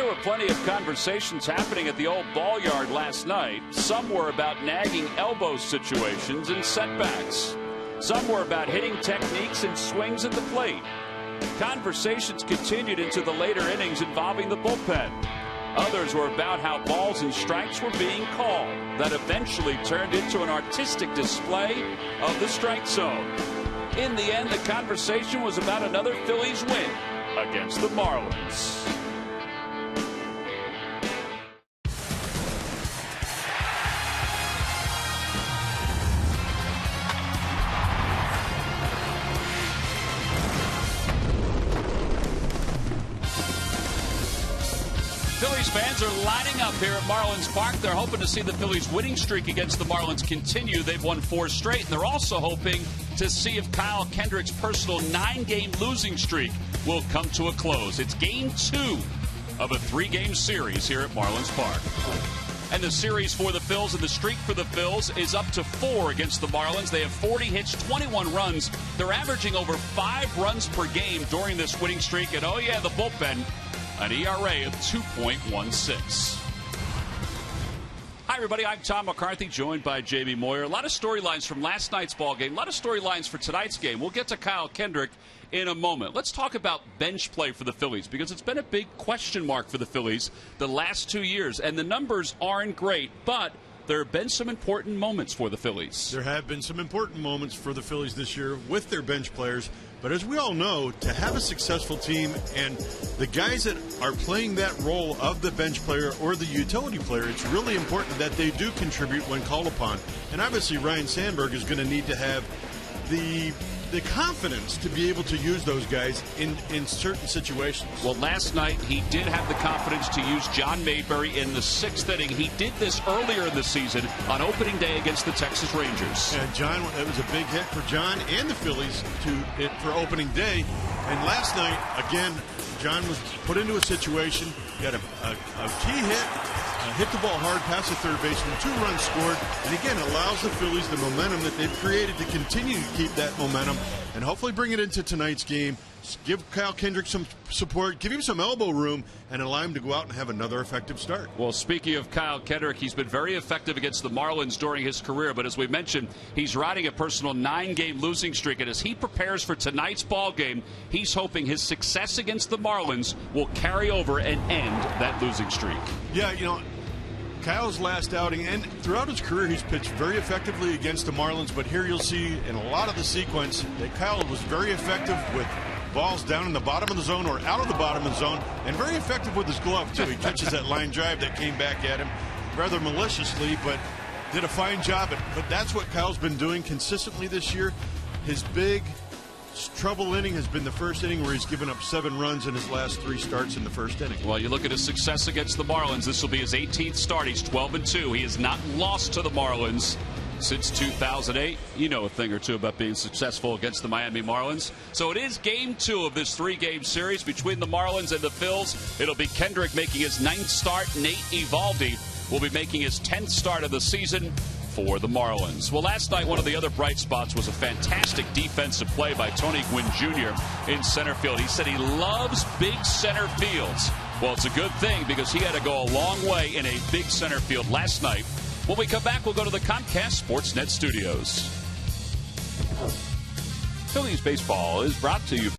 there were plenty of conversations happening at the old ball yard last night. Some were about nagging elbow situations and setbacks. Some were about hitting techniques and swings at the plate. Conversations continued into the later innings involving the bullpen. Others were about how balls and strikes were being called. That eventually turned into an artistic display of the strike zone. In the end, the conversation was about another Phillies win against the Marlins. Phillies fans are lining up here at Marlins Park. They're hoping to see the Phillies' winning streak against the Marlins continue. They've won 4 straight, and they're also hoping to see if Kyle Kendrick's personal 9-game losing streak will come to a close. It's Game 2 of a 3-game series here at Marlins Park. And the series for the Phils and the streak for the Phils is up to 4 against the Marlins. They have 40 hits, 21 runs. They're averaging over 5 runs per game during this winning streak. And, oh, yeah, the bullpen, an ERA of 2.16. Hi, everybody. I'm Tom McCarthy, joined by Jamie Moyer. A lot of storylines from last night's ball game. A lot of storylines for tonight's game. We'll get to Kyle Kendrick in a moment. Let's talk about bench play for the Phillies, because it's been a big question mark for the Phillies the last 2 years. And the numbers aren't great, but there have been some important moments for the Phillies. There have been some important moments for the Phillies this year with their bench players. But as we all know, to have a successful team and the guys that are playing that role of the bench player or the utility player, it's really important that they do contribute when called upon. And obviously Ryne Sandberg is going to need to have the confidence to be able to use those guys in certain situations. Well, last night he did have the confidence to use John Mayberry in the 6th inning. He did this earlier in the season on opening day against the Texas Rangers. And John, it was a big hit for John and the Phillies for opening day. And last night, again, John was put into a situation, got a key hit, hit the ball hard past the third baseman, 2 runs scored, and again allows the Phillies the momentum that they've created to continue to keep that momentum and hopefully bring it into tonight's game. Give Kyle Kendrick some support, give him some elbow room, and allow him to go out and have another effective start. Well, speaking of Kyle Kendrick, he's been very effective against the Marlins during his career, but as we mentioned, he's riding a personal 9-game losing streak, and as he prepares for tonight's ball game, he's hoping his success against the Marlins will carry over and end that losing streak. Yeah, you know, Kyle's last outing, and throughout his career, he's pitched very effectively against the Marlins, but here you'll see in a lot of the sequence that Kyle was very effective with balls down in the bottom of the zone or out of the bottom of the zone, and very effective with his glove, too. He catches that line drive that came back at him rather maliciously, but did a fine job. But that's what Kyle's been doing consistently this year. His big trouble inning has been the first inning, where he's given up 7 runs in his last 3 starts in the first inning. Well, you look at his success against the Marlins. This will be his 18th start. He's 12-2. He has not lost to the Marlins since 2008. You know a thing or two about being successful against the Miami Marlins. So it is Game 2 of this 3-game series between the Marlins and the Phils. It'll be Kendrick making his 9th start. Nate Eovaldi will be making his 10th start of the season for the Marlins. Well, last night, one of the other bright spots was a fantastic defensive play by Tony Gwynn Jr. in center field. He said he loves big center fields. Well, it's a good thing, because he had to go a long way in a big center field last night. When we come back, we'll go to the Comcast Sportsnet studios. Phillies baseball is brought to you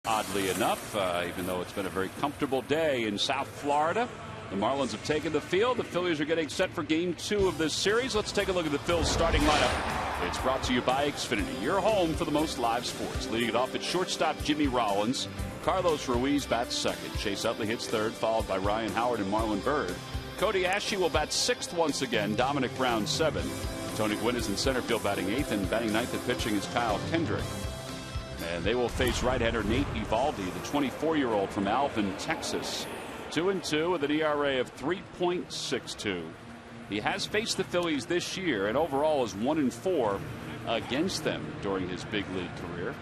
Oddly enough, even though it's been a very comfortable day in South Florida, the Marlins have taken the field. The Phillies are getting set for Game 2 of this series. Let's take a look at the Phillies starting lineup. It's brought to you by Xfinity, your home for the most live sports. Leading it off at shortstop, Jimmy Rollins. Carlos Ruiz bats second. Chase Utley hits third, followed by Ryan Howard and Marlon Byrd. Cody Ashley will bat sixth once again. Dominic Brown seventh. Tony Gwynn is in center field batting eighth, and batting ninth at pitching is Kyle Kendrick. And they will face right-hander Nate Eovaldi, the 24-year-old from Alvin, Texas. 2-2 with an ERA of 3.62. He has faced the Phillies this year and overall is 1-4 against them during his big league career.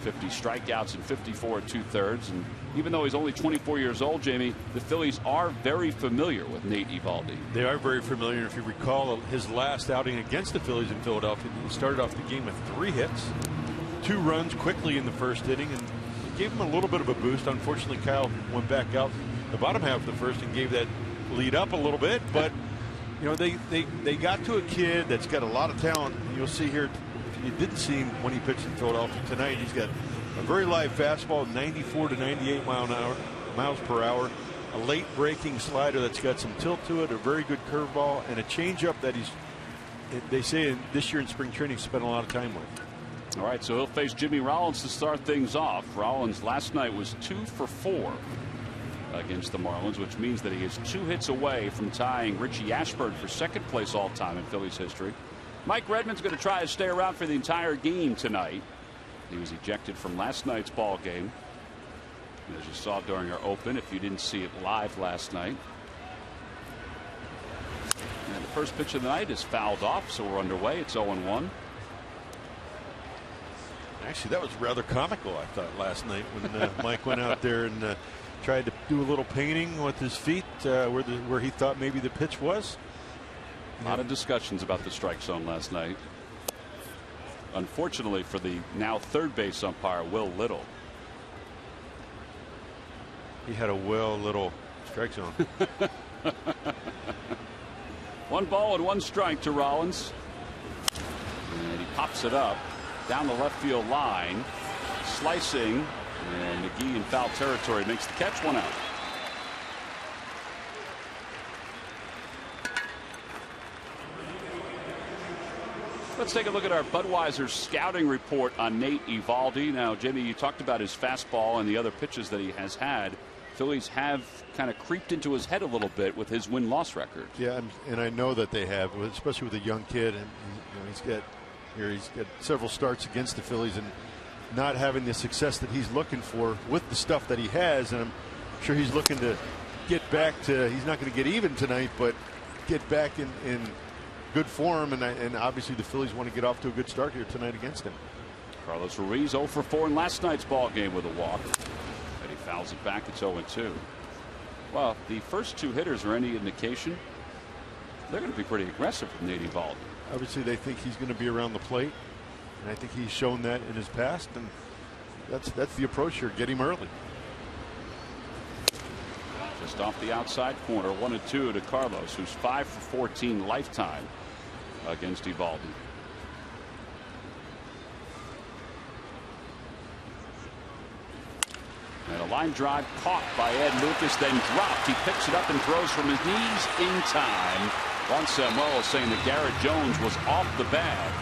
50 strikeouts and 54 2/3. And even though he's only 24 years old, Jamie, the Phillies are very familiar with Nate Eovaldi. They are very familiar. If you recall his last outing against the Phillies in Philadelphia, he started off the game with 3 hits. 2 runs quickly in the first inning, and it gave him a little bit of a boost. Unfortunately, Kyle went back out the bottom half of the first and gave that lead up a little bit. But you know, they got to a kid that's got a lot of talent. You'll see here, if you didn't see him when he pitched in Philadelphia tonight, he's got a very live fastball, 94 to 98 miles per hour, a late breaking slider that's got some tilt to it, a very good curveball, and a changeup that they say this year in spring training spent a lot of time with. All right, so he'll face Jimmy Rollins to start things off. Rollins last night was 2 for 4 against the Marlins, which means that he is 2 hits away from tying Richie Ashburn for second place all time in Phillies history. Mike Redmond's going to try to stay around for the entire game tonight. He was ejected from last night's ball game, as you saw during our open, if you didn't see it live last night. And the first pitch of the night is fouled off, so we're underway. It's 0-1. Actually, that was rather comical, I thought, last night when Mike went out there and tried to do a little painting with his feet where he thought maybe the pitch was. A lot of discussions about the strike zone last night. Unfortunately for the now third base umpire, Will Little. He had a little strike zone. 1 ball and 1 strike to Rollins. And he pops it up down the left field line, slicing, and McGee in foul territory makes the catch, 1 out. Let's take a look at our Budweiser scouting report on Nate Eovaldi. Now, Jimmy, you talked about his fastball and the other pitches that he has had. Phillies have kind of creeped into his head a little bit with his win-loss record. Yeah, and I know that they have, especially with a young kid, and he's got several starts against the Phillies and not having the success that he's looking for with the stuff that he has. And I'm sure he's looking to get back to, he's not going to get even tonight, but get back in good form. And obviously the Phillies want to get off to a good start here tonight against him. Carlos Ruiz 0 for 4 in last night's ball game with a walk. And he fouls it back. It's 0-2. Well, the first 2 hitters are any indication, they're going to be pretty aggressive with Nate Eovaldi. Obviously, they think he's going to be around the plate, and I think he's shown that in his past, and that's the approach here. Get him early. Just off the outside corner, 1-2 to Carlos, who's 5 for 14 lifetime against Eovaldi. And a line drive caught by Ed Lucas, then dropped. He picks it up and throws from his knees in time. Juan Samuel saying that Garrett Jones was off the bag.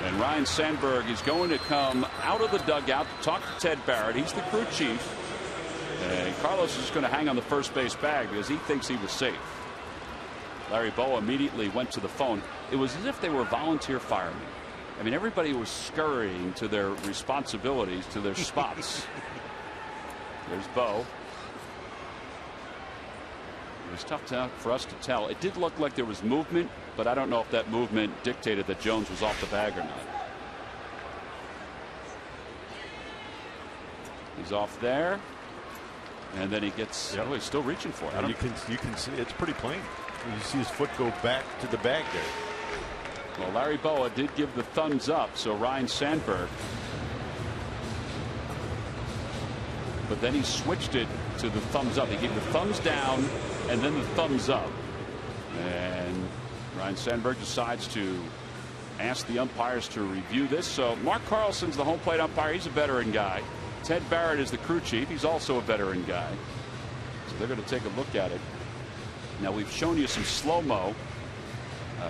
And Ryan Sandberg is going to come out of the dugout to talk to Ted Barrett. He's the crew chief. And Carlos is going to hang on the first base bag because he thinks he was safe. Larry Bowa immediately went to the phone. It was as if they were volunteer firemen. I mean, everybody was scurrying to their responsibilities, to their spots. There's Bo. It was tough for us to tell. It did look like there was movement, but I don't know if that movement dictated that Jones was off the bag or not. He's off there, and then he gets. Oh, he's still reaching for it. You can see it's pretty plain. You see his foot go back to the bag there. Well, Larry Bowa did give the thumbs up, so Ryan Sandberg. But then he switched it to the thumbs up. He gave the thumbs down and then the thumbs up. And Ryan Sandberg decides to ask the umpires to review this. So Mark Carlson's the home plate umpire. He's a veteran guy. Ted Barrett is the crew chief. He's also a veteran guy. So they're going to take a look at it. Now, we've shown you some slow-mo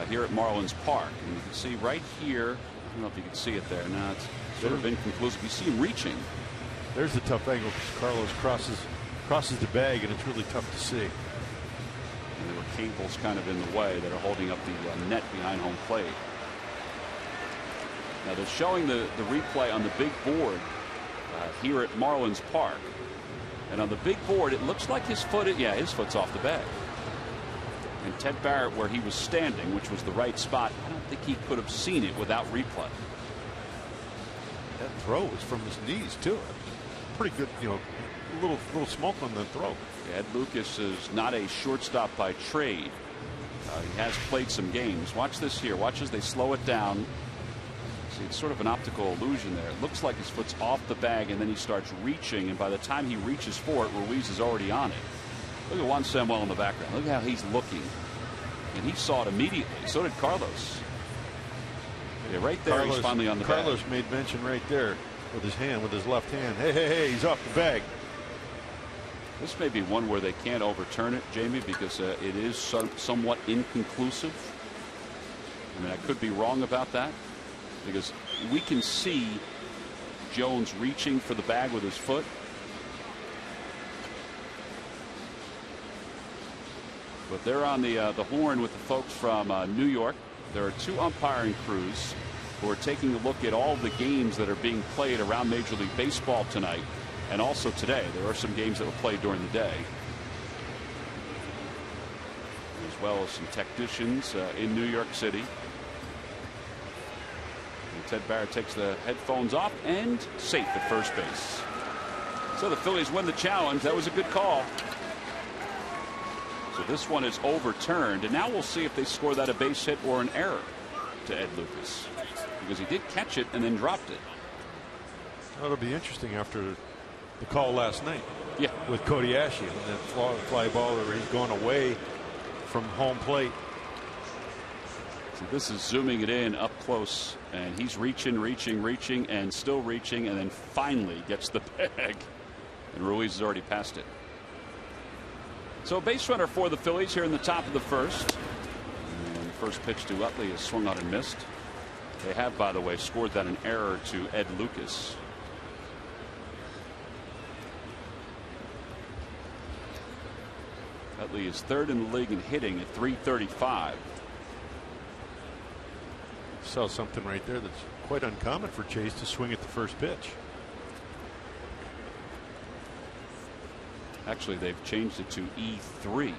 here at Marlins Park. And you can see right here, I don't know if you can see it there. No, it's sort of inconclusive. You see him reaching. There's the tough angle because Carlos crosses the bag, and it's really tough to see. And there were cables kind of in the way that are holding up the net behind home plate. Now they're showing the replay on the big board here at Marlins Park. And on the big board, it looks like his foot's off the bag. And Ted Barrett, where he was standing, which was the right spot, I don't think he could have seen it without replay. That throw was from his knees too. Pretty good, a little smoke on the throw. Ed Lucas is not a shortstop by trade. He has played some games. Watch this here. Watch as they slow it down. See, it's sort of an optical illusion there. It looks like his foot's off the bag, and then he starts reaching, and by the time he reaches for it, Ruiz is already on it. Look at Juan Samuel in the background. Look how he's looking. And he saw it immediately. So did Carlos. Yeah, right there, he's finally on the bag. Carlos made mention right there with his hand, with his left hand. Hey, he's off the bag. This may be one where they can't overturn it, Jamie, because it is somewhat inconclusive. I mean, I could be wrong about that, because we can see Jones reaching for the bag with his foot. But they're on the horn with the folks from New York. There are two umpiring crews who are taking a look at all the games that are being played around Major League Baseball tonight, and also today. There are some games that were played during the day, as well as some technicians in New York City. And Ted Barrett takes the headphones off and safe at first base. So the Phillies win the challenge. That was a good call. So this one is overturned, and now we'll see if they score that a base hit or an error to Ed Lucas, because he did catch it and then dropped it. Well, it'll be interesting after the call last night. Yeah, with Cody Ashley and that fly ball where he's going away from home plate. So this is zooming it in up close, and he's reaching, and still reaching, and then finally gets the bag, and Ruiz has already passed it. So a base runner for the Phillies here in the top of the first. And the first pitch to Utley is swung on and missed. They have, by the way, scored that an error to Ed Lucas. Utley is third in the league in hitting at .335. Saw something right there that's quite uncommon for Chase to swing at the first pitch. Actually, they've changed it to E3, which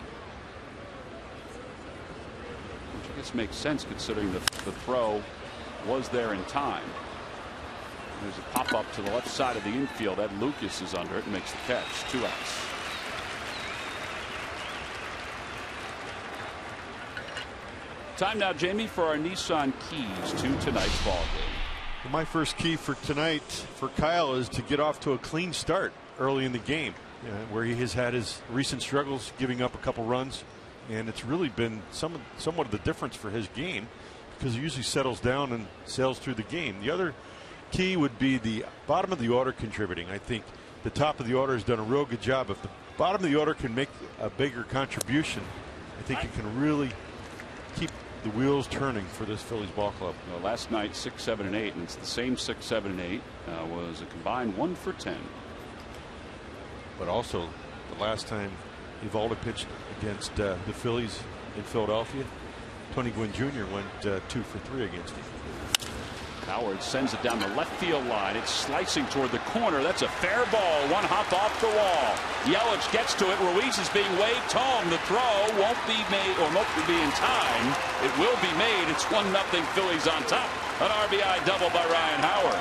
I guess makes sense considering the throw was there in time. There's a pop up to the left side of the infield. Ed Lucas is under it and makes the catch. 2 outs. Time now, Jamie, for our Nissan keys to tonight's ball game. My first key for tonight for Kyle is to get off to a clean start early in the game, where he has had his recent struggles giving up a couple runs, and it's really been somewhat of the difference for his game, because he usually settles down and sails through the game. The other key would be the bottom of the order contributing. I think the top of the order has done a real good job. If the bottom of the order can make a bigger contribution, I think it can really keep the wheels turning for this Phillies ball club. Well, last night 6, 7, and 8, and it's the same 6, 7, and 8 was a combined 1 for 10. But also the last time Evaldo pitched against the Phillies in Philadelphia, Tony Gwynn Jr. went 2 for 3 against him. Howard sends it down the left field line. It's slicing toward the corner. That's a fair ball. One hop off the wall. Yelich gets to it. Ruiz is being waved home. The throw won't be made, or won't be in time. It will be made. It's 1-0 Phillies on top. An RBI double by Ryan Howard.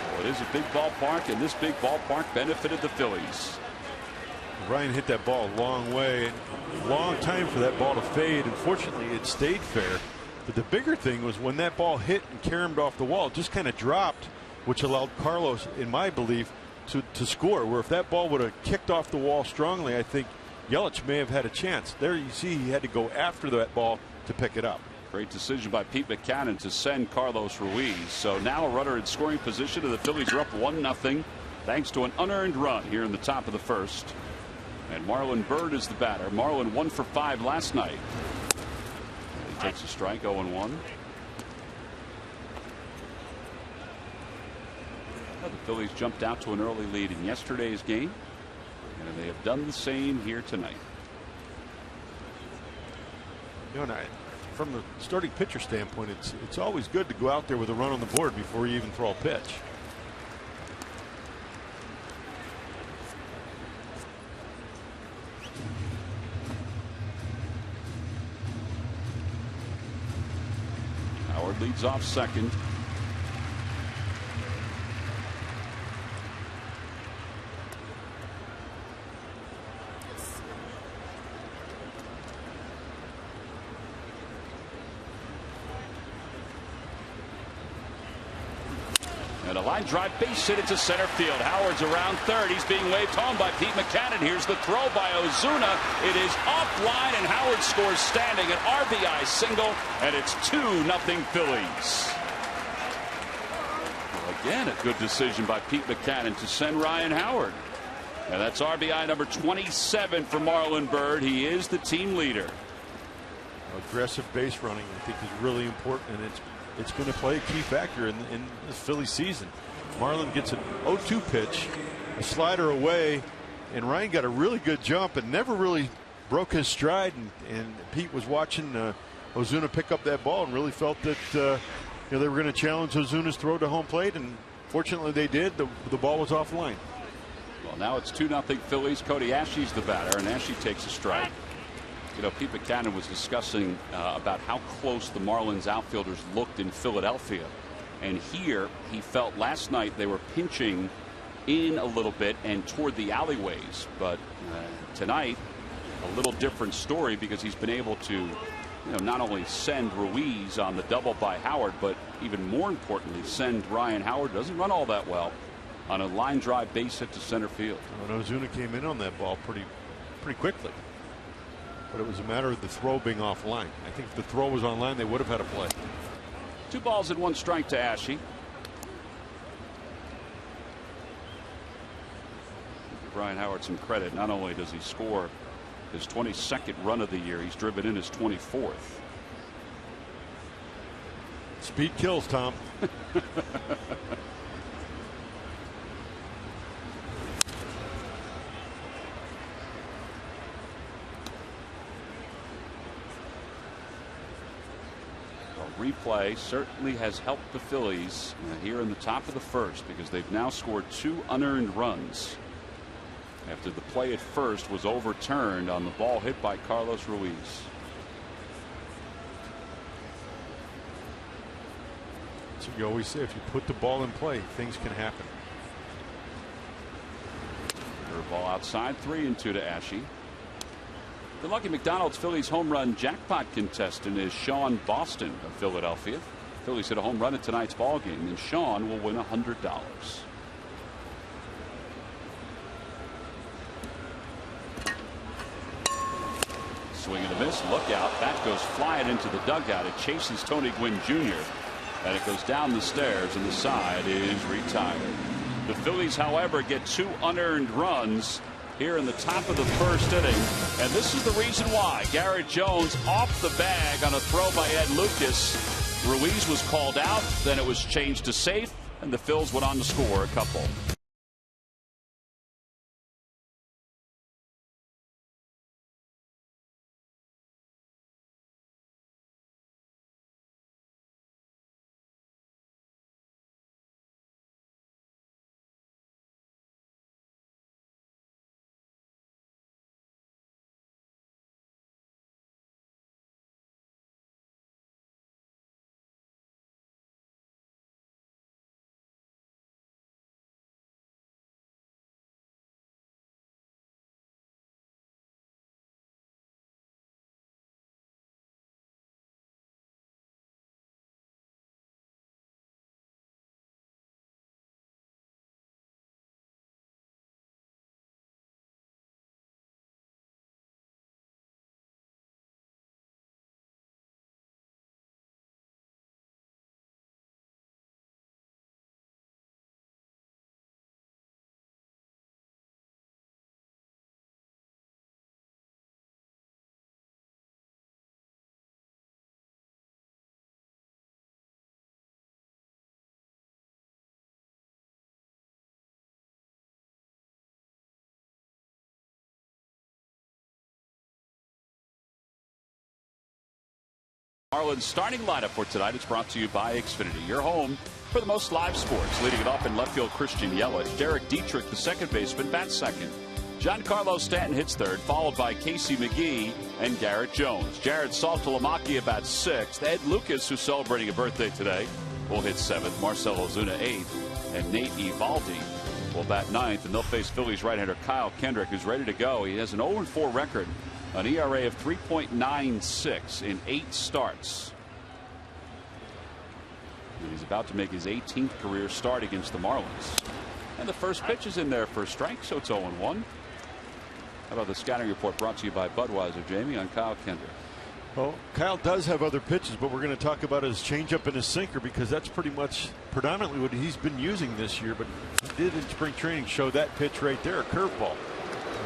Well, it is a big ballpark, and this big ballpark benefited the Phillies. Ryan hit that ball a long way. Long time for that ball to fade. Unfortunately, it stayed fair. But the bigger thing was when that ball hit and caromed off the wall, it just kind of dropped, which allowed Carlos, in my belief, to score. Where if that ball would have kicked off the wall strongly, I think Yelich may have had a chance. There you see he had to go after that ball to pick it up. Great decision by Pete Mackanin to send Carlos Ruiz. So now a runner in scoring position, and the Phillies are up 1-0 thanks to an unearned run here in the top of the first. And Marlon Byrd is the batter. Marlon 1 for 5 last night. He takes a strike, 0-1. The Phillies jumped out to an early lead in yesterday's game, and they have done the same here tonight. You know, from the starting pitcher standpoint, it's always good to go out there with a run on the board before you even throw a pitch. Howard leads off second. And a line drive base hit into center field. Howard's around third. He's being waved home by Pete Mackanin. Here's the throw by Ozuna. It is offline, and Howard scores standing, an RBI single, and it's 2-0 Phillies. Well, again, a good decision by Pete Mackanin to send Ryan Howard. And that's RBI number 27 for Marlon Byrd. He is the team leader. Aggressive base running, I think, is really important, and it's going to play a key factor in the Phillies season. Marlon gets an 0-2 pitch, a slider away, and Ryan got a really good jump and never really broke his stride. And Pete was watching Ozuna pick up that ball and really felt that they were going to challenge Ozuna's throw to home plate, and fortunately they did. The ball was offline. Well, now it's 2-0 Phillies. Cody Ashe's the batter, and Ashe takes a strike. You know, Pete Mackanin was discussing about how close the Marlins outfielders looked in Philadelphia. And here he felt last night they were pinching in a little bit and toward the alleyways. But tonight, a little different story, because he's been able to not only send Ruiz on the double by Howard, but even more importantly, send Ryan Howard, doesn't run all that well, on a line drive base hit to center field. And Ozuna came in on that ball pretty quickly. But it was a matter of the throw being offline. I think if the throw was online, they would have had a play. 2 balls and 1 strike to Ashe. Give Ryan Howard some credit. Not only does he score his 22nd run of the year, he's driven in his 24th. Speed kills, Tom. Replay certainly has helped the Phillies here in the top of the first, because they've now scored 2 unearned runs after the play at first was overturned on the ball hit by Carlos Ruiz. So you always say, if you put the ball in play, things can happen. Ball outside, 3-2 to Ashe. The Lucky McDonald's Phillies home run jackpot contestant is Sean Boston of Philadelphia. Phillies hit a home run at tonight's ball game, and Sean will win $100. Swing and a miss. Look out. That goes flying into the dugout. It chases Tony Gwynn Jr. and it goes down the stairs, and the side is retired. The Phillies, however, get 2 unearned runs here in the top of the first inning, and this is the reason why. Garrett Jones off the bag on a throw by Ed Lucas. Ruiz was called out, then it was changed to safe, and the Phils went on to score a couple. Marlins starting lineup for tonight is brought to you by Xfinity, your home for the most live sports. Leading it off in left field, Christian Yelich. Derek Dietrich, the second baseman, bats second. Giancarlo Stanton hits third, followed by Casey McGee and Garrett Jones. Jared Saltalamacchia bats sixth. Ed Lucas, who's celebrating a birthday today, will hit seventh. Marcell Ozuna eighth, and Nate Eovaldi will bat ninth. And they'll face Phillies right-hander Kyle Kendrick, who's ready to go. He has an 0-4 record, an ERA of 3.96 in 8 starts. And he's about to make his 18th career start against the Marlins. And the first pitch is in there for a strike, so it's 0-1. How about the scouting report brought to you by Budweiser, Jamie, on Kyle Kendrick? Well, Kyle does have other pitches, but we're going to talk about his changeup and his sinker because that's pretty much predominantly what he's been using this year. But he did in spring training show that pitch right there, a curveball.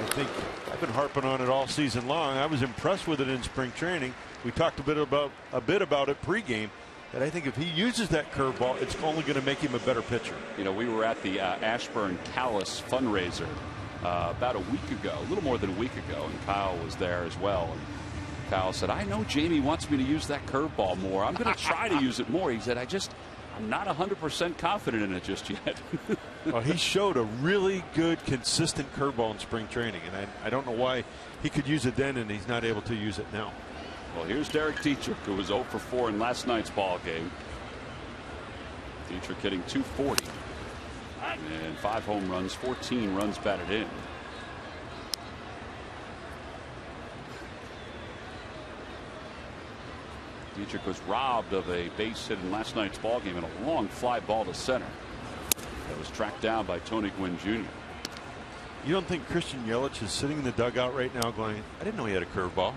I think I've been harping on it all season long. I was impressed with it in spring training. We talked a bit about it pregame. And I think if he uses that curveball, it's only going to make him a better pitcher. You know, we were at the Ashburn Callis fundraiser about a week ago, a little more than a week ago, and Kyle was there as well. And Kyle said, I know Jamie wants me to use that curveball more. I'm going to try to use it more. He said, I'm not 100% confident in it just yet. Well, he showed a really good, consistent curveball in spring training, and I don't know why he could use it then and he's not able to use it now. Well, here's Derek Dietrich, who was 0 for 4 in last night's ball game. Dietrich hitting .240 and 5 home runs, 14 runs batted in. Dietrich was robbed of a base hit in last night's ball game in a long fly ball to center that was tracked down by Tony Gwynn Jr. You don't think Christian Yelich is sitting in the dugout right now going, I didn't know he had a curveball,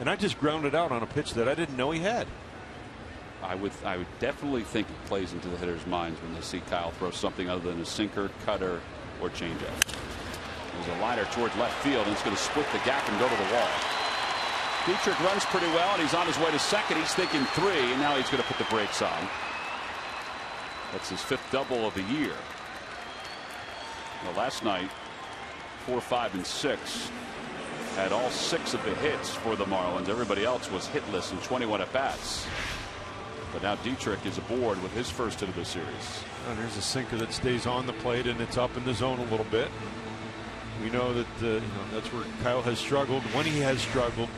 and I just grounded out on a pitch that I didn't know he had? I would definitely think it plays into the hitters' minds when they see Kyle throw something other than a sinker, cutter, or changeup. There's a liner towards left field, and it's going to split the gap and go to the wall. Dietrich runs pretty well, and he's on his way to second. He's thinking 3, and now he's going to put the brakes on. That's his 5th double of the year. Well, last night, 4, 5, and 6 had all 6 of the hits for the Marlins. Everybody else was hitless in 21 at-bats. But now Dietrich is aboard with his first hit of the series. And there's a sinker that stays on the plate, and it's up in the zone a little bit. We know that that's where Kyle has struggled. When he has struggled,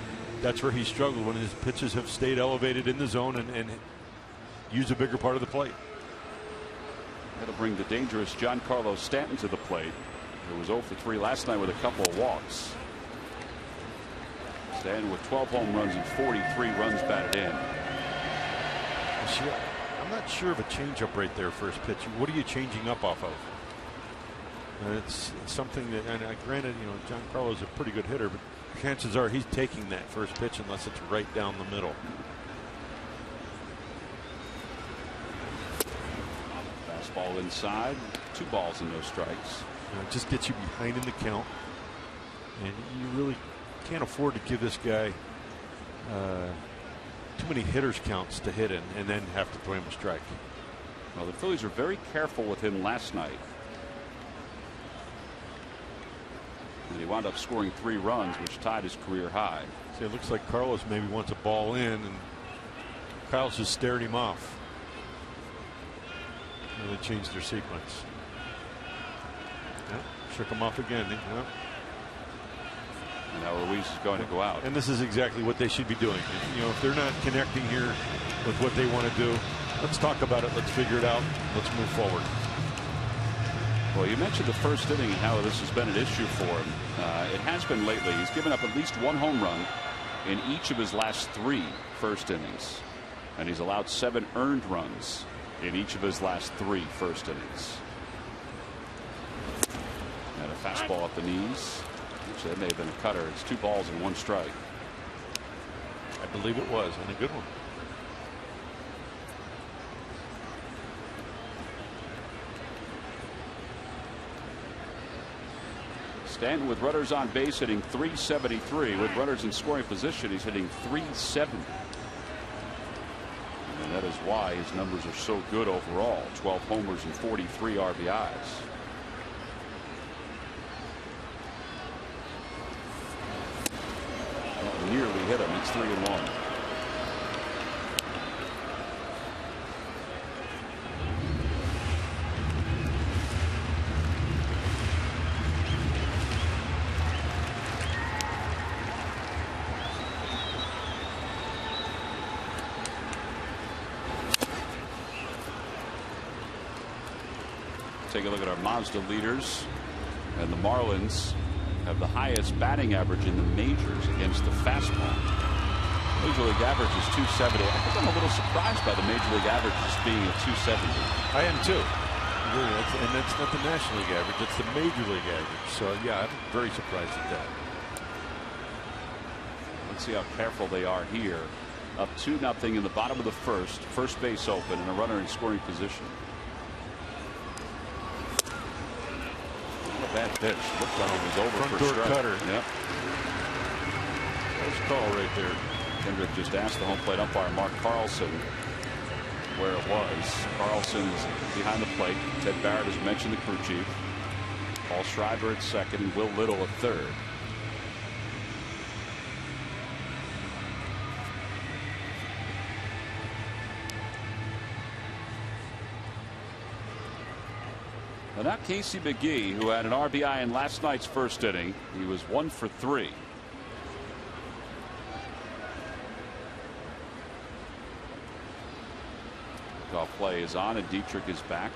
that's where he struggled, when his pitches have stayed elevated in the zone and used a bigger part of the plate. That'll bring the dangerous Giancarlo Stanton to the plate, who was 0 for 3 last night with a couple of walks. Stanton with 12 home runs and 43 runs batted in. I'm not sure of a changeup right there, first pitch. What are you changing up off of? It's something that, and granted, Giancarlo's a pretty good hitter, but chances are he's taking that first pitch unless it's right down the middle. Fastball inside, 2 balls and no strikes. It just gets you behind in the count, and you really can't afford to give this guy too many hitters counts to hit in and then have to throw him a strike. Well, the Phillies were very careful with him last night. And he wound up scoring 3 runs, which tied his career high. See, it looks like Carlos maybe wants a ball in, and Kyle's just stared him off. And they changed their sequence. Yep, shook him off again. Yep. And now Ruiz is going to go out. And this is exactly what they should be doing. If they're not connecting here with what they want to do, let's talk about it. Let's figure it out. Let's move forward. Well, you mentioned the first inning and how this has been an issue for him. It has been lately. He's given up at least 1 home run in each of his last 3 first innings. And he's allowed 7 earned runs in each of his last 3 first innings. And a fastball up the knees. Which that may have been a cutter. It's 2 balls and 1 strike. I believe it was, and a good one. Stanton with runners on base hitting .373. With runners in scoring position, he's hitting .370. And that is why his numbers are so good overall. 12 homers and 43 RBIs. Nearly hit him. It's 3-1. take a look at our Mazda leaders, and the Marlins have the highest batting average in the majors against the fastball. Major League average is 270. I think I'm a little surprised by the Major League average just being at 270. I am too. Really, and that's not the National League average, it's the Major League average. So yeah, I'm very surprised at that. Let's see how careful they are here. Up 2-0 in the bottom of the first. First base open and a runner in scoring position. Not a bad pitch. Looked like it was over Front for door strike. cutter. Yep. Close call right there. Kendrick just asked the home plate umpire Mark Carlson where it was. Carlson is behind the plate. Ted Barrett has mentioned the crew chief. Paul Schreiber at second and Will Little at third. And now Casey McGee, who had an RBI in last night's first inning. He was 1 for 3. Off play is on and Dietrich is back.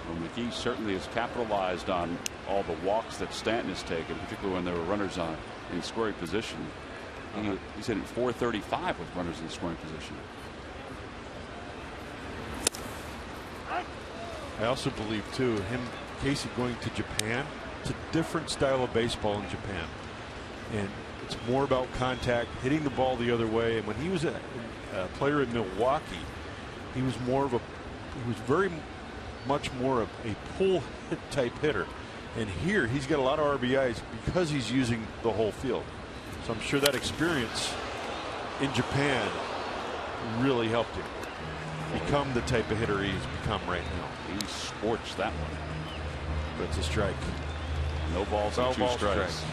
Well, McGee certainly has capitalized on all the walks that Stanton has taken, particularly when there were runners on in scoring position. He's hitting .435 with runners in scoring position. I also believe too Casey going to Japan. It's a different style of baseball in Japan, and it's more about contact, hitting the ball the other way. And when he was a player in Milwaukee, he was very much more of a pull hit type hitter. And here he's got a lot of RBIs because he's using the whole field. So I'm sure that experience in Japan really helped him become the type of hitter he's become right now. He scorched that one. But it's a strike. No balls and 2 strikes.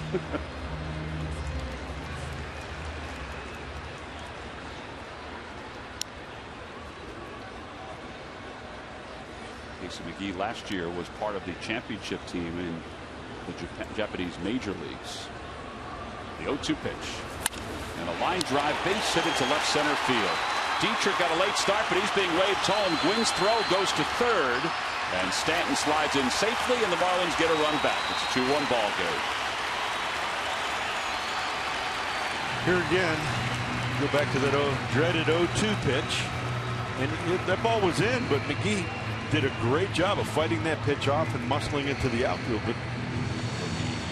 Casey McGee last year was part of the championship team in the Japanese major leagues. The 0-2 pitch and a line drive base hit into left center field. Dietrich got a late start, but he's being waved tall, and Gwynn's throw goes to third, and Stanton slides in safely, and the Marlins get a run back. It's a 2-1 ball game. Here again, go back to that dreaded 0-2 pitch, and that ball was in, but McGee did a great job of fighting that pitch off and muscling it to the outfield. But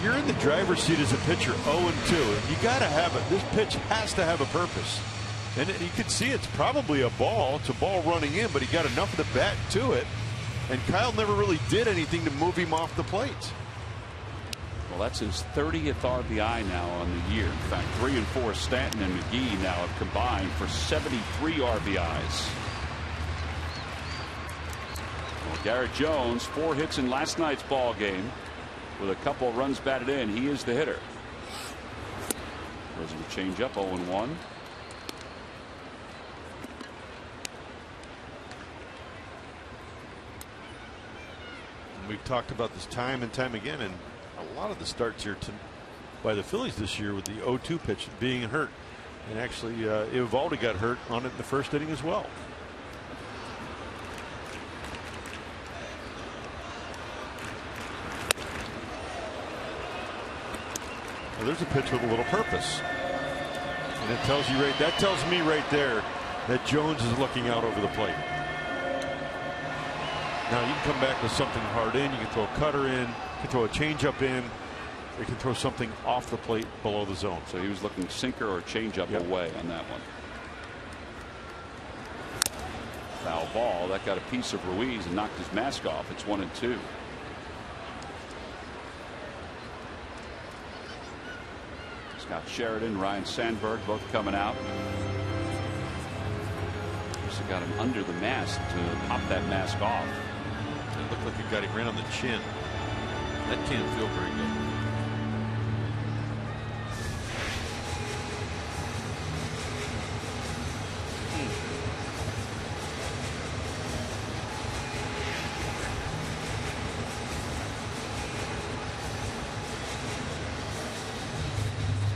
you're in the driver's seat as a pitcher, 0-2, and you got to have it. This pitch has to have a purpose. And you can see it's probably a ball. It's a ball running in, but he got enough of the bat to it. And Kyle never really did anything to move him off the plate. Well, that's his 30th RBI now on the year. In fact, 3 and 4 Stanton and McGee now have combined for 73 RBIs. Well, Garrett Jones, 4 hits in last night's ball game with a couple of runs batted in. He is the hitter. Throws him a changeup, 0-1. We've talked about this time and time again, and a lot of the starts here by the Phillies this year with the 0-2 pitch being hurt. And actually, Eovaldi got hurt on it in the first inning as well. Well, there's a pitch with a little purpose, and it tells you that tells me right there that Jones is looking out over the plate. Now you can come back with something hard in. You can throw a cutter in. You can throw a changeup in. You can throw something off the plate below the zone. So he was looking sinker or changeup away on that one. Foul ball. That got a piece of Ruiz and knocked his mask off. It's 1-2. Scott Sheridan, Ryan Sandberg, both coming out. Just got him under the mask to pop that mask off. It looked like it got him right on the chin. That can't feel very good.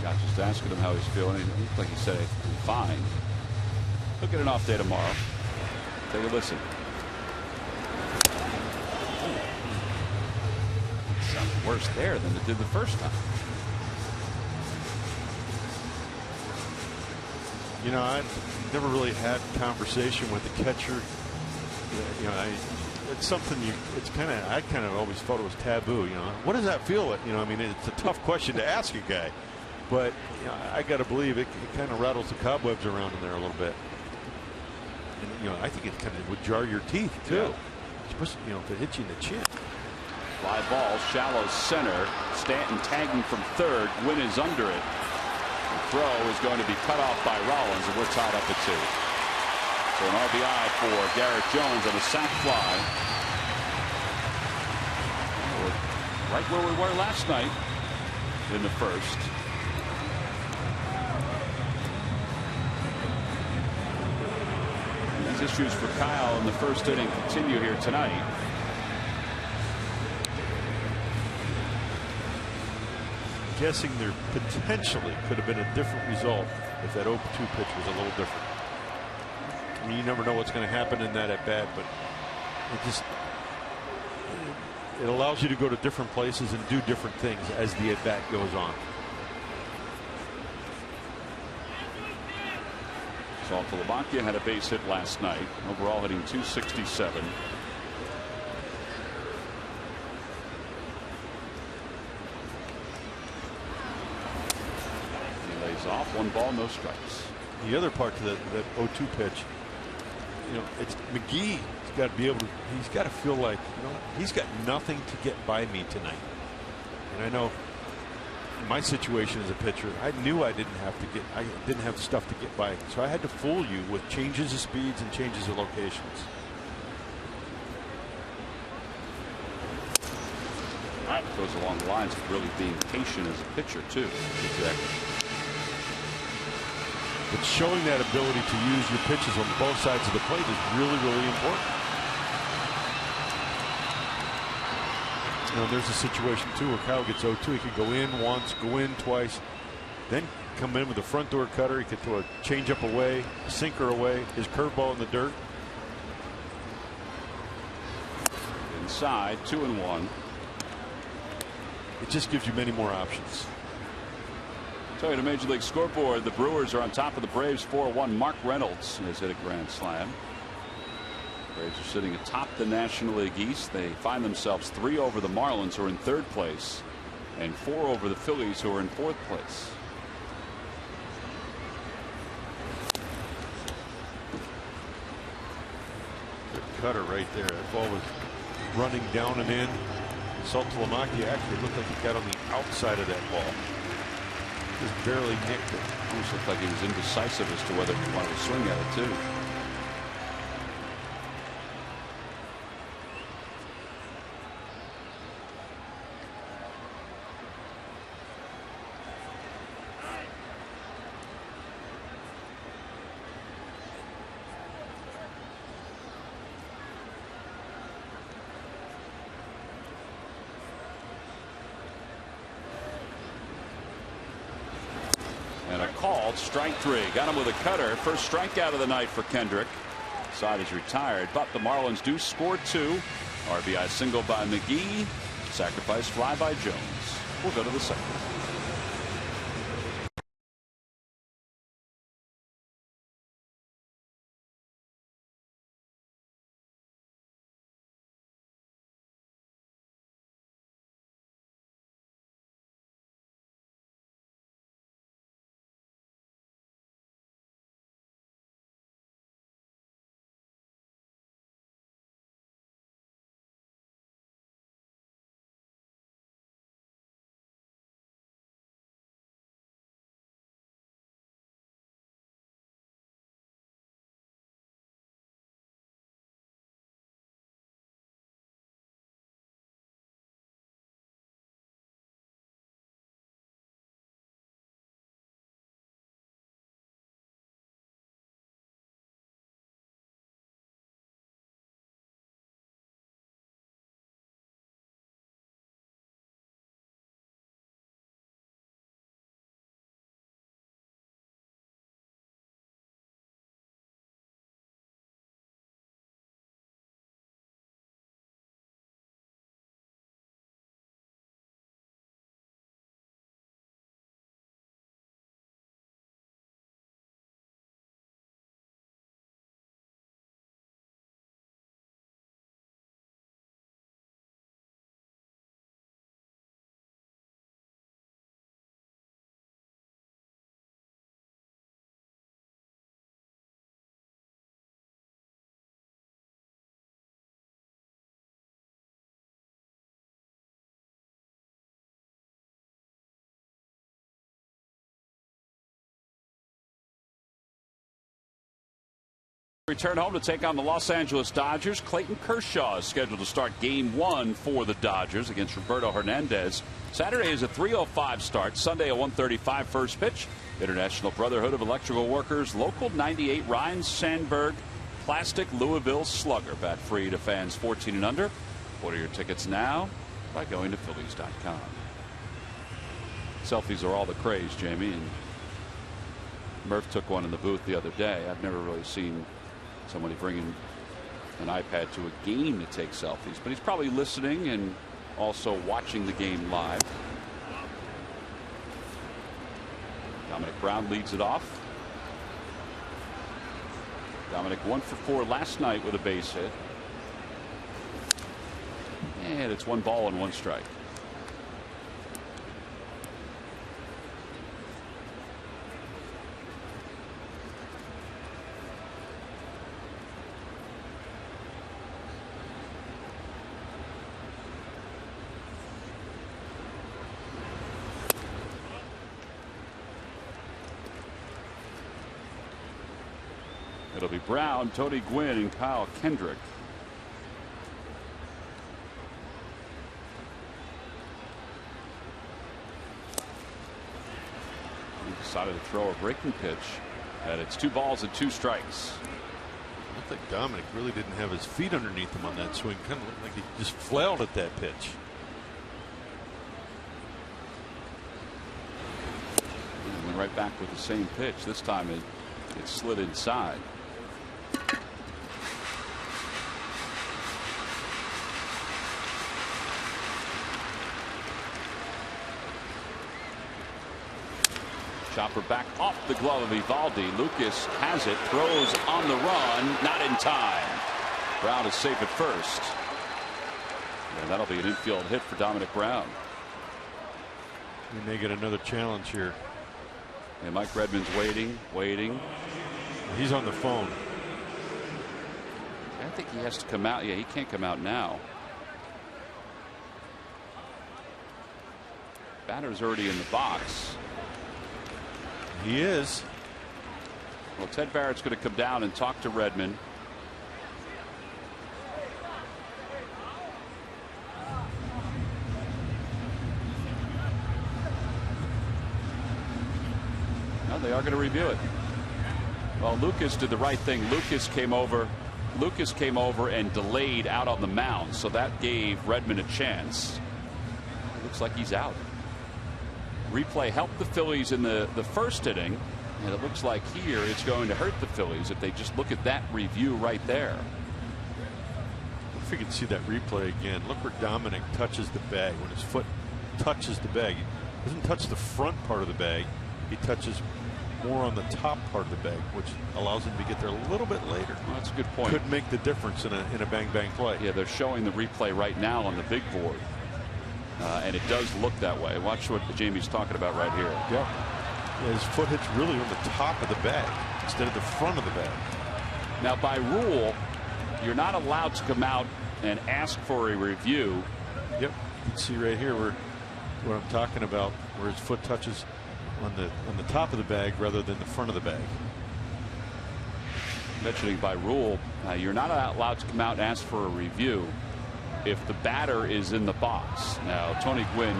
Scott just asking him how he's feeling. It looked like he said, "I'm fine." He'll get an off day tomorrow. Take a listen. It sounded worse there than it did the first time. You know, I never really had conversation with the catcher. You know, it's something I kind of always thought it was taboo. You know, what does that feel like? You know, I mean, it's a tough question to ask a guy, but you know, I got to believe it kind of rattles the cobwebs around in there a little bit. And you know, I think it kind of would jar your teeth too. Yeah. Especially, you know, if it hits you in the chin. Fly ball, shallow center. Stanton tagging from third. Wynn is under it. The throw is going to be cut off by Rollins, and we're tied up at 2. So an RBI for Garrett Jones and a sac fly. Right where we were last night in the first. And these issues for Kyle in the first inning continue here tonight. Guessing there potentially could have been a different result if that 0-2 pitch was a little different. I mean, you never know what's going to happen in that at bat, but it allows you to go to different places and do different things as the at bat goes on. Saltalamacchia had a base hit last night, overall hitting .267. He lays off, 1 ball, no strikes. The other part to that 0-2 pitch, you know, it's McGee. He's got to be able to. He's got to feel like, you know, he's got nothing to get by me tonight. And I know in my situation as a pitcher, I knew I didn't have stuff to get by. So I had to fool you with changes of speeds and changes of locations. That goes along the lines of really being patient as a pitcher too. Exactly. But showing that ability to use your pitches on both sides of the plate is really, really important. You know, there's a situation too where Kyle gets 0-2. He could go in once, go in twice, then come in with a front door cutter. He could throw a changeup away, a sinker away, his curveball in the dirt. Inside, 2-1. It just gives you many more options. Tell you the Major League scoreboard, the Brewers are on top of the Braves 4-1. Mark Reynolds has hit a grand slam. Braves are sitting atop the National League East. They find themselves 3 over the Marlins, who are in 3rd place, and 4 over the Phillies, who are in 4th place. Good cutter right there. That ball was running down and in. Saltalamacchia actually looked like he got on the outside of that ball. Just barely nicked it. Almost looked like he was indecisive as to whether he wanted to swing at it too. And a called strike 3. Got him with a cutter. First strikeout of the night for Kendrick. Side is retired, but the Marlins do score 2. RBI single by McGee. Sacrifice fly by Jones. We'll go to the 2nd. Return home to take on the Los Angeles Dodgers. Clayton Kershaw is scheduled to start Game 1 for the Dodgers against Roberto Hernandez. Saturday is a 3:05 start. Sunday a 1:35 first pitch. International Brotherhood of Electrical Workers Local 98 Ryan Sandberg Plastic Louisville Slugger. Bet free to fans 14 and under. Order your tickets now by going to Phillies.com. Selfies are all the craze, Jamie, and Murph took one in the booth the other day. I've never really seen somebody bringing an iPad to a game to take selfies, but he's probably listening and also watching the game live. Dominic Brown leads it off. Dominic 1 for 4 last night with a base hit. And it's 1 ball and 1 strike. It'll be Brown, Tony Gwynn, and Kyle Kendrick. He decided to throw a breaking pitch, and it's 2 balls and 2 strikes. I think Dominic really didn't have his feet underneath him on that swing. Kind of looked like he just flailed at that pitch. He went right back with the same pitch. This time it slid inside. Chopper back off the glove of Eovaldi. Lucas has it, throws on the run, not in time. Brown is safe at first. And that'll be an infield hit for Dominic Brown. He may get another challenge here. And Mike Redmond's waiting. He's on the phone. I think he has to come out. Yeah, he can't come out now. Batter's already in the box. He is. Well, Ted Barrett's going to come down and talk to Redmond. No, they are going to review it. Well, Lucas did the right thing. Lucas came over and delayed out on the mound, so that gave Redmond a chance. It looks like he's out. Replay helped the Phillies in the first inning, and it looks like here it's going to hurt the Phillies if they just look at that review right there. If we can see that replay again, look where Dominic touches the bag. When his foot touches the bag, he doesn't touch the front part of the bag, he touches more on the top part of the bag, which allows him to get there a little bit later. Well, that's a good point. Could make the difference in a bang play. Yeah, they're showing the replay right now on the big board. And it does look that way. Watch what Jamie's talking about right here. Yeah. His foot hits really on the top of the bag instead of the front of the bag. Now, by rule, you're not allowed to come out and ask for a review. Yep. You can see right here what I'm talking about, where his foot touches on the top of the bag rather than the front of the bag. Mentioning by rule, you're not allowed to come out and ask for a review if the batter is in the box. Now, Tony Gwynn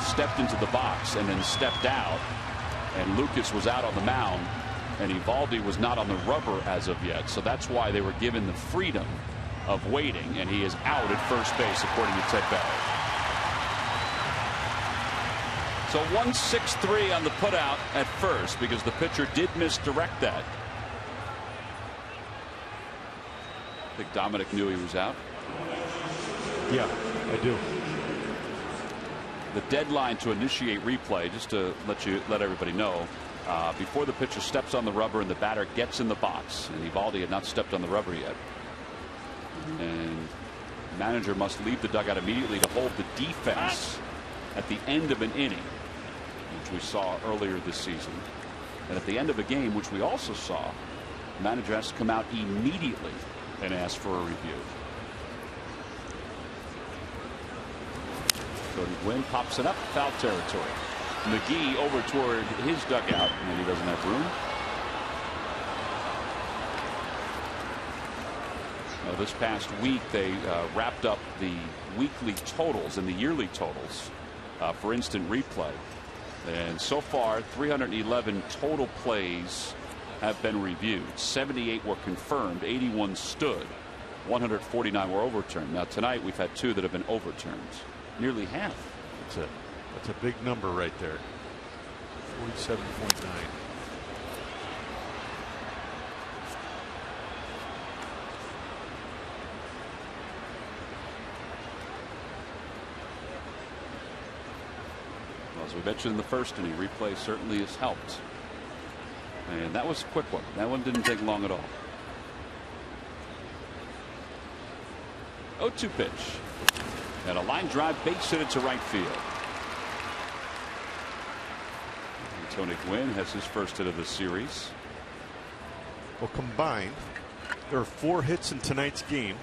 stepped into the box and then stepped out, and Lucas was out on the mound, and Eovaldi was not on the rubber as of yet, so that's why they were given the freedom of waiting, and he is out at first base according to Ted Barrett. So 1-6-3 on the putout at first because the pitcher did misdirect that. I think Dominic knew he was out. Yeah, I do. The deadline to initiate replay, just to let everybody know, before the pitcher steps on the rubber and the batter gets in the box, and Eovaldi had not stepped on the rubber yet. And the manager must leave the dugout immediately to hold the defense at the end of an inning, which we saw earlier this season. And at the end of a game, which we also saw, the manager has to come out immediately and ask for a review. Tony Gwynn pops it up, foul territory. McGee over toward his dugout, and he doesn't have room. This past week they wrapped up the weekly totals and the yearly totals for instant replay. And so far 311 total plays have been reviewed. 78 were confirmed, 81 stood, 149 were overturned. Now tonight we've had 2 that have been overturned. Nearly half. That's a big number right there. 47.9. As we mentioned in the first inning, replay certainly has helped. And that was a quick one. That one didn't take long at all. 0-2 pitch. And a line drive base hit to right field. And Tony Gwynn has his first hit of the series. Well, combined, there are 4 hits in tonight's game.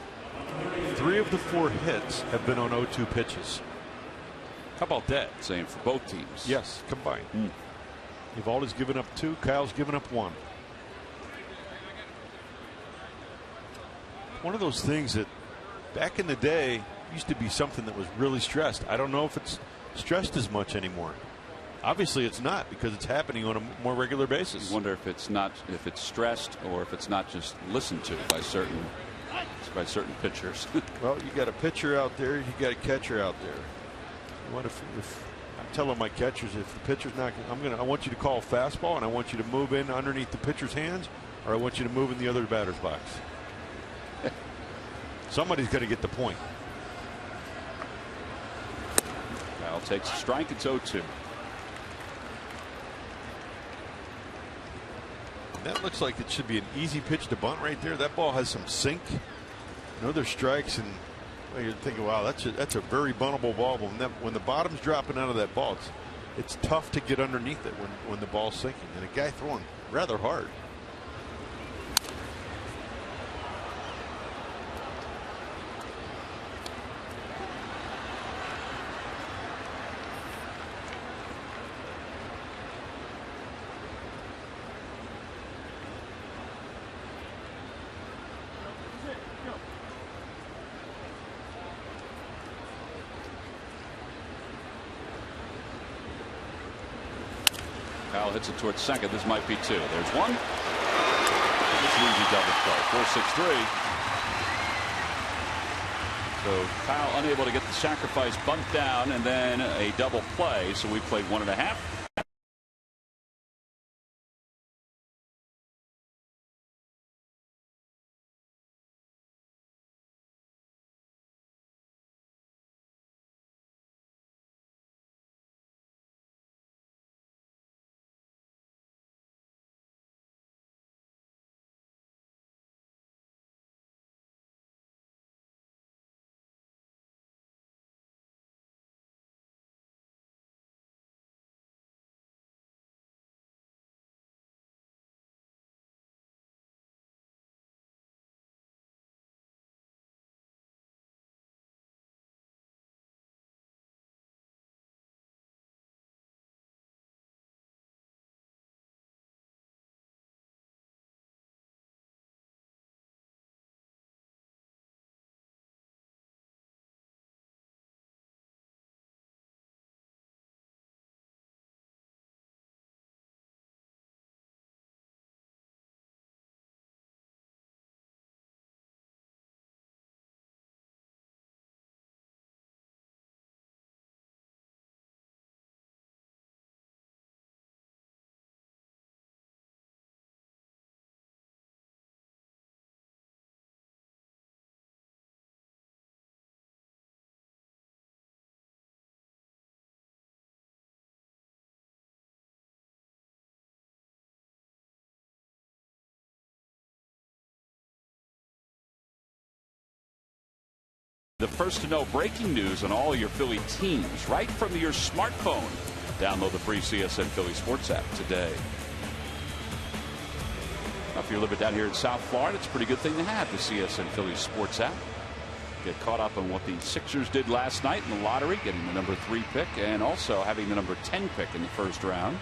3 of the 4 hits have been on 0-2 pitches. How about that? Same for both teams. Yes, combined. Evaldi's given up 2. Kyle's given up 1. One of those things that back in the day used to be something that was really stressed. I don't know if it's stressed as much anymore. Obviously it's not, because it's happening on a more regular basis. I wonder if it's stressed or if it's not just listened to by certain pitchers. Well, you got a pitcher out there, you got a catcher out there. What if I'm telling my catchers, if the pitcher's not, I want you to call a fastball and I want you to move in underneath the pitcher's hands, or I want you to move in the other batter's box. Somebody's going to get the point. Kyle takes a strike. It's 0-2. That looks like it should be an easy pitch to bunt right there. That ball has some sink. There's strikes, and you're thinking, wow, that's a very buntable ball. But when the bottom's dropping out of that ball, it's tough to get underneath it when the ball's sinking, and a guy throwing rather hard. Kyle hits it towards second. This might be 2. There's 1. It's an easy double play. 4-6-3. So Kyle unable to get the sacrifice bunt down, and then a double play. So we played 1.5. The first to know breaking news on all your Philly teams right from your smartphone. Download the free CSN Philly Sports app today. Now, if you're living down here in South Florida, it's a pretty good thing to have the CSN Philly Sports app. Get caught up on what the Sixers did last night in the lottery, getting the number 3 pick and also having the number 10 pick in the first round.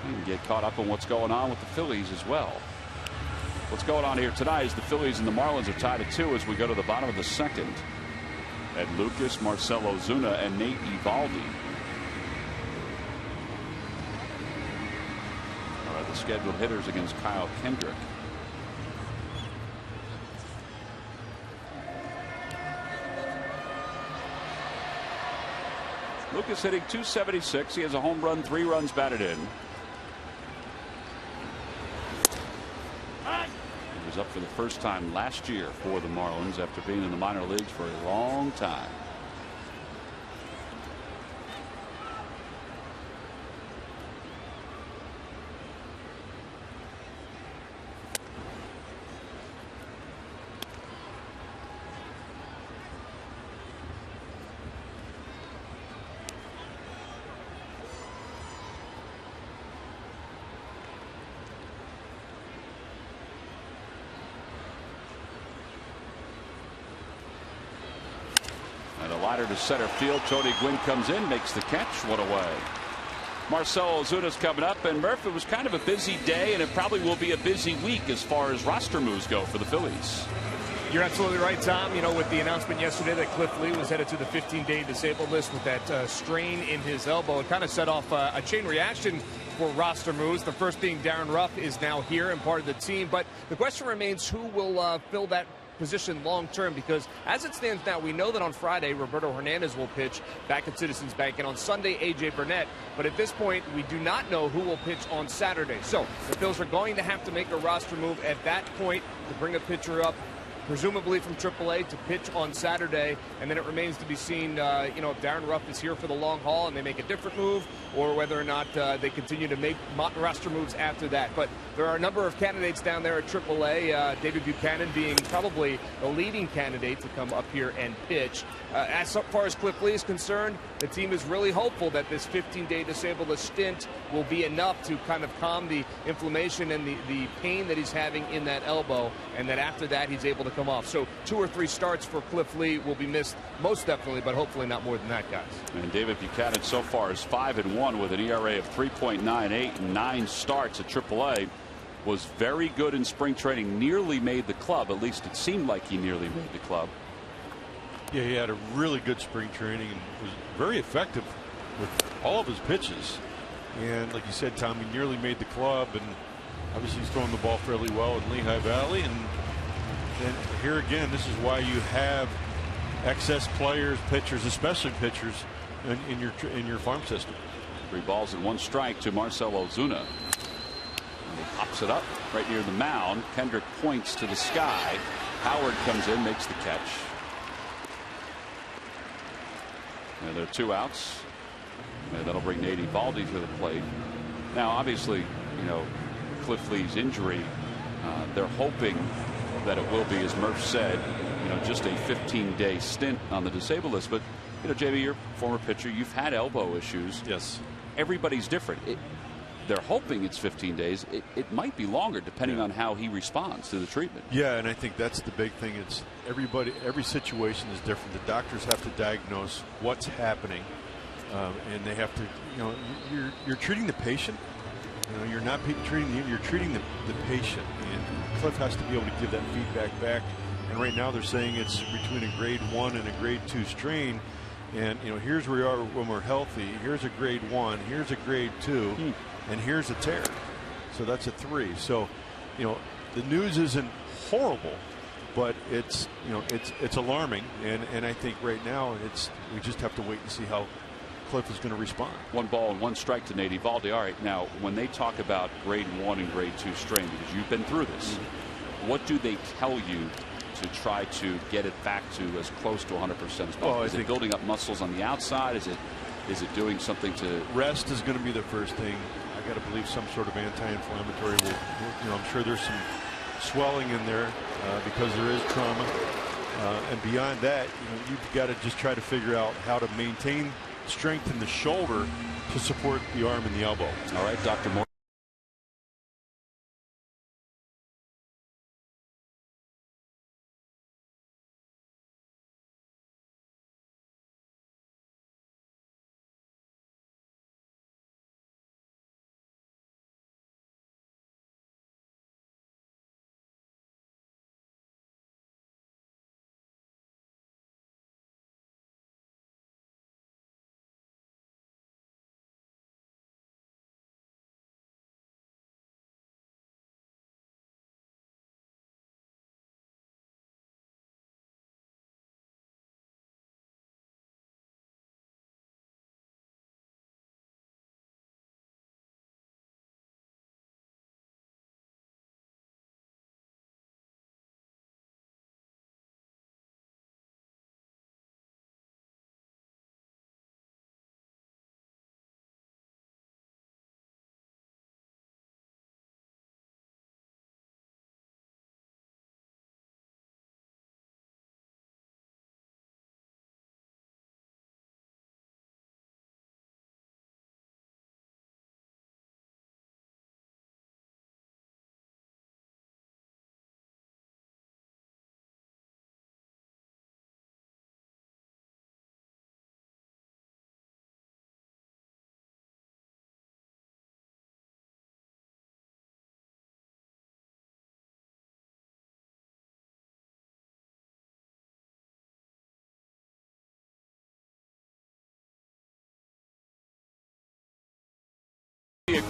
You can get caught up on what's going on with the Phillies as well. What's going on here tonight is the Phillies and the Marlins are tied at 2 as we go to the bottom of the second. Ed Lucas, Marcell Ozuna, and Nate Eovaldi. All right, the scheduled hitters against Kyle Kendrick. Lucas hitting .276. He has a home run, 3 runs batted in. He was up for the first time last year for the Marlins after being in the minor leagues for a long time. To center field. Tony Gwynn comes in, makes the catch. One away. Marcell Ozuna's coming up, and Murph, it was kind of a busy day, and it probably will be a busy week as far as roster moves go for the Phillies. You're absolutely right, Tom. You know, with the announcement yesterday that Cliff Lee was headed to the 15-day disabled list with that strain in his elbow, it kind of set off a chain reaction for roster moves. The first being Darren Ruff is now here and part of the team, but the question remains who will fill that position long term, because as it stands now, we know that on Friday Roberto Hernandez will pitch back at Citizens Bank, and on Sunday AJ Burnett. But at this point, we do not know who will pitch on Saturday. So the Phils are going to have to make a roster move at that point to bring a pitcher up, presumably from AAA, to pitch on Saturday, and then it remains to be seen, you know, if Darren Ruff is here for the long haul and they make a different move, or whether or not they continue to make roster moves after that. But there are a number of candidates down there at AAA, David Buchanan being probably the leading candidate to come up here and pitch. As far as Cliff Lee is concerned, the team is really hopeful that this 15-day disabled stint will be enough to kind of calm the inflammation and the pain that he's having in that elbow, and that after that he's able to come off. So 2 or 3 starts for Cliff Lee will be missed, most definitely, but hopefully not more than that, guys. And David Buchanan so far is 5-1 with an ERA of 3.98 and 9 starts at AAA. Was very good in spring training, nearly made the club. At least it seemed like he nearly made the club. Yeah, he had a really good spring training and was very effective with all of his pitches. And like you said, Tom, he nearly made the club, and obviously he's throwing the ball fairly well in Lehigh Valley. And here again, this is why you have excess players, pitchers, especially pitchers, in your farm system. 3 balls and 1 strike to Marcell Ozuna. And he pops it up right near the mound. Kendrick points to the sky. Howard comes in, makes the catch. And there are 2 outs. And that'll bring Nate Eovaldi to the plate. Now, obviously, you know, Cliff Lee's injury, they're hoping that it will be, as Murph said, you know, just a 15-day stint on the disabled list. But, you know, JB, you're a former pitcher. You've had elbow issues. Yes. Everybody's different. They're hoping it's 15 days. It might be longer depending on how he responds to the treatment. Yeah, and I think that's the big thing. It's every situation is different. The doctors have to diagnose what's happening, and they have to, you know, you're treating the patient. You know, you're not treating you're treating the patient, and Cliff has to be able to give that feedback back. And right now they're saying it's between a grade 1 and a grade 2 strain. And you know, here's where we are when we're healthy. Here's a grade 1. Here's a grade 2. And here's a tear. So that's a 3. So, you know, the news isn't horrible, but it's, you know, it's alarming. And I think right now we just have to wait and see how Cliff is going to respond. 1 ball and 1 strike to Nate Eovaldi. All right, now when they talk about grade 1 and grade 2 strain, because you've been through this, what do they tell you to try to get it back to as close to 100% as possible? Well, is it building up muscles on the outside? Is it doing something to rest? Is going to be the first thing. I got to believe some sort of anti-inflammatory will, you know, I'm sure there's some swelling in there because there is trauma, and beyond that, you know, you've got to just try to figure out how to maintain strength in the shoulder to support the arm and the elbow. All right, Dr. Moore.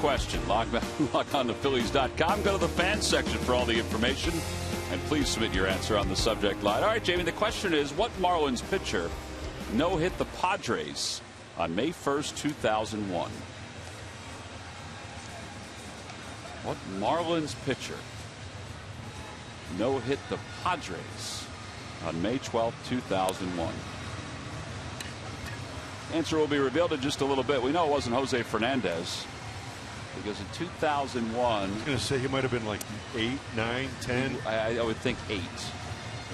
question. Log on to Phillies.com. Go to the fan section for all the information. And please submit your answer on the subject line. All right, Jamie, the question is, what Marlins pitcher no-hit the Padres on May 1st, 2001? What Marlins pitcher no-hit the Padres on May 12th, 2001? Answer will be revealed in just a little bit. We know it wasn't Jose Fernandez, because in 2001, I was going to say he might have been like 8, 9, 10. I would think 8.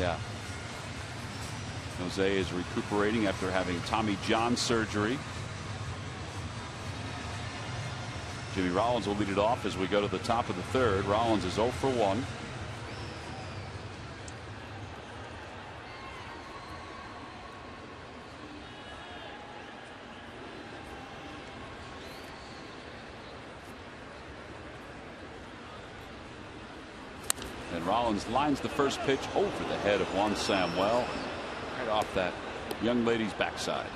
Yeah. Jose is recuperating after having Tommy John surgery. Jimmy Rollins will lead it off as we go to the top of the third. Rollins is 0 for 1. And Rollins lines the first pitch over the head of Juan Samuel, right off that young lady's backside.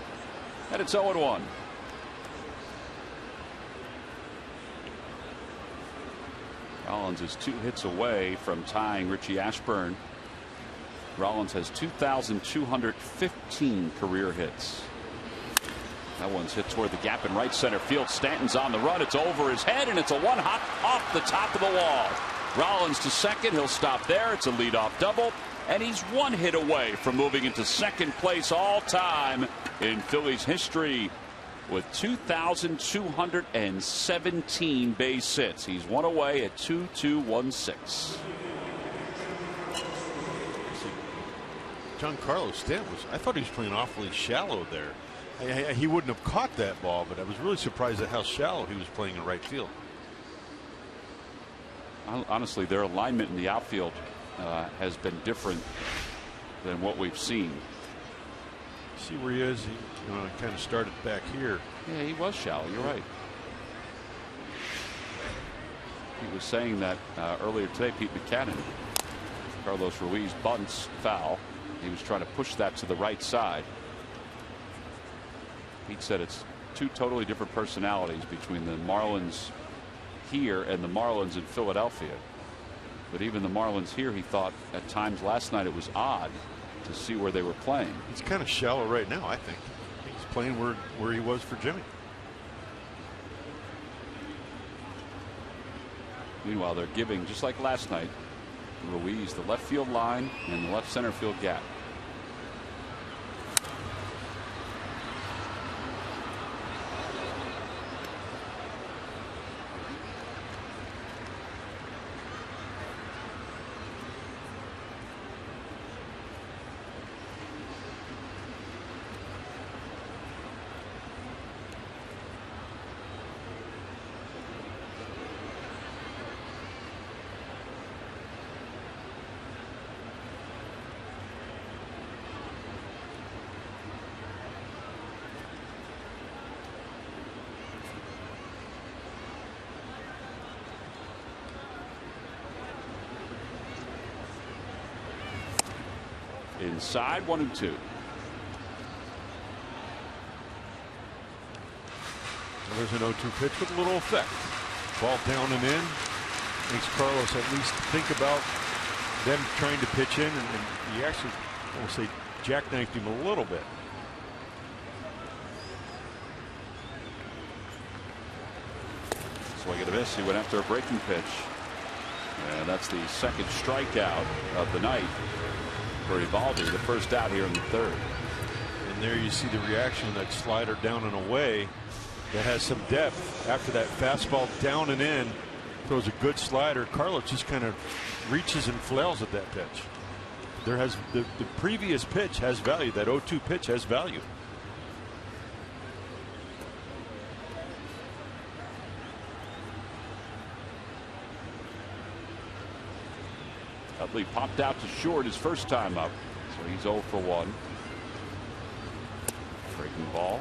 And it's 0-1. Rollins is 2 hits away from tying Richie Ashburn. Rollins has 2,215 career hits. That one's hit toward the gap in right center field. Stanton's on the run. It's over his head, and it's a one-hop off the top of the wall. Rollins to second. He'll stop there. It's a leadoff double, and he's 1 hit away from moving into second place all time in Phillies history with 2,217 base hits. He's 1 away at 2,216. Giancarlo Stanton I thought he was playing awfully shallow there. He wouldn't have caught that ball, but I was really surprised at how shallow he was playing in right field. Honestly, their alignment in the outfield has been different than what we've seen. See where he is? He kind of started back here. Yeah, he was shallow. You're right. He was saying that earlier today. Pete Buchanan, Carlos Ruiz bunts foul. He was trying to push that to the right side. Pete said it's 2 totally different personalities between the Marlins here and the Marlins in Philadelphia. But even the Marlins here, he thought at times last night it was odd to see where they were playing. He's kind of shallow right now, I think. He's playing where he was for Jimmy. Meanwhile, they're giving, just like last night, Ruiz the left field line and the left center field gap. Inside 1-2. There's an 0-2 pitch with a little effect. Ball down and in. Makes Carlos at least think about them trying to pitch in, and he actually, I will say, jackknifed him a little bit. Swing and a miss. He went after a breaking pitch. And that's the second strikeout of the night for Evaldi, the first out here in the third. And there you see the reaction of that slider down and away that has some depth. After that fastball down and in, throws a good slider. Carlos just kind of reaches and flails at that pitch. There has the previous pitch has value. That 0-2 pitch has value. Utley popped out to short his first time up, so he's 0 for 1. Breaking ball.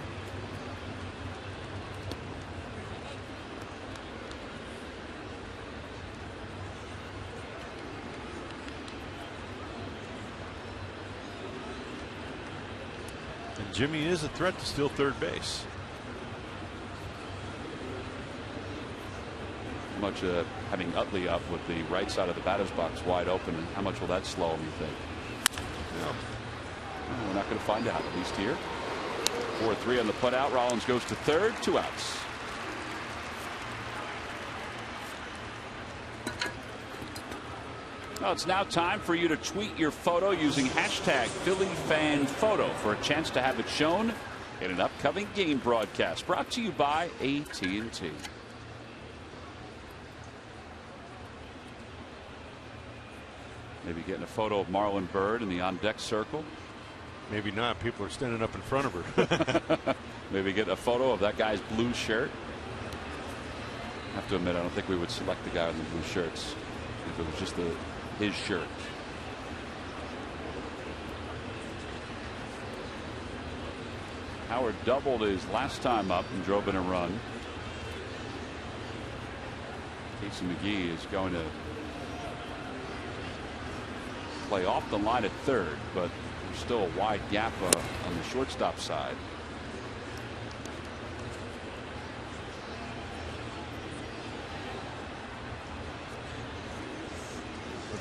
And Jimmy is a threat to steal third base. much having Utley up with the right side of the batter's box wide open, and how much will that slow him, you think? Well, we're not going to find out, at least here. 4-3 on the putout. Rollins goes to third, 2 outs. Well, it's now time for you to tweet your photo using #PhillyFanPhoto for a chance to have it shown in an upcoming game broadcast. Brought to you by AT&T. Maybe getting a photo of Marlon Byrd in the on-deck circle. Maybe not. People are standing up in front of her. Maybe get a photo of that guy's blue shirt. I have to admit, I don't think we would select the guy in the blue shirts if it was just his shirt. Howard doubled his last time up and drove in a run. Casey McGee is going to play off the line at third, but there's still a wide gap on the shortstop side.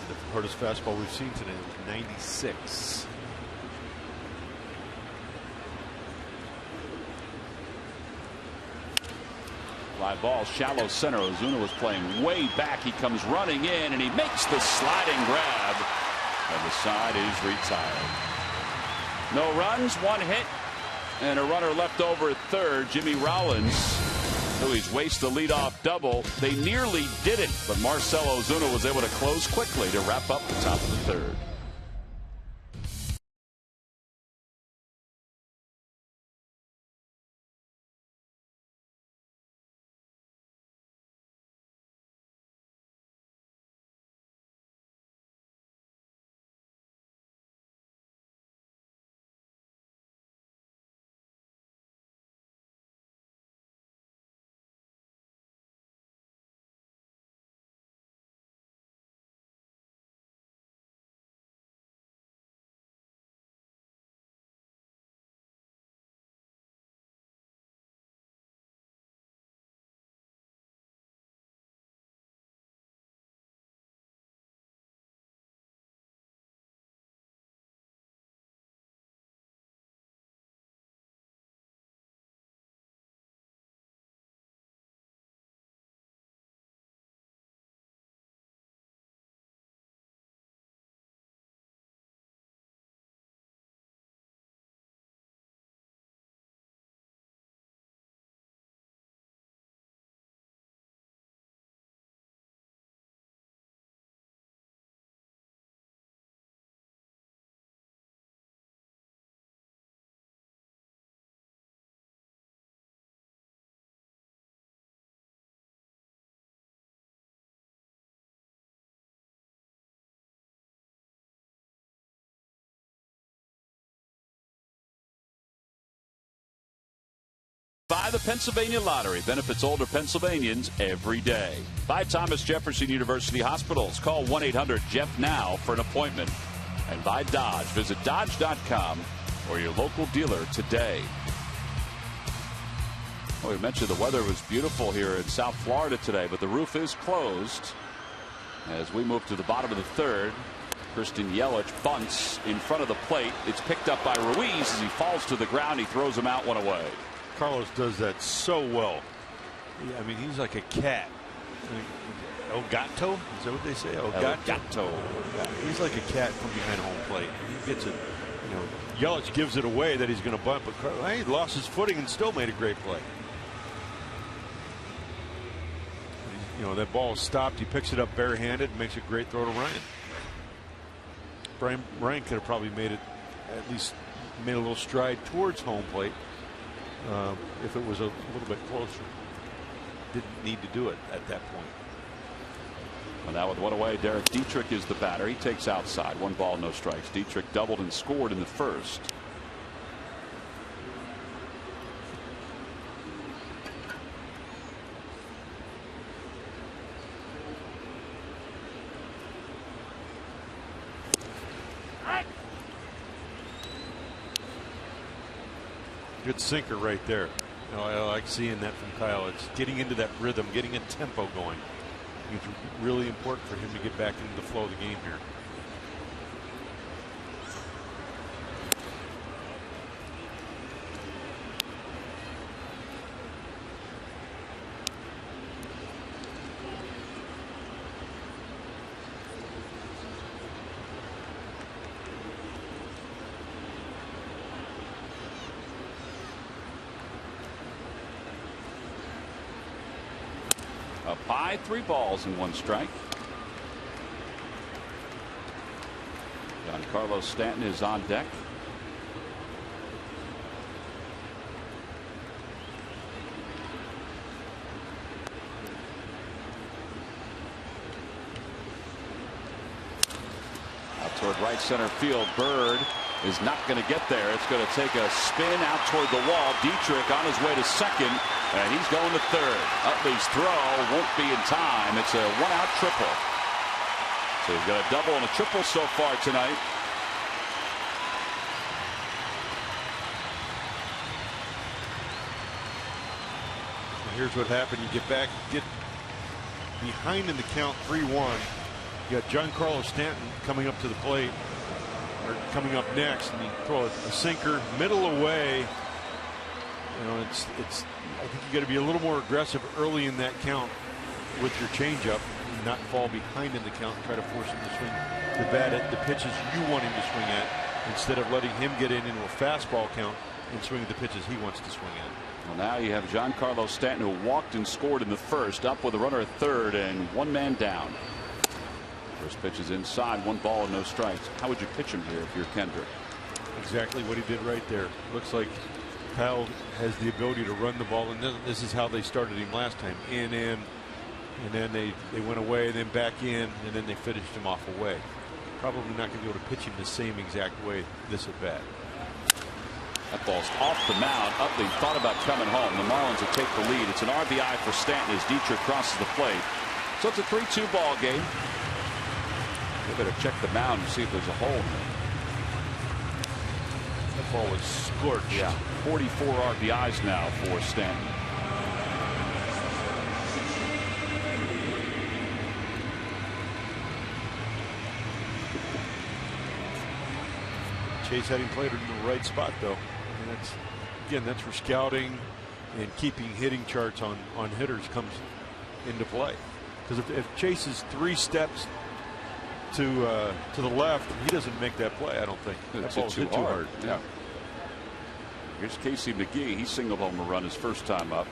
The hardest fastball we've seen today was 96. Fly ball, shallow center. Ozuna was playing way back. He comes running in and he makes the sliding grab. And the side is retired. No runs, 1 hit, and a runner left over at third. Jimmy Rollins. Phillies waste the leadoff double. They nearly did it, but Marcell Ozuna was able to close quickly to wrap up the top of the third. Buy the Pennsylvania Lottery. Benefits older Pennsylvanians every day. By Thomas Jefferson University Hospitals. Call 1-800-JEFF-NOW for an appointment. And by Dodge. Visit Dodge.com or your local dealer today. Well, we mentioned the weather was beautiful here in South Florida today, but the roof is closed. As we move to the bottom of the third, Christian Yelich bunts in front of the plate. It's picked up by Ruiz as he falls to the ground. He throws him out, 1 away. Carlos does that so well. I mean, he's like a cat. El Gato? Is that what they say? El Gato. He's like a cat from behind home plate. He gets it. You know, Yelich gives it away that he's going to bunt, but Carlos, he lost his footing and still made a great play. You know, that ball is stopped. He picks it up barehanded and makes a great throw to Ryan. Ryan could have probably made it, at least made a little stride towards home plate. If it was a little bit closer. Didn't need to do it at that point. Well, now with 1 away, Derek Dietrich is the batter. He takes outside. 1 ball, no strikes. Dietrich doubled and scored in the first. Good sinker right there. You know, I like seeing that from Kyle. It's getting into that rhythm, getting a tempo going. It's really important for him to get back into the flow of the game here. Up high, 3 balls and 1 strike. Giancarlo Stanton is on deck. Out toward right center field. Bird is not going to get there. It's going to take a spin out toward the wall. Dietrich on his way to second, and he's going to third. Utley's throw won't be in time. It's a 1-out triple. So he's got a double and a triple so far tonight. Here's what happened. You get behind in the count 3-1. You got Giancarlo Stanton coming up to the plate, or coming up next, and you throw a sinker middle away. You know, it's I think you got to be a little more aggressive early in that count with your changeup, and not fall behind in the count and try to force him to swing the bat at the pitches you want him to swing at, instead of letting him get into a fastball count and swing at the pitches he wants to swing at. Well, now you have Giancarlo Stanton, who walked and scored in the first, up with a runner at third and 1 man down. First pitch is inside, 1 ball and no strikes. How would you pitch him here if you're Kendrick? Exactly what he did right there. Looks like Kyle has the ability to run the ball, and this is how they started him last time. In, and then they went away, then back in, and then they finished him off away. Probably not going to be able to pitch him the same exact way this at bat. That ball's off the mound. Utley thought about coming home. The Marlins will take the lead. It's an RBI for Stanton as Dietrich crosses the plate. So it's a 3-2 ball game. They better check the mound and see if there's a hole. That ball was scorched. Yeah, 44 RBIs now for Stanton. Chase had him played in the right spot, though. I mean, that's where scouting and keeping hitting charts on hitters comes into play. Because if Chase is 3 steps to the left, he doesn't make that play. I don't think that ball's hit too hard. Yeah. Here's Casey McGee. He singled home a run his first time up.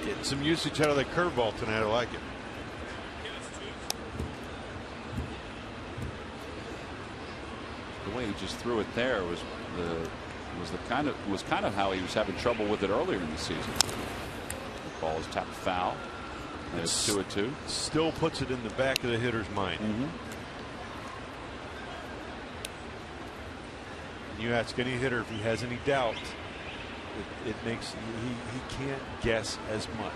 Getting some usage out of that curveball tonight. I like it. The way he just threw it there was kind of how he was having trouble with it earlier in the season. The ball is tapped foul, and it's 2-2. Still puts it in the back of the hitter's mind. You ask any hitter if he has any doubt, it makes he can't guess as much,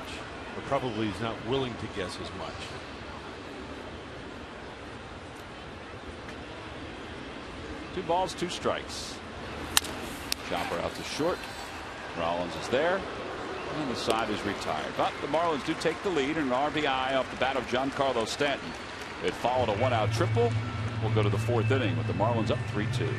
or probably he's not willing to guess as much. Two balls, 2 strikes. Chopper out to short. Rollins is there, and the side is retired. But the Marlins do take the lead, and an RBI off the bat of Giancarlo Stanton. It followed a 1-out triple. We'll go to the 4th inning with the Marlins up 3-2.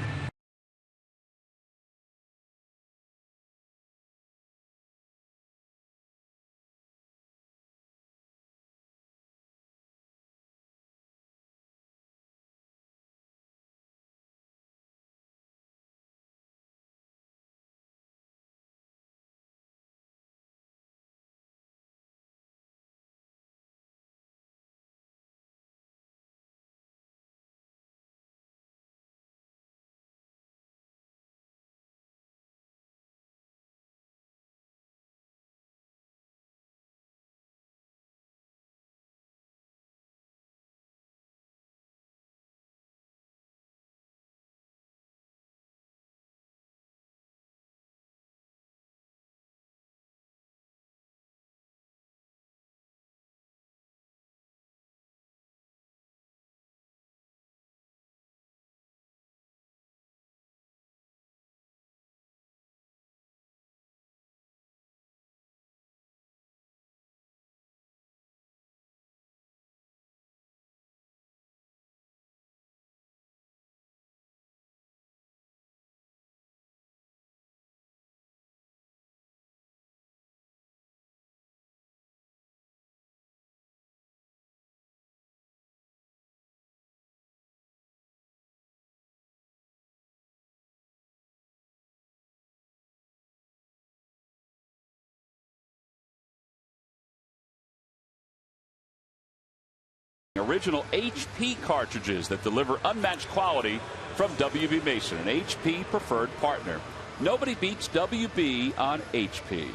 Original HP cartridges that deliver unmatched quality from WB Mason, an HP preferred partner. Nobody beats WB on HP.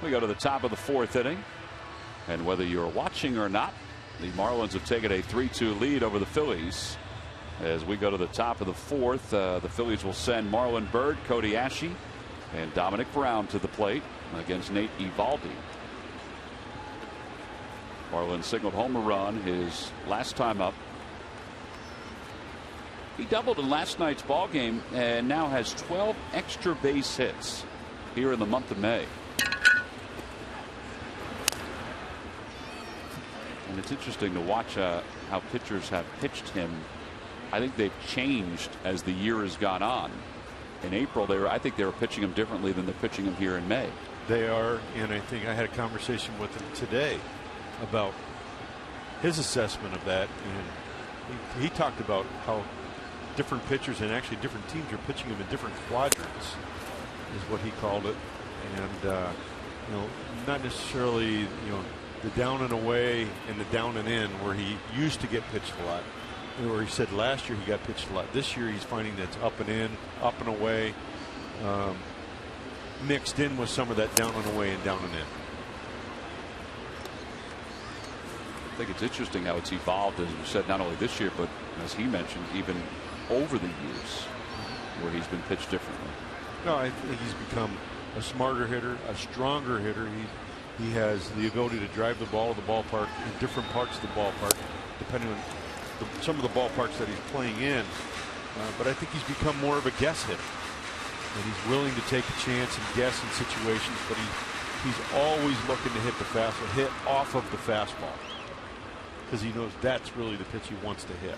We go to the top of the 4th inning, and whether you're watching or not, the Marlins have taken a 3-2 lead over the Phillies. As we go to the top of the 4th, the Phillies will send Marlon Byrd, Cody Asche, and Dominic Brown to the plate against Nate Eovaldi. Marlin signaled home a run his last time up. He doubled in last night's ball game and now has 12 extra base hits here in the month of May. And it's interesting to watch how pitchers have pitched him. I think they've changed as the year has gone on. In April, I think they were pitching him differently than they're pitching him here in May. They are, and I think I had a conversation with him today about his assessment of that, and he talked about how different pitchers and actually different teams are pitching him in different quadrants, is what he called it. And not necessarily the down and away and the down and in where he used to get pitched a lot, where he said last year he got pitched a lot. This year he's finding that's up and in, up and away, mixed in with some of that down and away and down and in. I think it's interesting how it's evolved, as you said, not only this year, but as he mentioned, even over the years where he's been pitched differently. No, I think he's become a smarter hitter, a stronger hitter. He has the ability to drive the ball to the ballpark in different parts of the ballpark, depending on some of the ballparks that he's playing in. But I think he's become more of a guess hitter, and he's willing to take a chance and guess in situations. But he's always looking to hit the fastball, hit off of the fastball, because he knows that's really the pitch he wants to hit.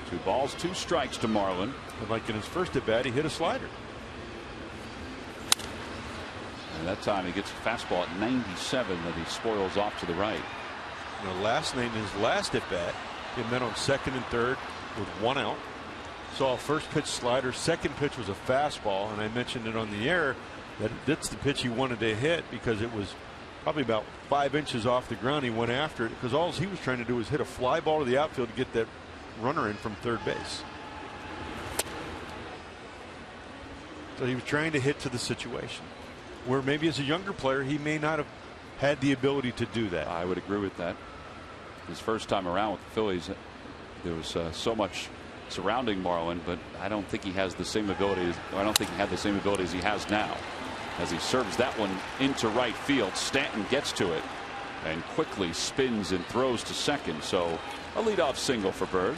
2 balls, 2 strikes to Marlin. And like in his first at bat, he hit a slider. And that time he gets a fastball at 97 that he spoils off to the right. Last night in his last at bat, he met on second and third with 1 out. Saw a first pitch slider. Second pitch was a fastball, and I mentioned it on the air that that's the pitch he wanted to hit because it was probably about 5 inches off the ground. He went after it because all he was trying to do was hit a fly ball to the outfield to get that runner in from third base. So he was trying to hit to the situation where maybe as a younger player he may not have had the ability to do that. I would agree with that. His first time around with the Phillies, there was so much surrounding Marlin, but I don't think he has the same ability. I don't think he had the same ability as he has now. As he serves that one into right field, Stanton gets to it and quickly spins and throws to second. So a leadoff single for Byrd.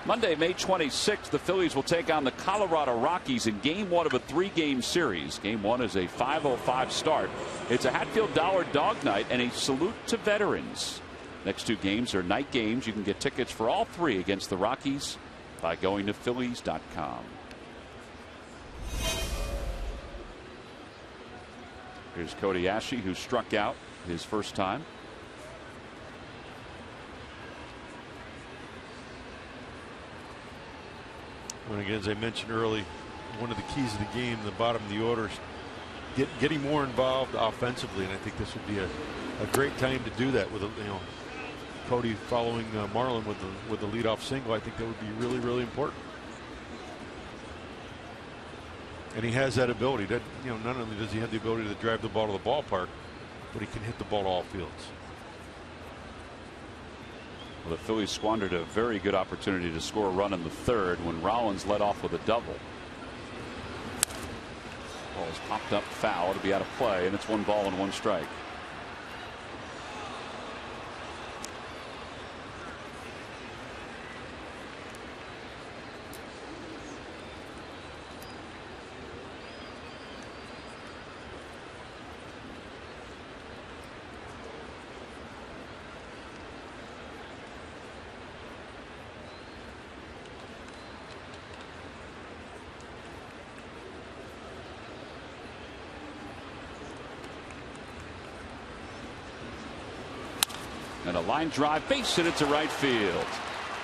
Monday, May 26th, the Phillies will take on the Colorado Rockies in Game 1 of a 3-game series. Game 1 is a 5:05 start. It's a Hatfield Dollar Dog Night and a salute to veterans. Next 2 games are night games. You can get tickets for all 3 against the Rockies by going to Phillies.com. Here's Cody Asche, who struck out his first time. And again, as I mentioned early, one of the keys of the game, the bottom of the order, is getting more involved offensively, and I think this would be a great time to do that with Cody following Marlin with the leadoff single. I think that would be really, really important. And he has that ability. That not only does he have the ability to drive the ball to the ballpark, but he can hit the ball to all fields. Well, the Phillies squandered a very good opportunity to score a run in the 3rd when Rollins led off with a double. Ball is popped up foul. It'll be out of play, and it's 1 ball and 1 strike. And a line drive, base hit it to right field.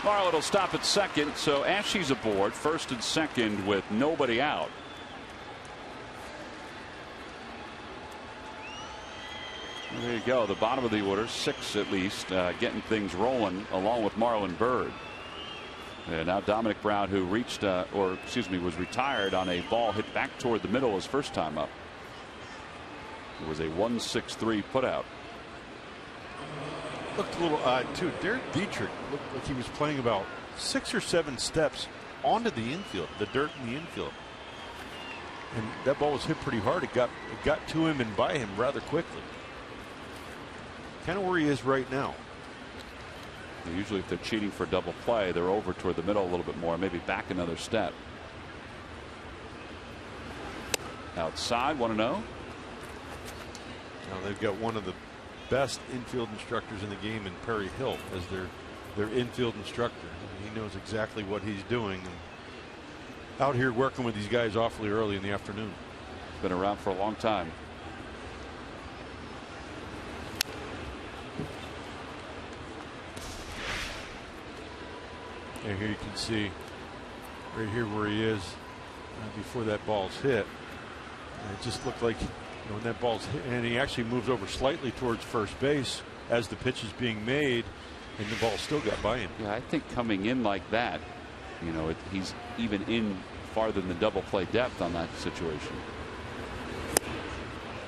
Marlin will stop at second, so Asche's aboard, first and second with nobody out. There you go. The bottom of the order, 6 at least, getting things rolling along with Marlon Byrd. And now Dominic Brown, who reached, was retired on a ball hit back toward the middle his first time up. It was a 1-6-3 putout. Looked a little odd too. Derek Dietrich looked like he was playing about 6 or 7 steps onto the infield, the dirt in the infield. And that ball was hit pretty hard. It got to him and by him rather quickly. Kind of where he is right now. Usually if they're cheating for double play, they're over toward the middle a little bit more, maybe back another step. Outside, 1-0. Now they've got one of the best infield instructors in the game in Perry Hill as their infield instructor. He knows exactly what he's doing. And out here working with these guys awfully early in the afternoon. Been around for a long time. And here you can see right here where he is before that ball's hit. And it just looked like when that ball's hit, and he actually moves over slightly towards first base as the pitch is being made, and the ball still got by him. Yeah, I think coming in like that, he's even in farther than the double play depth on that situation.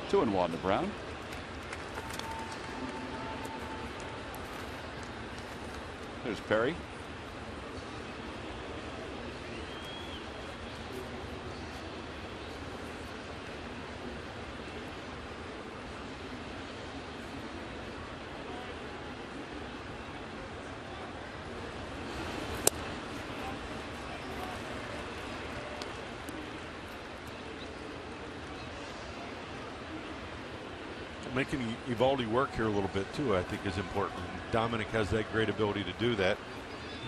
2-1 to Brown. There's Perry. Making Eovaldi work here a little bit too, I think, is important. Dominic has that great ability to do that.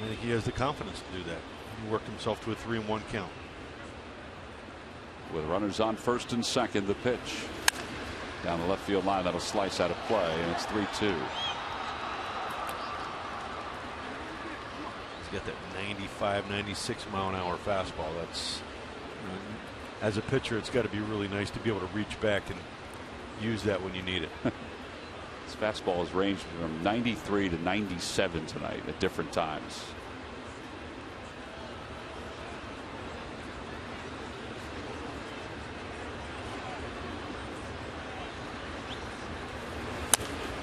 I think he has the confidence to do that. He worked himself to a 3-1 count. With runners on first and second, the pitch down the left field line, that'll slice out of play, and it's 3-2. He's got that 95, 96 mile an hour fastball. That's, as a pitcher, it's got to be really nice to be able to reach back and use that when you need it. His fastball has ranged from 93 to 97 tonight at different times.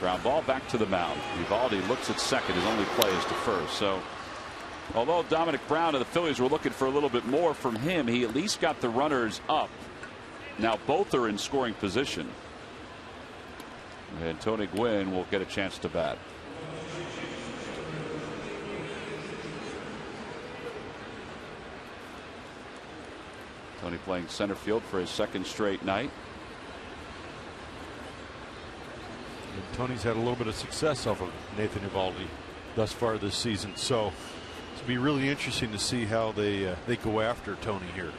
Ground ball back to the mound. Eovaldi looks at second. His only play is to first. So although Dominic Brown and the Phillies were looking for a little bit more from him, he at least got the runners up. Now both are in scoring position. And Tony Gwynn will get a chance to bat. Tony playing center field for his second straight night. And Tony's had a little bit of success off of Nathan Eovaldi thus far this season. So it'll be really interesting to see how they go after Tony here.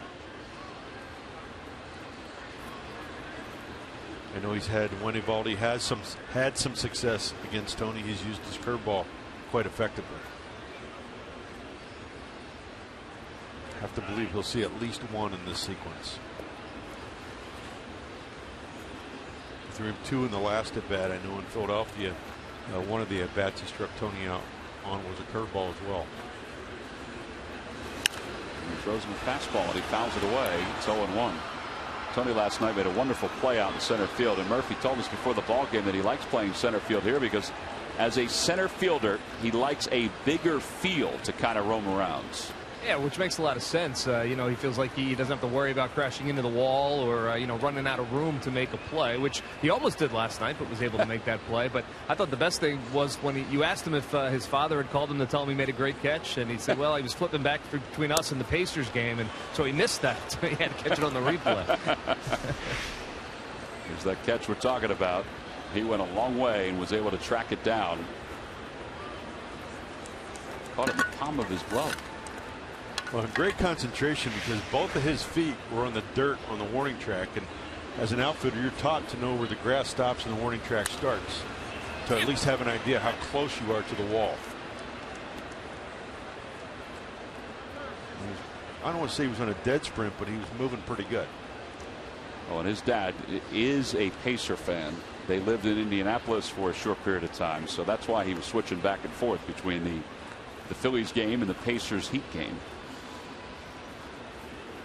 I know he's had, when Eovaldi had some success against Tony, he's used his curveball quite effectively. Have to believe he'll see at least one in this sequence. Threw him 2 in the last at bat. I know in Philadelphia, one of the at bats he struck Tony out on was a curveball as well. He throws him a fastball and he fouls it away. It's 0-1. Tony last night made a wonderful play out in center field, and Murphy told us before the ball game that he likes playing center field here because as a center fielder he likes a bigger field to kind of roam around. Yeah, which makes a lot of sense. He feels like he doesn't have to worry about crashing into the wall or running out of room to make a play, which he almost did last night, but was able to make that play. But I thought the best thing was when you asked him if his father had called him to tell him he made a great catch, and he said, well, he was flipping back between us and the Pacers game, and so he missed that. So he had to catch it on the replay. Here's that catch we're talking about. He went a long way and was able to track it down. Caught it in the palm of his glove. Well, great concentration because both of his feet were on the dirt on the warning track, and as an outfielder you're taught to know where the grass stops and the warning track starts to at least have an idea how close you are to the wall. I don't want to say he was on a dead sprint, but he was moving pretty good. Oh, and his dad is a Pacer fan. They lived in Indianapolis for a short period of time, so that's why he was switching back and forth between the Phillies game and the Pacers Heat game.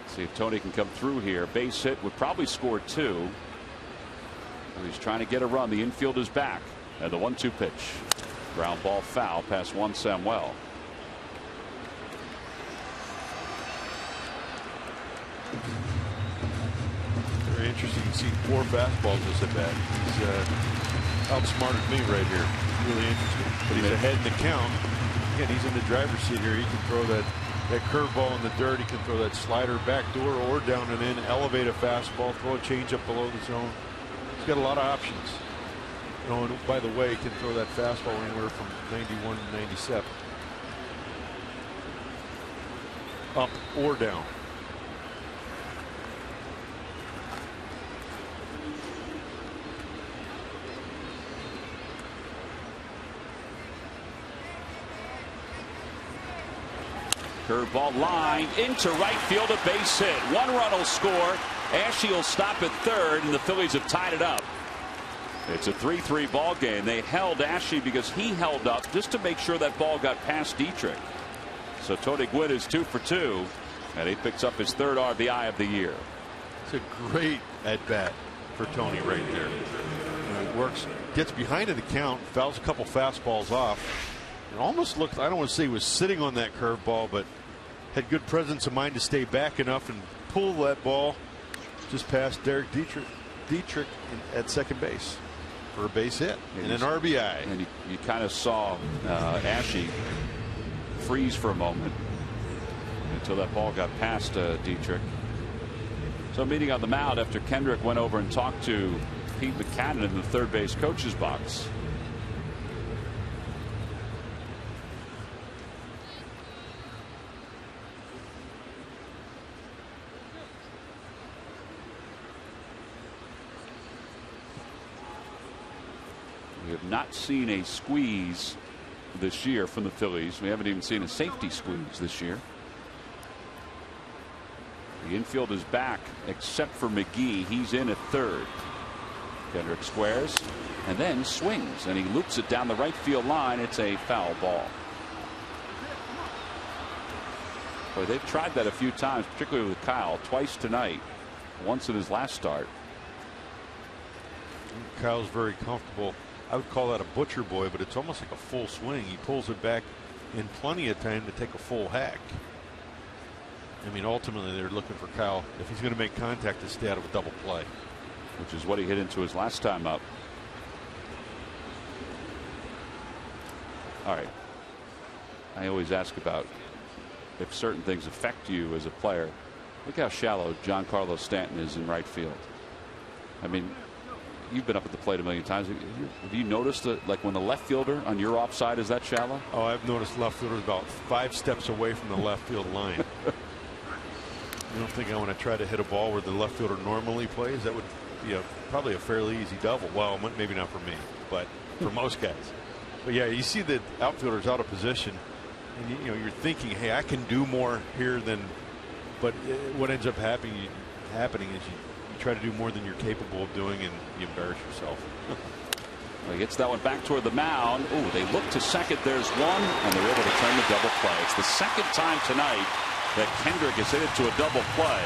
See if Tony can come through here. Base hit would probably score 2. He's trying to get a run. The infield is back. And the 1-2 pitch. Ground ball foul past Juan Samuel. Very interesting to see 4 fastballs this at bat. He's outsmarted me right here. Really interesting. But he's ahead in the count. Again, he's in the driver's seat here. He can throw that curveball in the dirt. He can throw that slider back door or down and in, elevate a fastball, throw a changeup below the zone. He's got a lot of options. You know, and by the way, he can throw that fastball anywhere from 91 to 97. Up or down. Curveball line into right field, a base hit. 1 run will score. Ashe will stop at third, and the Phillies have tied it up. It's a 3-3 ball game. They held Ashe because he held up just to make sure that ball got past Dietrich. So Tony Gwynn is 2 for 2, and he picks up his 3rd RBI of the year. It's a great at bat for Tony right there. It works, gets behind in the count, fouls a couple fastballs off. It almost looked, I don't want to say he was sitting on that curveball, but had good presence of mind to stay back enough and pull that ball just past Derek Dietrich at second base for a base hit and an RBI. And you kind of saw Ashe freeze for a moment until that ball got past Dietrich. So meeting on the mound after Kendrick went over and talked to Pete Mackanin in the third base coach's box. We have not seen a squeeze this year from the Phillies. We haven't even seen a safety squeeze this year. The infield is back except for McGee. He's in at third. Kendrick squares and then swings, and he loops it down the right field line. It's a foul ball. Boy, they've tried that a few times, particularly with Kyle, twice tonight, once in his last start. Kyle's very comfortable. I would call that a butcher boy, but it's almost like a full swing. He pulls it back in plenty of time to take a full hack. I mean, ultimately, they're looking for Kyle, if he's going to make contact, to stay out of a double play. Which is what he hit into his last time up. All right. I always ask about if certain things affect you as a player. Look how shallow Giancarlo Stanton is in right field. I mean, you've been up at the plate a million times. Have you noticed that, like, when the left fielder on your offside is that shallow? Oh, I've noticed left fielders about 5 steps away from the left field line. You don't think I want to try to hit a ball where the left fielder normally plays? That would be probably a fairly easy double. Well, maybe not for me, but for most guys. But yeah, you see the outfielders out of position, and you're thinking, hey, I can do more here than. But what ends up happening is you try to do more than you're capable of doing, and you embarrass yourself. Well, he gets that one back toward the mound. Ooh, they look to second. There's one, and they're able to turn the double play. It's the second time tonight that Kendrick has hit it to a double play.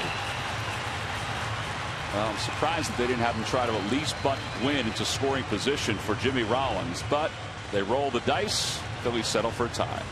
Well, I'm surprised that they didn't have him try to at least butt Gwynn into scoring position for Jimmy Rollins, but they roll the dice. Phillies settle for a tie.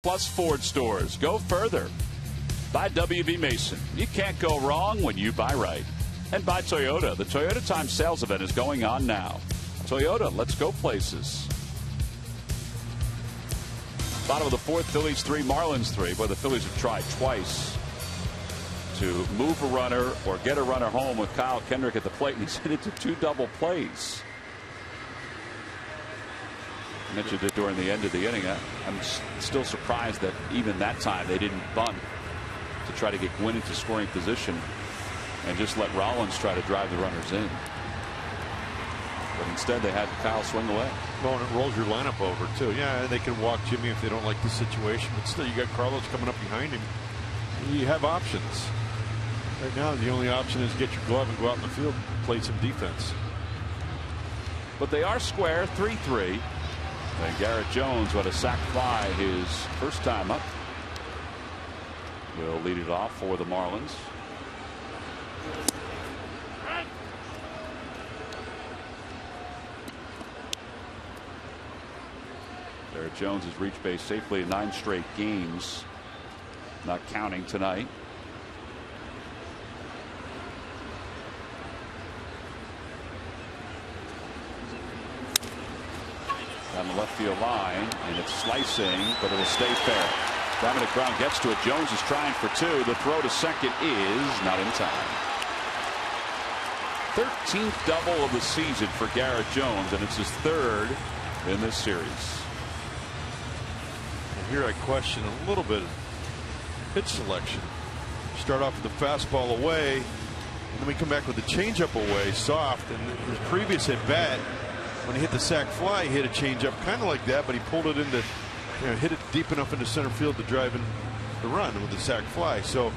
Plus Ford stores. Go further. By W.B. Mason. You can't go wrong when you buy right. And by Toyota. The Toyota Time sales event is going on now. Toyota, let's go places. Bottom of the fourth, Phillies 3, Marlins 3. Boy, the Phillies have tried twice to move a runner or get a runner home with Kyle Kendrick at the plate, and he's hit into 2 double plays. I mentioned it during the end of the inning. I'm still surprised that even that time they didn't bunt to try to get Gwynn into scoring position and just let Rollins try to drive the runners in. But instead they had Kyle swing away. Well, and it rolls your lineup over too. Yeah, they can walk Jimmy if they don't like the situation, but still you got Carlos coming up behind him. You have options. Right now the only option is get your glove and go out in the field and play some defense. But they are square, 3-3. And Garrett Jones with a sac fly his first time up will lead it off for the Marlins. Garrett Jones has reached base safely in 9 straight games, not counting tonight. Down the left field line, and it's slicing, but it'll stay fair. Dominic Brown gets to it. Jones is trying for 2. The throw to second is not in time. 13th double of the season for Garrett Jones, and it's his 3rd in this series. And here I question a little bit of pitch selection. Start off with the fastball away, and then we come back with the changeup away, soft, and his previous at bat, when he hit the sac fly, he hit a changeup kind of like that, but he pulled it into, hit it deep enough into center field to drive in the run with the sac fly. So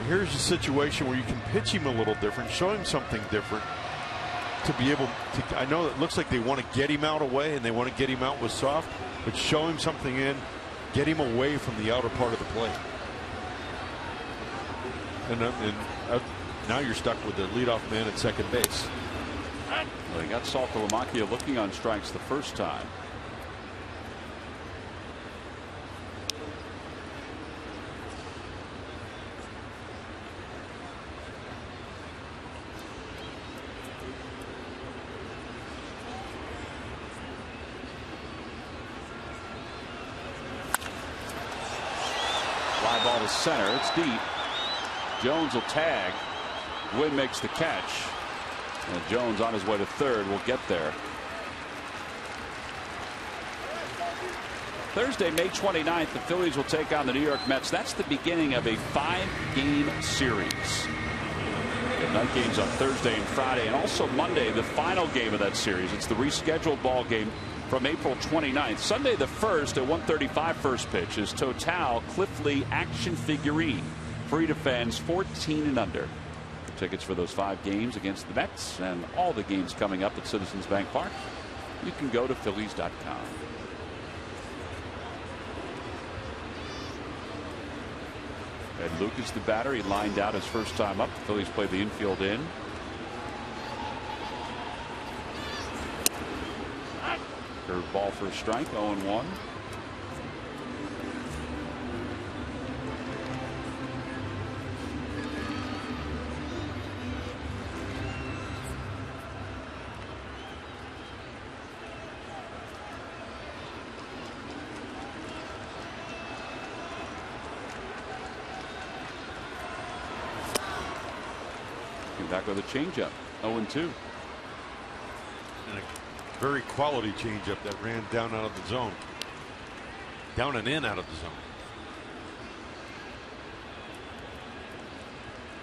here's a situation where you can pitch him a little different, show him something different to be able to. I know it looks like they want to get him out away and they want to get him out with soft, but show him something in, get him away from the outer part of the plate. And now you're stuck with the leadoff man at second base. Well, they got Saltalamacchia looking on strikes the first time. Fly ball to center. It's deep. Jones will tag. Gwynn makes the catch. And Jones on his way to 3rd will get there. Thursday, May 29th, the Phillies will take on the New York Mets. That's the beginning of a 5-game series. We have night games on Thursday and Friday, and also Monday, the final game of that series. It's the rescheduled ball game from April 29th. Sunday the 1st at 1:35 first pitch is Total Cliff Lee action figurine. Free to fans 14 and under. Tickets for those 5 games against the Mets and all the games coming up at Citizens Bank Park, you can go to Phillies.com. Ed Lucas, the batter, he lined out his first time up. The Phillies played the infield in. Curved ball for a strike, 0-1. Back with a changeup, 0-2. And a very quality changeup that ran down out of the zone. Down and in out of the zone.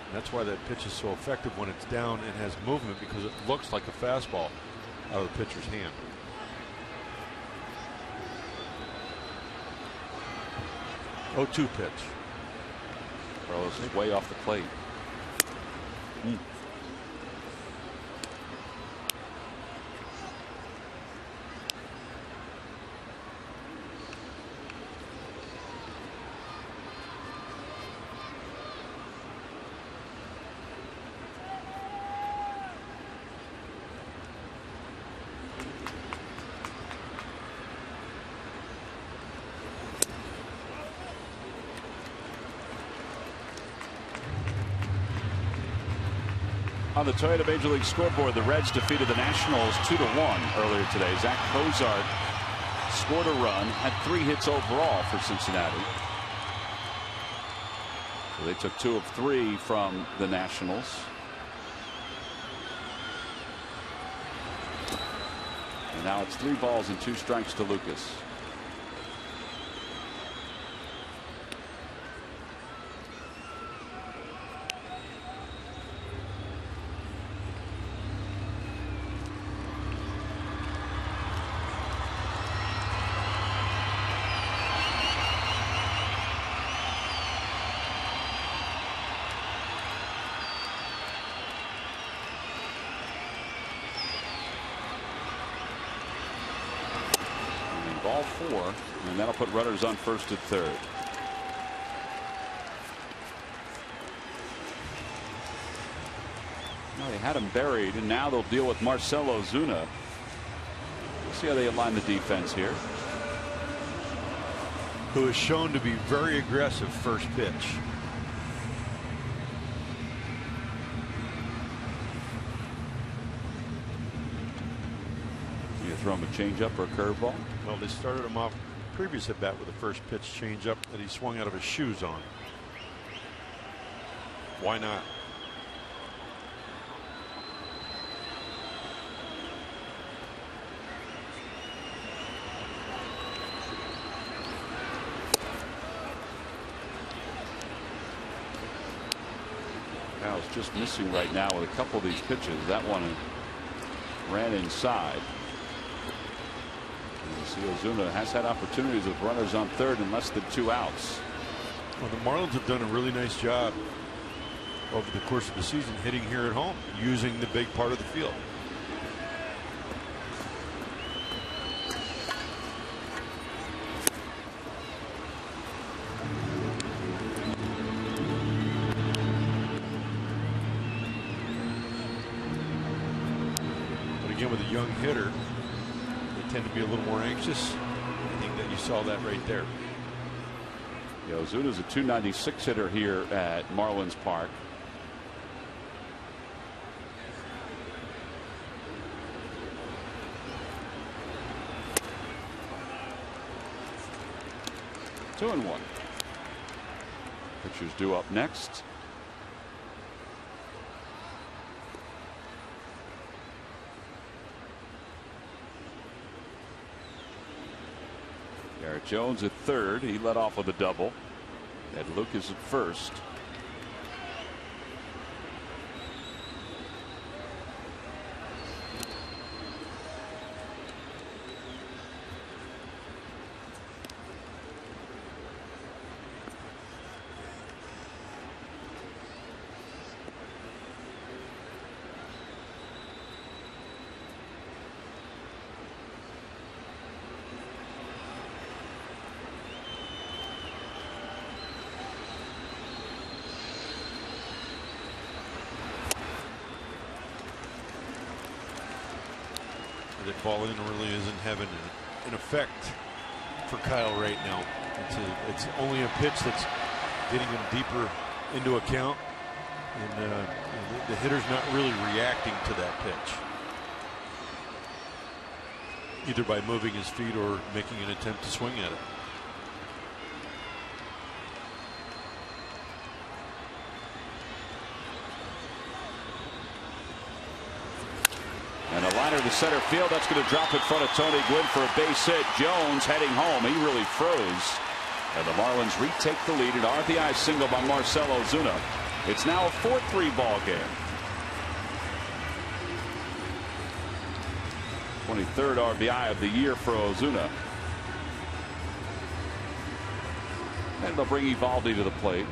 And that's why that pitch is so effective when it's down and has movement, because it looks like a fastball out of the pitcher's hand. 0-2 pitch. Carlos is way off the plate. On the Toyota Major League scoreboard, the Reds defeated the Nationals 2-1 earlier today. Zach Cozart scored a run, had 3 hits overall for Cincinnati. So they took 2 of 3 from the Nationals. And now it's 3 balls and 2 strikes to Lucas. Ball 4, and that'll put runners on first and third. Well, they had him buried, and now they'll deal with Marcell Ozuna. We'll see how they align the defense here. Who is shown to be very aggressive first pitch. Throw him a changeup or a curveball? Well, they started him off previous at bat with the first pitch changeup that he swung out of his shoes on. Why not? Kyle's just missing right now with a couple of these pitches. That one ran inside. See, Ozuna has had opportunities with runners on third and less than 2 outs. Well, the Marlins have done a really nice job over the course of the season hitting here at home, using the big part of the field. But again, with a young hitter, tend to be a little more anxious. I think that you saw that right there. Yeah, Ozuna's a .296 hitter here at Marlins Park. Two and 1. Pitchers due up next. Garrett Jones at third. He led off with a double. Had Lucas at first. That ball in really isn't having an effect for Kyle right now. It's only a pitch that's getting him deeper into account, and the hitter's not really reacting to that pitch, either by moving his feet or making an attempt to swing at it. And a liner to center field. That's going to drop in front of Tony Gwynn for a base hit. Jones heading home. He really froze. And the Marlins retake the lead. An RBI single by Marcell Ozuna. It's now a 4-3 ball game. 23rd RBI of the year for Ozuna. And they'll bring Eovaldi to the plate.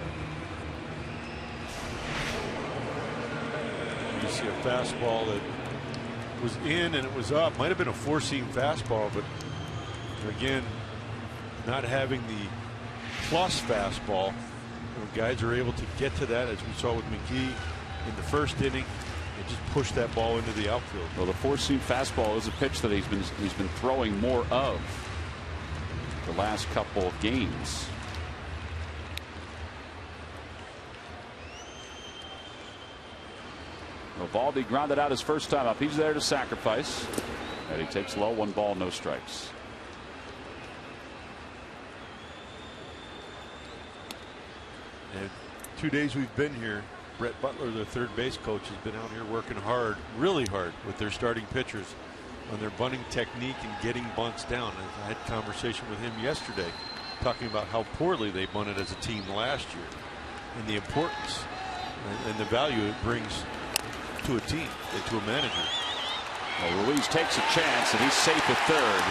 You see a fastball that was in and it was up. Might have been a 4-seam fastball, but again, not having the plus fastball, guys are able to get to that, as we saw with McGee in the first inning, and just push that ball into the outfield. Well, the 4-seam fastball is a pitch that he's been throwing more of the last couple of games. Eovaldi grounded out his first time up. He's there to sacrifice. And he takes low. 1 ball, no strikes. And 2 days we've been here, Brett Butler, their third base coach, has been out here working hard, really hard, with their starting pitchers on their bunting technique and getting bunts down. I had a conversation with him yesterday talking about how poorly they bunted as a team last year and the importance and the value it brings to a team and to a manager. Well, Ruiz takes a chance, and he's safe at third.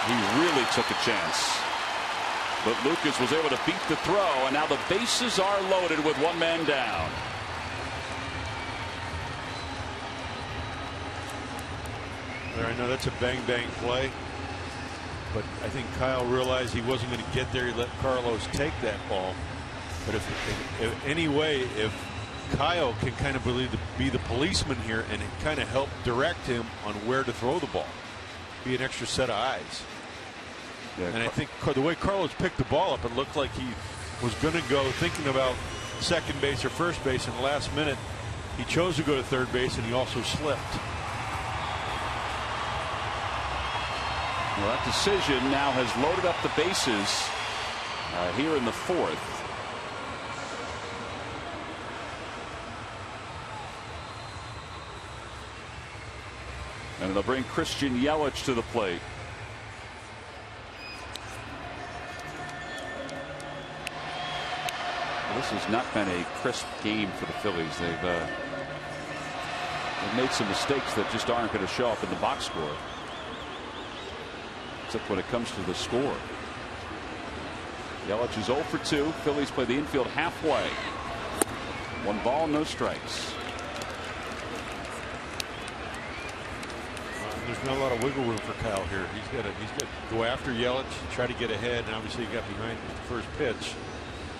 He really took a chance. But Lucas was able to beat the throw, and now the bases are loaded with 1 man down. I know that's a bang-bang play, but I think Kyle realized he wasn't going to get there. He let Carlos take that ball. But if anyway, if Kyle can kind of be the policeman here and kind of help direct him on where to throw the ball, be an extra set of eyes. Yeah, and I think the way Carlos picked the ball up, it looked like he was going to go thinking about second base or first base, and last minute he chose to go to third base, and he also slipped. Well, that decision now has loaded up the bases here in the 4th. And they'll bring Christian Yelich to the plate. Well, this has not been a crisp game for the Phillies. They've made some mistakes that just aren't going to show up in the box score, except when it comes to the score. Yelich is 0 for 2. Phillies play the infield halfway. 1 ball, no strikes. There's not a lot of wiggle room for Kyle here. He's got to go after Yelich, try to get ahead, and obviously he got behind with the first pitch.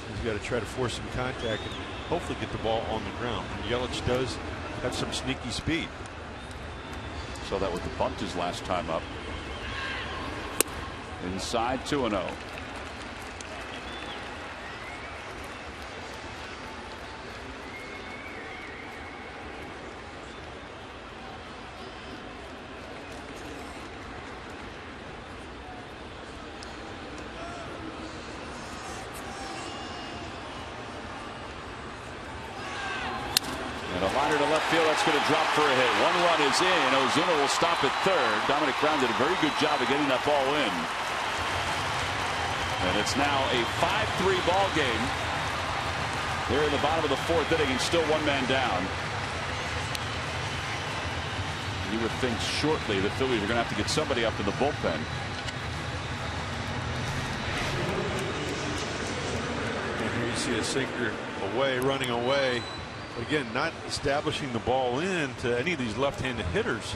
He's got to try to force some contact and hopefully get the ball on the ground. And Yelich does have some sneaky speed. Saw that with the bunt his last time up. Inside 2-0. And a liner to left field, that's going to drop for a hit. 1 run is in. Ozuna will stop at third. Dominic Brown did a very good job of getting that ball in. And it's now a 5-3 ball game here in the bottom of the 4th inning, and still 1 man down. You would think shortly the Phillies are going to have to get somebody up in the bullpen. And here you see a sinker away, running away. Again, not establishing the ball in to any of these left-handed hitters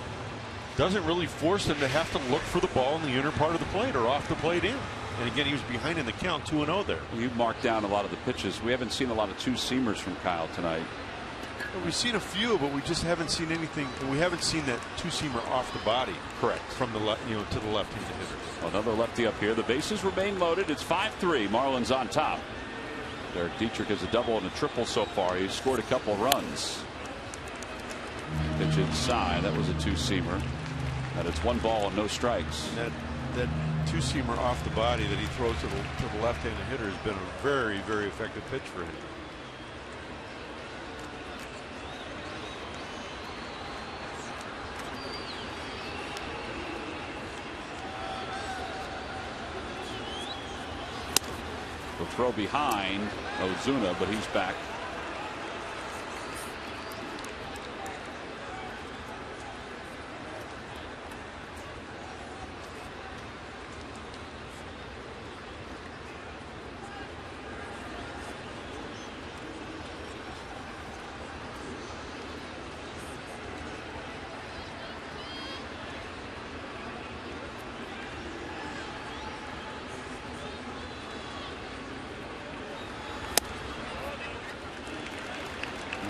doesn't really force them to have to look for the ball in the inner part of the plate or off the plate in. And again, he was behind in the count, 2-0 there. You've marked down a lot of the pitches. We haven't seen a lot of 2-seamers from Kyle tonight. Well, we've seen a few, but we just haven't seen anything. We haven't seen that 2-seamer off the body. Correct. From the to the left-handed hitters. Another lefty up here. The bases remain loaded. It's 5-3. Marlins on top. Derek Dietrich has a double and a triple so far. He's scored a couple runs. Pitch inside. That was a 2-seamer. And it's 1 ball and no strikes. And that 2-seamer off the body that he throws to the left-handed hitter has been a very, very effective pitch for him. The throw behind Ozuna, but he's back.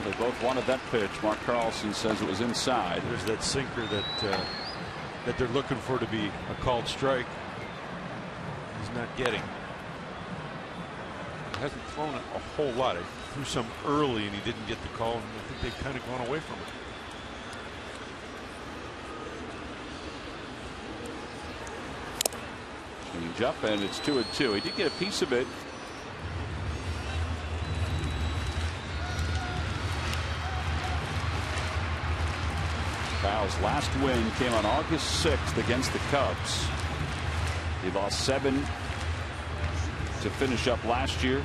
They both wanted that pitch. Mark Carlson says it was inside. There's that sinker that they're looking for to be a called strike. He's not getting. hasn't thrown it a whole lot. He threw some early and he didn't get the call, and I think they've kind of gone away from it. Change up, and it's 2-2. He did get a piece of it. Kyle's last win came on August 6th against the Cubs. He lost 7 to finish up last year.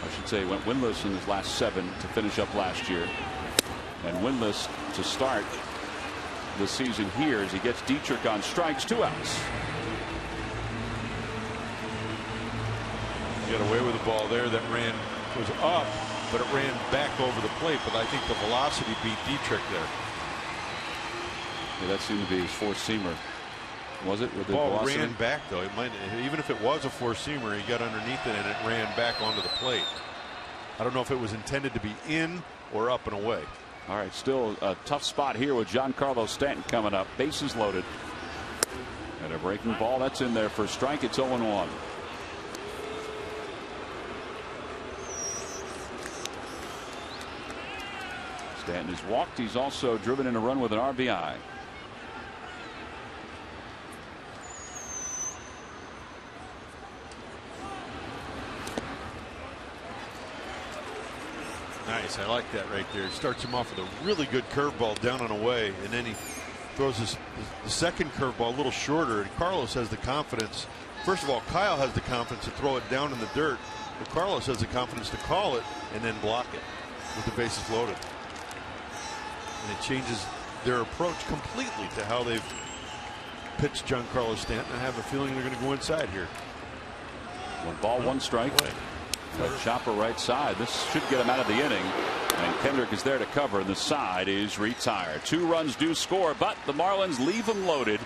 I should say he went winless in his last 7 to finish up last year. And winless to start the season here as he gets Dietrich on strikes, 2 outs. He got away with the ball there that was up, but it ran back over the plate. But I think the velocity beat Dietrich there. Yeah, that seemed to be his four-seamer. Was it? With the ball velocity? ran back though. It might, even if it was a four-seamer, he got underneath it and it ran back onto the plate. I don't know if it was intended to be in or up and away. All right, still a tough spot here with Giancarlo Stanton coming up. Bases loaded. And a breaking ball that's in there for a strike. It's 0-1. Stanton has walked. He's also driven in a run with an RBI. Nice. I like that right there. He starts him off with a really good curveball down and away, and then he throws the second curveball a little shorter, and Carlos has the confidence. First of all, Kyle has the confidence to throw it down in the dirt, but Carlos has the confidence to call it and then block it with the bases loaded. And it changes their approach completely to how they've pitched Giancarlo Stanton. I have a feeling they're going to go inside here. 1 ball, 1 strike. A chopper right side. This should get him out of the inning. And Kendrick is there to cover, and the side is retired. 2 runs do score, but the Marlins leave them loaded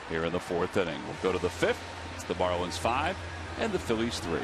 here in the 4th inning. We'll go to the 5th. It's the Marlins 5 and the Phillies 3.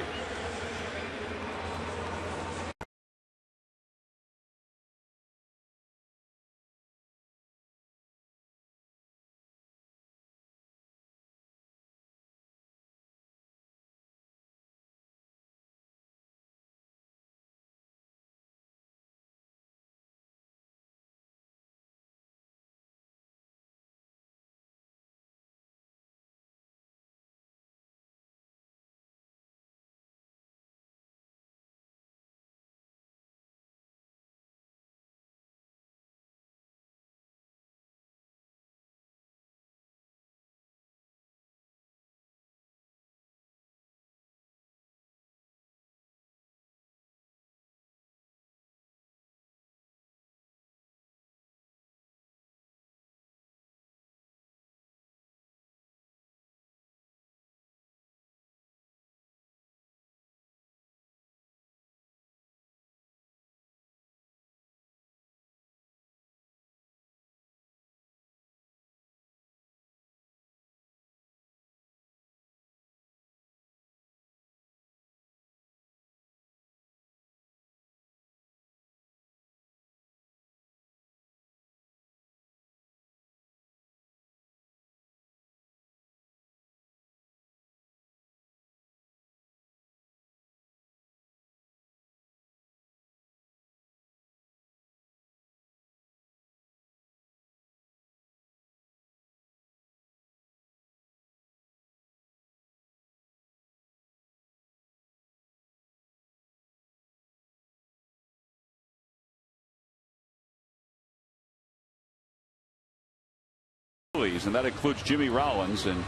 And that includes Jimmy Rollins. And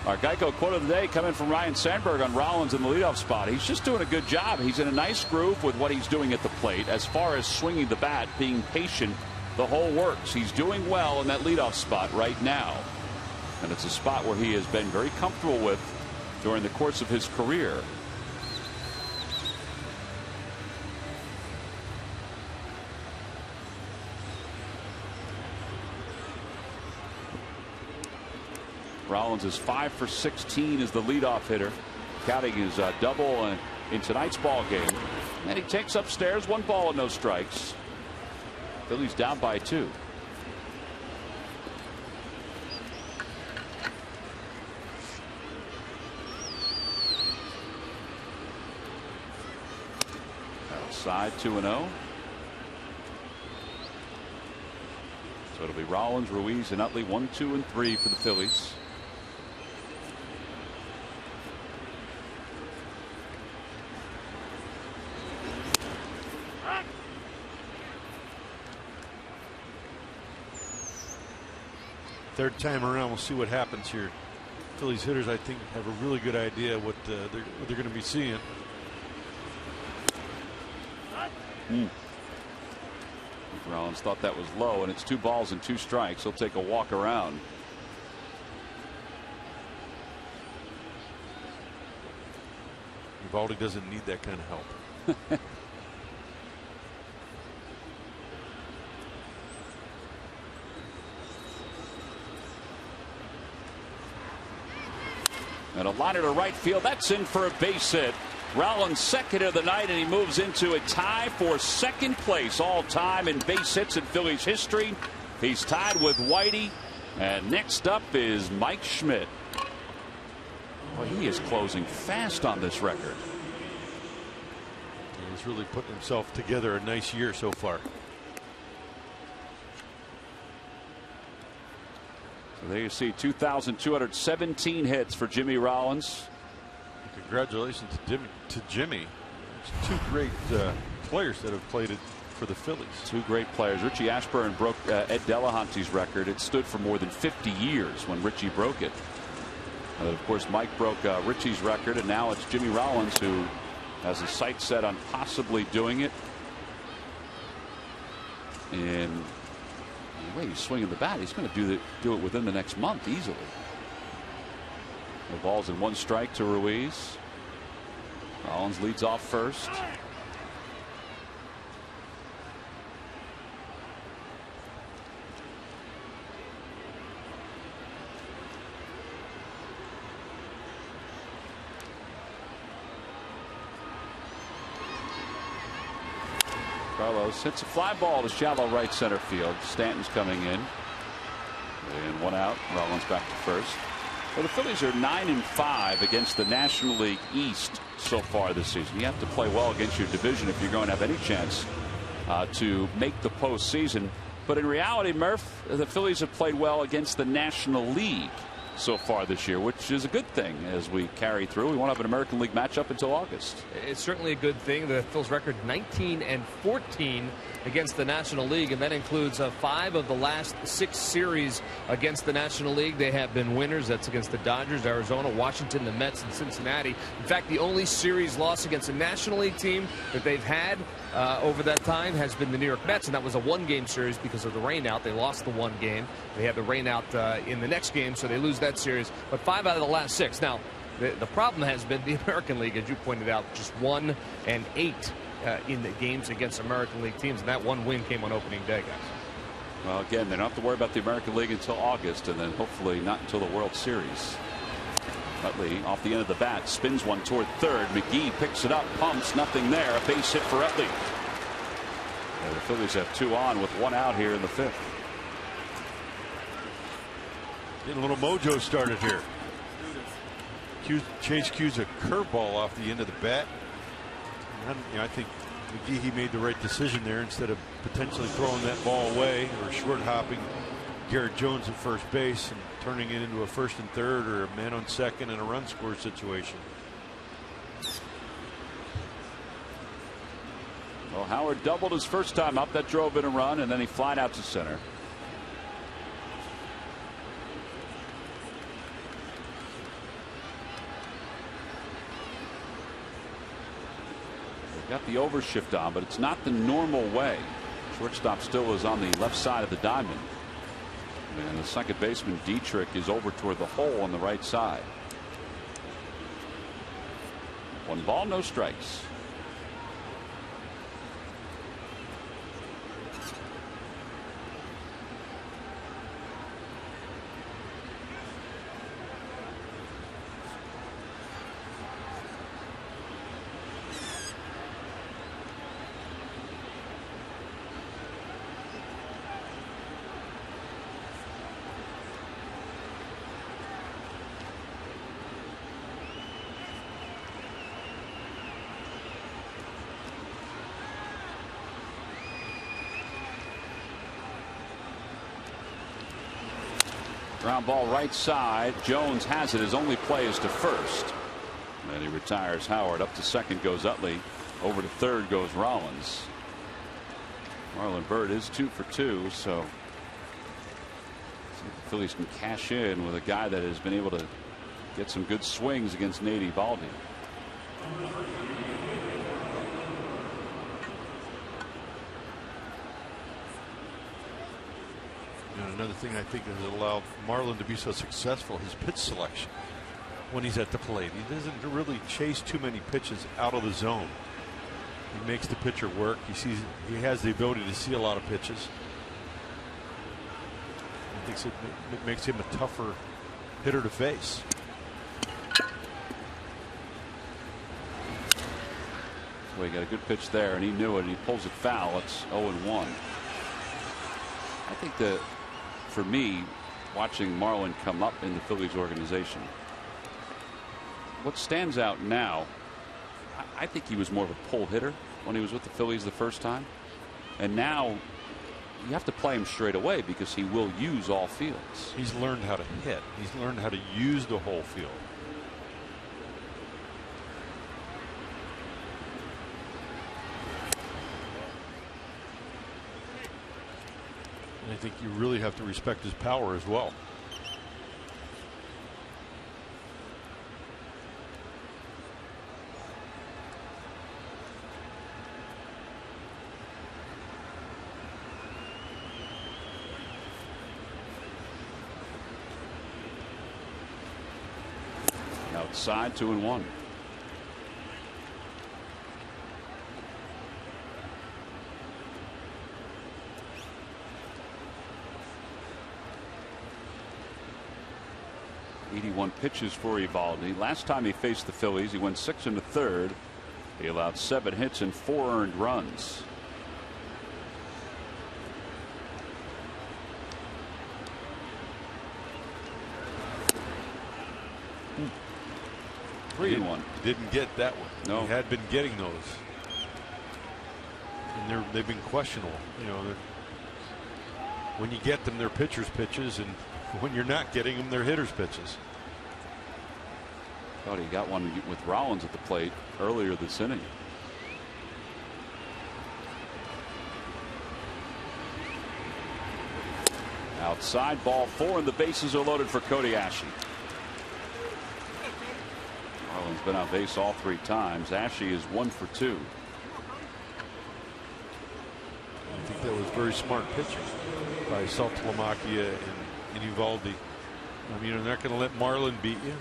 our Geico quote of the day coming from Ryan Sandberg on Rollins in the leadoff spot. He's just doing a good job. He's in a nice groove with what he's doing at the plate. As far as swinging the bat, being patient, the whole works. He's doing well in that leadoff spot right now. And it's a spot where he has been very comfortable with during the course of his career. Rollins is 5 for 16 as the leadoff hitter, counting his double in tonight's ball game. And he takes upstairs, 1 ball and no strikes. Phillies down by 2. side 2-0. So it'll be Rollins, Ruiz, and Utley 1, 2, and 3 for the Phillies. Third time around, we'll see what happens here. Phillies hitters, I think, have a really good idea what they're going to be seeing. Rollins thought that was low, and it's 2 balls and 2 strikes. He'll take a walk around. Eovaldi doesn't need that kind of help. And a liner to right field. That's in for a base hit. Rollins' second of the night, and he moves into a tie for second place all time in base hits in Phillies history. He's tied with Whitey. And next up is Mike Schmidt. Well, he is closing fast on this record. He's really putting himself together a nice year so far. So there you see 2,217 hits for Jimmy Rollins. Congratulations to Jimmy. It's 2 great players that have played it for the Phillies. 2 great players. Richie Ashburn broke Ed Delahanty's record. It stood for more than 50 years when Richie broke it. Of course, Mike broke Richie's record, and now it's Jimmy Rollins who has his sights set on possibly doing it. And the way he's swinging the bat, he's going to do it within the next month easily. The ball's in 1 strike to Ruiz. Rollins leads off first. Carlos hits a fly ball to shallow right center field. Stanton's coming in. And 1 out. Rollins back to first. Well, the Phillies are 9-5 against the National League East so far this season. You have to play well against your division if you're going to have any chance to make the postseason. But in reality, Murph, the Phillies have played well against the National League so far this year, which is a good thing as we carry through. We won't have an American League matchup until August. It's certainly a good thing. The Phillies record 19-14 against the National League, and that includes 5 of the last 6 series against the National League. They have been winners. That's against the Dodgers, Arizona, Washington, the Mets, and Cincinnati. In fact, the only series loss against a National League team that they've had over that time has been the New York Mets, and that was a 1-game series because of the rainout. They lost the 1 game. They had the rainout in the next game, so they lose that series. But 5 out of the last 6. Now, the problem has been the American League, as you pointed out, just 1-8 in the games against American League teams, and that 1 win came on opening day, guys. Well, again, they don't have to worry about the American League until August, and then hopefully not until the World Series. Utley off the end of the bat, spins one toward third. McGee picks it up, pumps, nothing there. A base hit for Utley. The Phillies have 2 on with 1 out here in the 5th. Getting a little mojo started here. Chase cues a curveball off the end of the bat. And I think McGee made the right decision there instead of potentially throwing that ball away or short hopping Garrett Jones at first base and turning it into a 1st and 3rd or a man on 2nd and a run score situation. Well, Howard doubled his first time up. That drove in a run, and then he flied out to center. They've got the overshift on, but it's not the normal way. Shortstop still is on the left side of the diamond. And the second baseman, Dietrich, is over toward the hole on the right side. 1 ball, no strikes. Ground ball right side. Jones has it. His only play is to first. And he retires Howard. Up to second goes Utley. Over to third goes Rollins. Marlon Byrd is 2 for 2, so see if the Phillies can cash in with a guy that has been able to get some good swings against Nate Eovaldi. And another thing I think has allowed Marlon to be so successful, his pitch selection when he's at the plate. He doesn't really chase too many pitches out of the zone. He makes the pitcher work. He has the ability to see a lot of pitches. I think it makes him a tougher hitter to face. Well, he got a good pitch there, and he knew it, and he pulls it foul. It's 0-1. I think that for me, watching Marlon come up in the Phillies organization, what stands out now, I think he was more of a pull hitter when he was with the Phillies the first time. And now you have to play him straight away because he will use all fields. He's learned how to hit. He's learned how to use the whole field. And I think you really have to respect his power as well. Outside, 2-1. '81 pitches for Eovaldi. Last time he faced the Phillies, he went 6 1/3. He allowed 7 hits and 4 earned runs. He didn't get that one. No. He had been getting those. And they've been questionable. You know, when you get them, they're pitchers' pitches, and when you're not getting them, they're hitters' pitches. Thought he got one with Rollins at the plate earlier this inning. Outside, ball 4, and the bases are loaded for Cody Ashe. Marlon's been on base all 3 times. Ashe is 1 for 2. I think that was very smart pitching by Saltalamacchia and Eovaldi. I mean, you're not going to let Marlon beat you.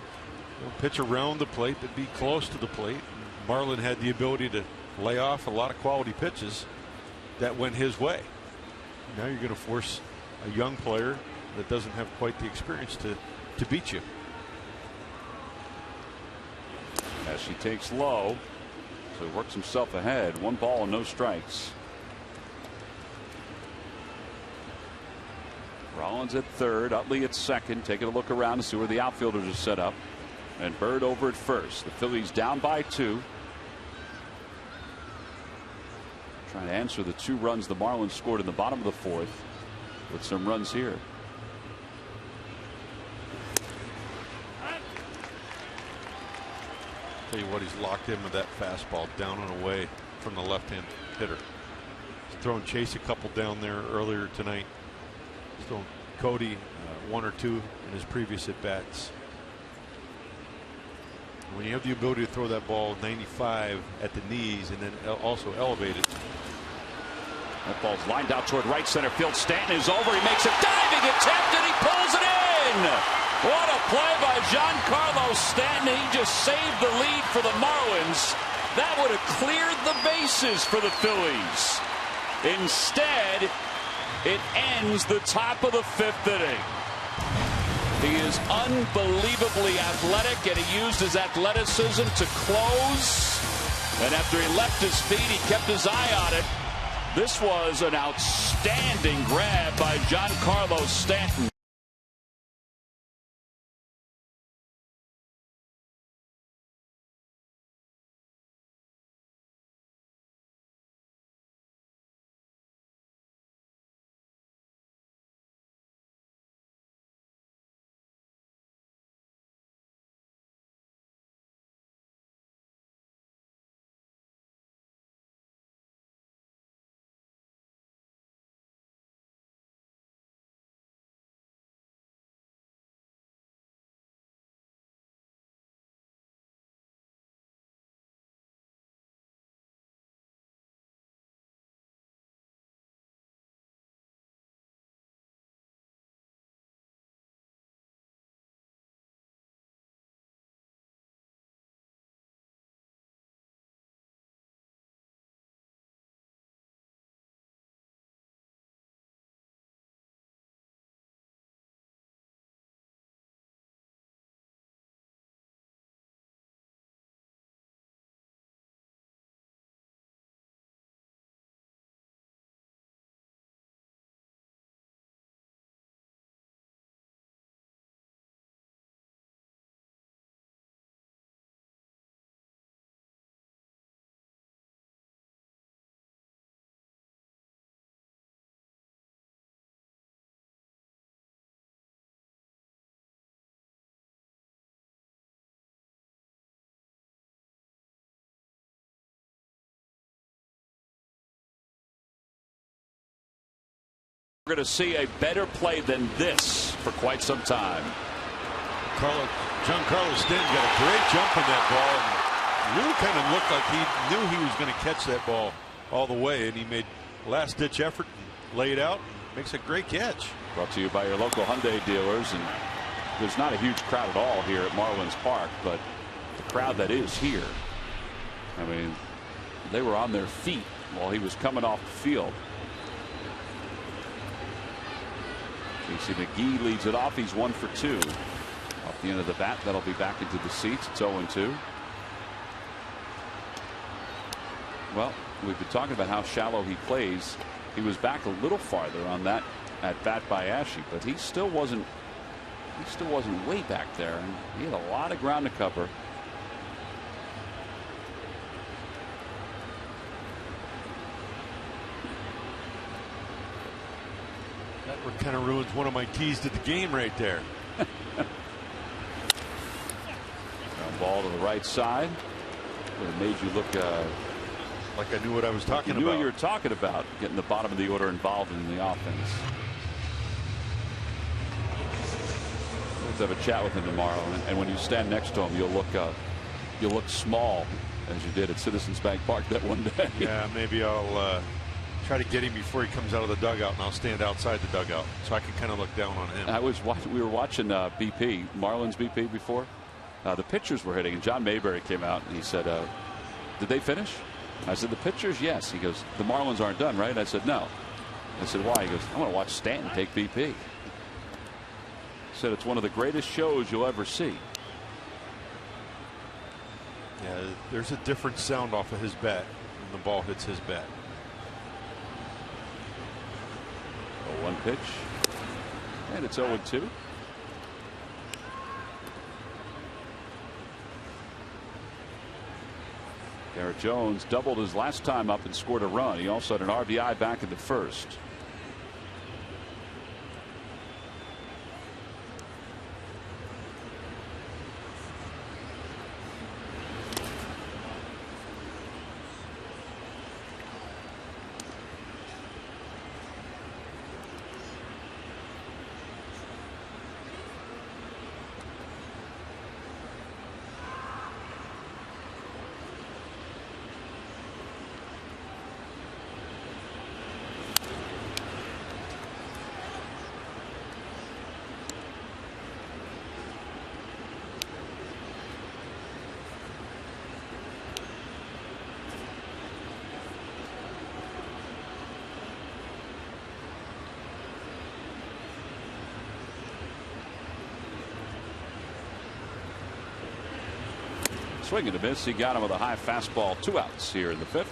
Pitch around the plate, but be close to the plate. Marlon had the ability to lay off a lot of quality pitches that went his way. Now you're going to force a young player that doesn't have quite the experience to beat you. As she takes low, so he works himself ahead. 1 ball and no strikes. Rollins at third, Utley at second, taking a look around to see where the outfielders are set up. And Byrd over at first. The Phillies down by 2. Trying to answer the 2 runs the Marlins scored in the bottom of the 4th with some runs here. Tell you what, he's locked in with that fastball down and away from the left-hand hitter. He's thrown Chase a couple down there earlier tonight. He's thrown Cody 1 or 2 in his previous at-bats. When you have the ability to throw that ball 95 at the knees and then also elevate it. That ball's lined out toward right center field. Stanton is over. He makes a diving attempt and he pulls it in. What a play by Giancarlo Stanton. He just saved the lead for the Marlins. That would have cleared the bases for the Phillies. Instead, it ends the top of the 5th inning. He is unbelievably athletic, and he used his athleticism to close. And after he left his feet, he kept his eye on it. This was an outstanding grab by Giancarlo Stanton. We're going to see a better play than this for quite some time. Giancarlo Stanton got a great jump on that ball and really kind of looked like he knew he was going to catch that ball all the way, and he made last-ditch effort and laid out and makes a great catch. Brought to you by your local Hyundai dealers. And there's not a huge crowd at all here at Marlins Park, but the crowd that is here, I mean, they were on their feet while he was coming off the field. Casey McGee leads it off. He's 1 for 2 off the end of the bat. That'll be back into the seats. It's 0-2. Well, we've been talking about how shallow he plays. He was back a little farther on that at bat by Ashe, but he still wasn't way back there, and he had a lot of ground to cover. That kind of ruins one of my keys to the game right there. Ball to the right side. It made you look like I knew what I was talking about. You knew what you were talking about, getting the bottom of the order involved in the offense. Let's have a chat with him tomorrow, and when you stand next to him, you'll look small as you did at Citizens Bank Park that one day. Yeah, maybe I'll try to get him before he comes out of the dugout, and I'll stand outside the dugout so I can kind of look down on him. We were watching BP, Marlins BP before. The pitchers were hitting, and John Mayberry came out and he said, did they finish? I said, the pitchers, yes. He goes, the Marlins aren't done, right? I said, no. I said, why? He goes, I want to watch Stanton take BP. He said it's one of the greatest shows you'll ever see. Yeah, there's a different sound off of his bat when the ball hits his bat. 0-1 pitch, and it's 0-2. Garrett Jones doubled his last time up and scored a run. He also had an RBI back in the first. Swing and a miss. He got him with a high fastball. 2 outs here in the 5th.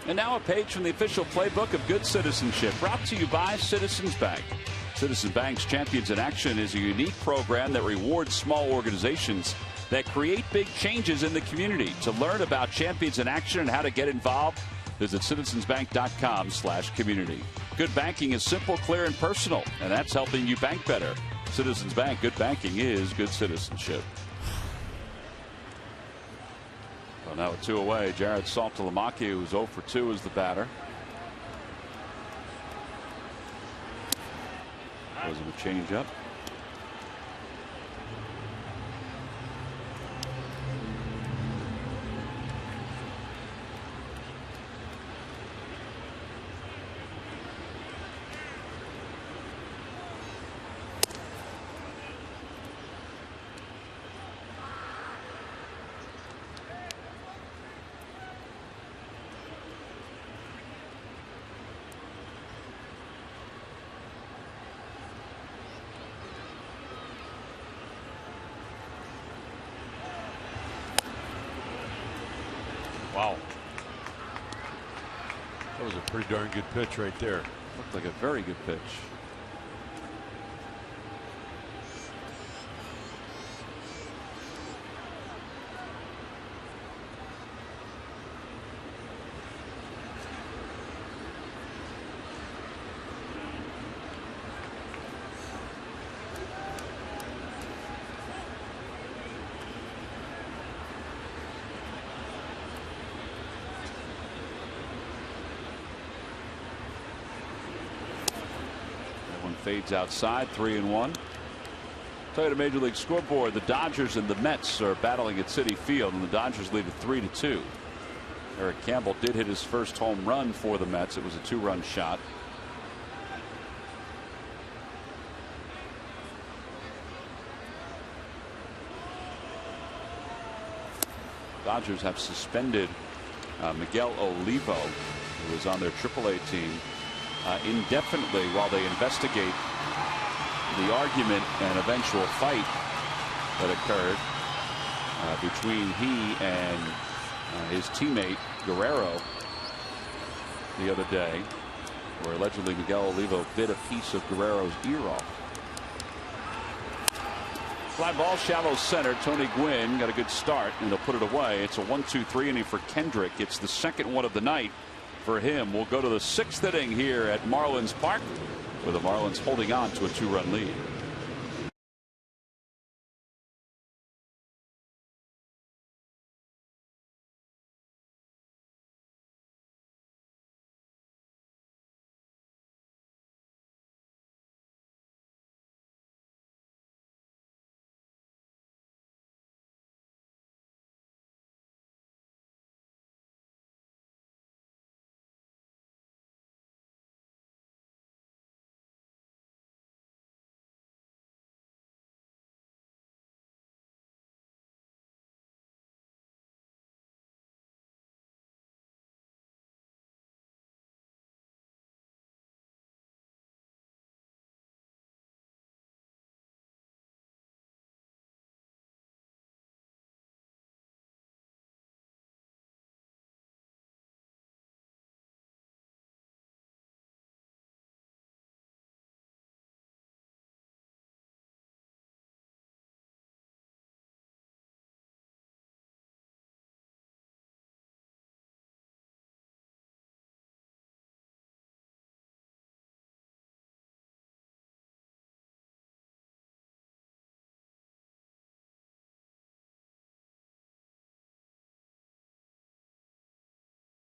And now a page from the official playbook of good citizenship, brought to you by Citizens Bank. Citizens Bank's Champions in Action is a unique program that rewards small organizations that create big changes in the community. To learn about Champions in Action and how to get involved, visit citizensbank.com/community. Good banking is simple, clear, and personal, and that's helping you bank better. Citizens Bank, good banking is good citizenship. Well, now with 2 away, Jared Saltalamacchia, who's 0 for 2, is the batter. Throws him a changeup. Wow. That was a pretty darn good pitch right there. Looked like a very good pitch. fades outside, 3-1. Tell you the Major League scoreboard, the Dodgers and the Mets are battling at Citi Field, and the Dodgers lead it 3-2. Eric Campbell did hit his first home run for the Mets. It was a 2-run shot. Dodgers have suspended Miguel Olivo, who was on their AAA team, indefinitely while they investigate the argument and eventual fight that occurred between he and his teammate Guerrero the other day, where allegedly Miguel Olivo bit a piece of Guerrero's ear off. Fly ball, shallow center. Tony Gwynn got a good start, and they'll put it away. It's a 1-2-3 inning for Kendrick. It's the second one of the night for him. We'll go to the 6th inning here at Marlins Park, with the Marlins holding on to a 2-run lead.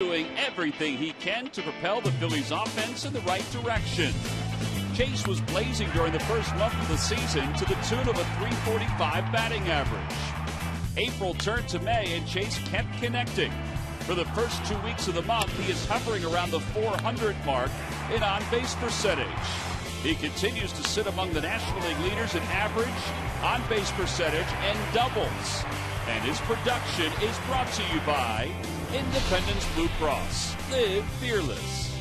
Doing everything he can to propel the Phillies offense in the right direction. Chase was blazing during the first month of the season to the tune of a .345 batting average. April turned to May and Chase kept connecting. For the first 2 weeks of the month, he is hovering around the .400 mark in on-base percentage. He continues to sit among the National League leaders in average, on-base percentage, and doubles. And his production is brought to you by Independence Blue Cross. Live fearless.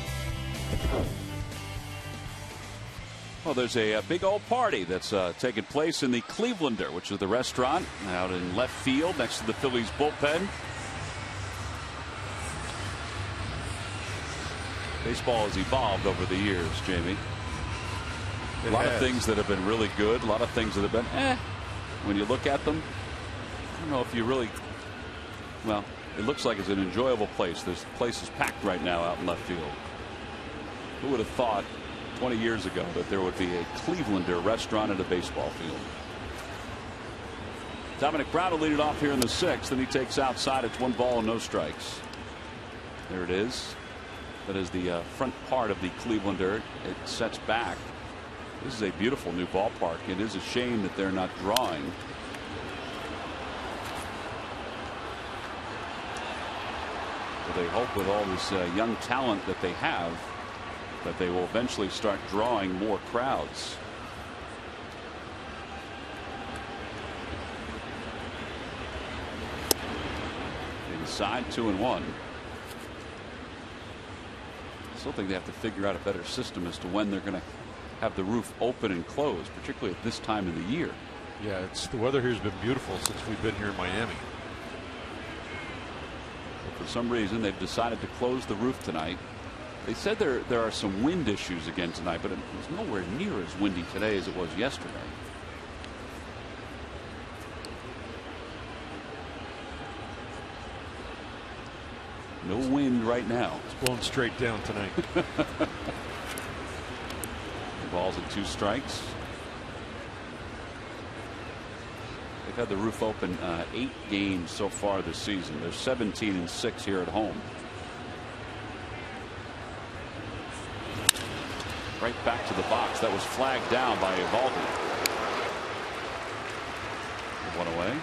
Well, there's a big old party that's taking place in the Clevelander, which is the restaurant out in left field next to the Phillies bullpen. Baseball has evolved over the years, Jamie. A lot of things that have been really good, a lot of things that have been when you look at them. I don't know if you really, well, it looks like it's an enjoyable place. This place is packed right now out in left field. Who would have thought 20 years ago that there would be a Clevelander restaurant at a baseball field? Dominic Brown will lead it off here in the 6th, and he takes outside. It's 1 ball and no strikes. There it is. That is the front part of the Clevelander. It sets back. This is a beautiful new ballpark. It is a shame that they're not drawing. But they hope with all this young talent that they have that they will eventually start drawing more crowds. Inside, 2-1. I still think they have to figure out a better system as to when they're going to have the roof open and closed, particularly at this time of the year. Yeah, the weather here has been beautiful since we've been here in Miami. But for some reason, they've decided to close the roof tonight. They said there are some wind issues again tonight, but it was nowhere near as windy today as it was yesterday. No wind right now. It's blowing straight down tonight. Balls and 2 strikes. They've had the roof open 8 games so far this season. They're 17-6 here at home. right back to the box. That was flagged down by Eovaldi. 1 away.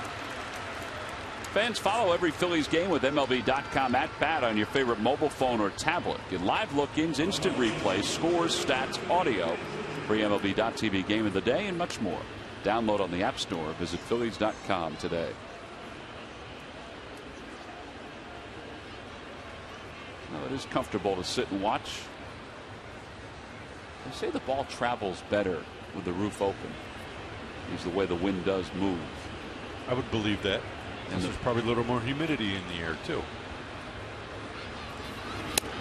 Fans, follow every Phillies game with MLB.com at bat on your favorite mobile phone or tablet. Get live look-ins, instant replays, scores, stats, audio, free MLB.tv game of the day, and much more. Download on the App Store. Visit Phillies.com today. Well, it is comfortable to sit and watch. They say the ball travels better with the roof open. Is the way the wind does move. I would believe that. And there's probably a little more humidity in the air too.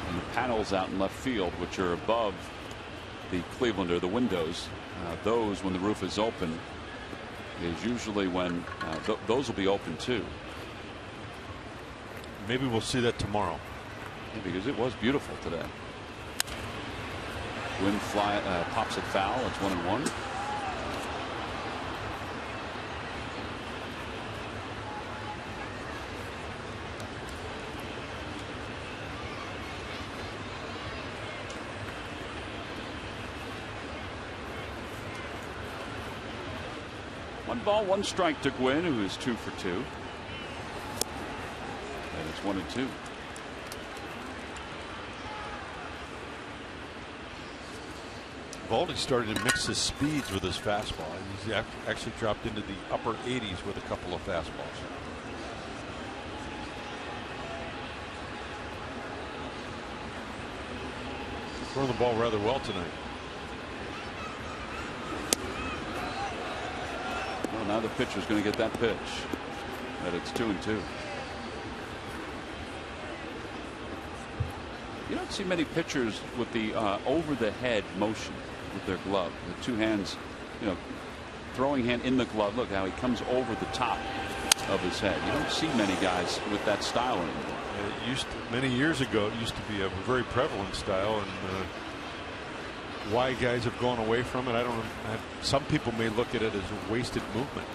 And the panels out in left field, which are above the Cleveland or the windows, those when the roof is open is usually when those will be open too. Maybe we'll see that tomorrow. Yeah, because it was beautiful today. Wind pops it foul. It's 1-1. One ball, one strike to Gwynn, who is 2 for 2. And it's 1-2. Eovaldi started to mix his speeds with his fastball. He's actually dropped into the upper 80s with a couple of fastballs. Throwing the ball rather well tonight. Well, now the pitcher's going to get that pitch. But it's 2-2. You don't see many pitchers with the over the head motion with their glove. The two hands, throwing hand in the glove. Look how he comes over the top of his head. You don't see many guys with that style anymore. Many years ago, it used to be a very prevalent style, and why guys have gone away from it, I don't know. Some people may look at it as a wasted movement.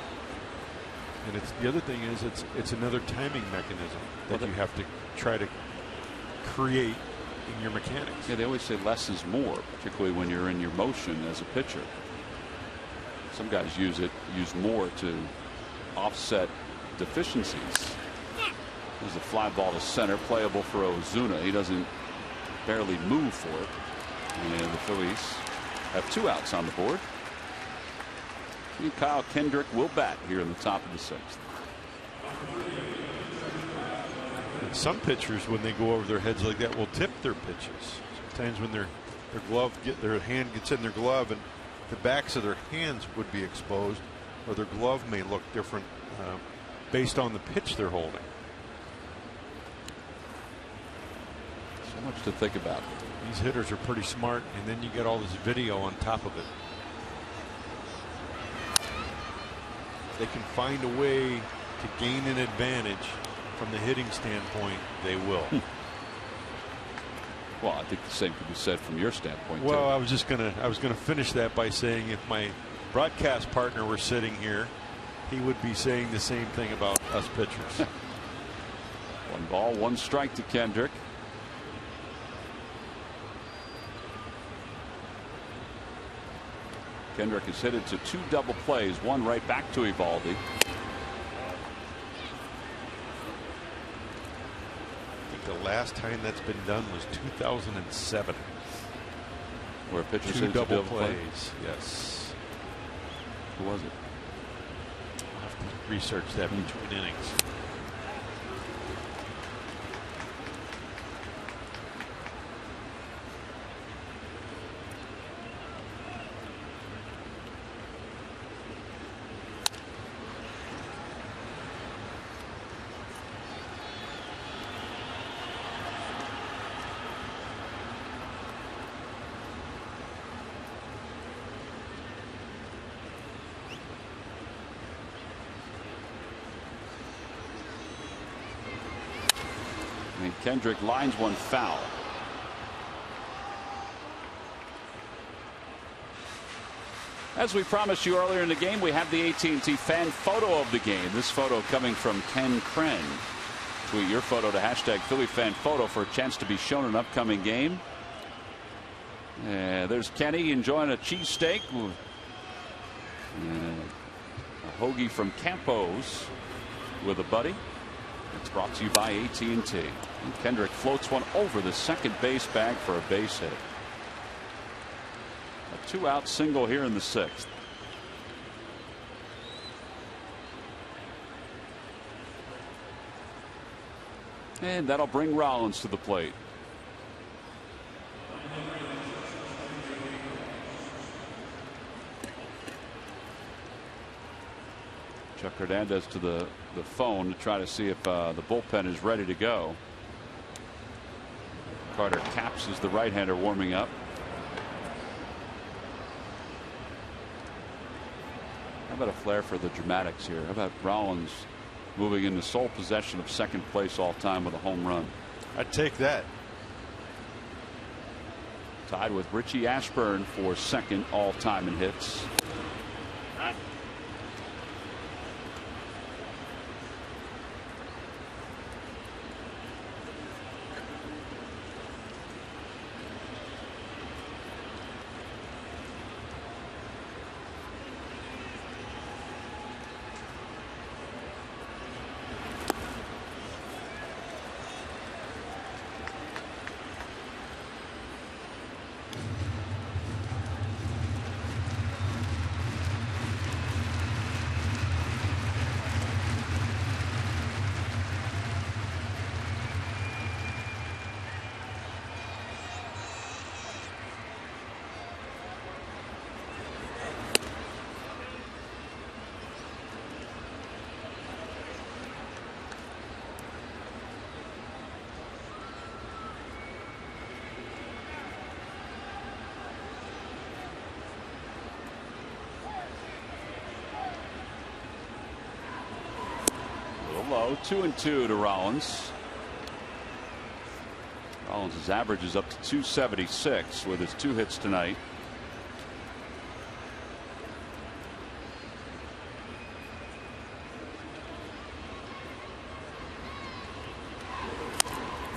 And the other thing is it's another timing mechanism that you have to try to create in your mechanics. Yeah, they always say less is more, particularly when you're in your motion as a pitcher. Some guys use more to offset deficiencies. There's a fly ball to center, playable for Ozuna. He doesn't barely move for it. And the Phillies have 2 outs on the board. And Kyle Kendrick will bat here in the top of the 6th. And some pitchers, when they go over their heads like that, will tip their pitches. Sometimes when their hand gets in their glove and the backs of their hands would be exposed, or their glove may look different based on the pitch they're holding. So much to think about. These hitters are pretty smart, and then you get all this video on top of it. If they can find a way to gain an advantage from the hitting standpoint, they will. Well, I think the same could be said from your standpoint. Well, too. I was gonna finish that by saying if my broadcast partner were sitting here, he would be saying the same thing about us pitchers. 1 ball, 1 strike to Kendrick. Kendrick is headed to 2 double plays, 1 right back to Eovaldi. I think the last time that's been done was 2007. Where a pitcher 2 double plays. Yes. Who was it? I'll have to research that between innings. Kendrick lines 1 foul. As we promised you earlier in the game, we have the AT&T fan photo of the game. This photo coming from Ken Kren. Tweet your photo to #PhillyFanPhoto for a chance to be shown in an upcoming game. And there's Kenny enjoying a cheesesteak and a hoagie from Campos with a buddy. It's brought to you by AT&T. And Kendrick floats one over the second base bag for a base hit. A 2-out single here in the 6th. And that'll bring Rollins to the plate. Chuck Hernandez to the phone to try to see if the bullpen is ready to go. Carter Capps is the right-hander warming up. How about a flair for the dramatics here? How about Rollins moving into sole possession of second place all time with a home run? I'd take that. Tied with Richie Ashburn for second all time in hits. Low 2-2 to Rollins. Rollins' average is up to 276 with his 2 hits tonight.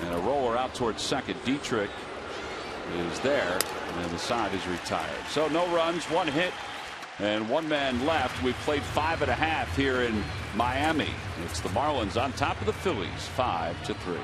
And a roller out towards second. Dietrich is there, and the side is retired. So no runs, 1 hit, and 1 man left. We've played 5.5 here in Miami. It's the Marlins on top of the Phillies 5-3.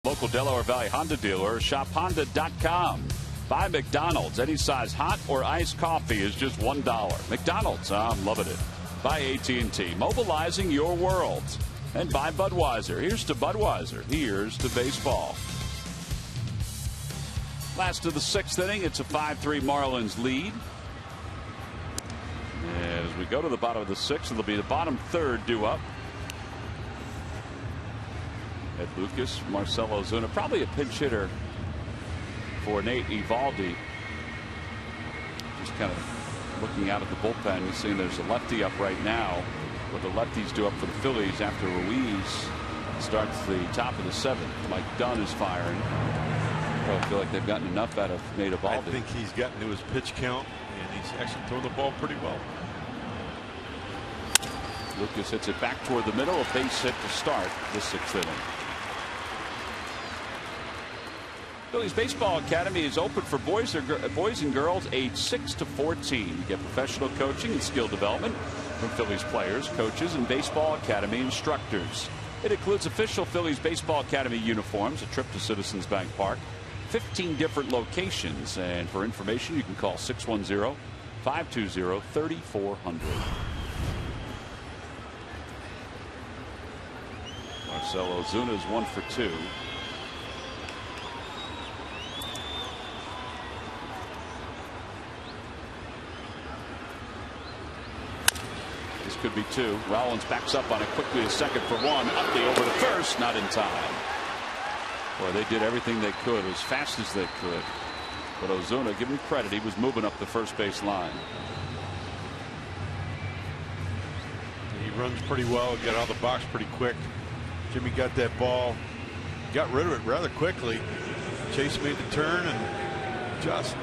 Local Delaware Valley Honda dealer, shophonda.com. Buy McDonald's. Any size hot or iced coffee is just $1. McDonald's, I'm loving it. Buy AT&T, mobilizing your world. And buy Budweiser. Here's to Budweiser. Here's to baseball. Last of the 6th inning, it's a 5-3 Marlins lead. And as we go to the bottom of the 6th, it'll be the bottom 3rd due up. Ed Lucas, Marcelo Ozuna, probably a pinch hitter for Nate Eovaldi. Just kind of looking out at the bullpen, we're seeing there's a lefty up right now what the lefties do up for the Phillies after Ruiz starts the top of the 7th. Mike Dunn is firing. I feel like they've gotten enough out of Maeda Baldi. I think he's gotten to his pitch count, and he's actually thrown the ball pretty well. Lucas hits it back toward the middle. A base hit to start the 6th inning. Phillies Baseball Academy is open for boys and girls aged 6 to 14. You get professional coaching and skill development from Phillies players, coaches, and Baseball Academy instructors. It includes official Phillies Baseball Academy uniforms, a trip to Citizens Bank Park, 15 different locations, and for information you can call 610-520-3400. Marcell Ozuna is 1 for 2. This could be 2. Rollins backs up on it quickly to second for 1. Utley over to first, not in time. Boy, they did everything they could as fast as they could. But Ozuna, give him credit, he was moving up the first base line. He runs pretty well, got out of the box pretty quick. Jimmy got that ball, got rid of it rather quickly. Chase made the turn and just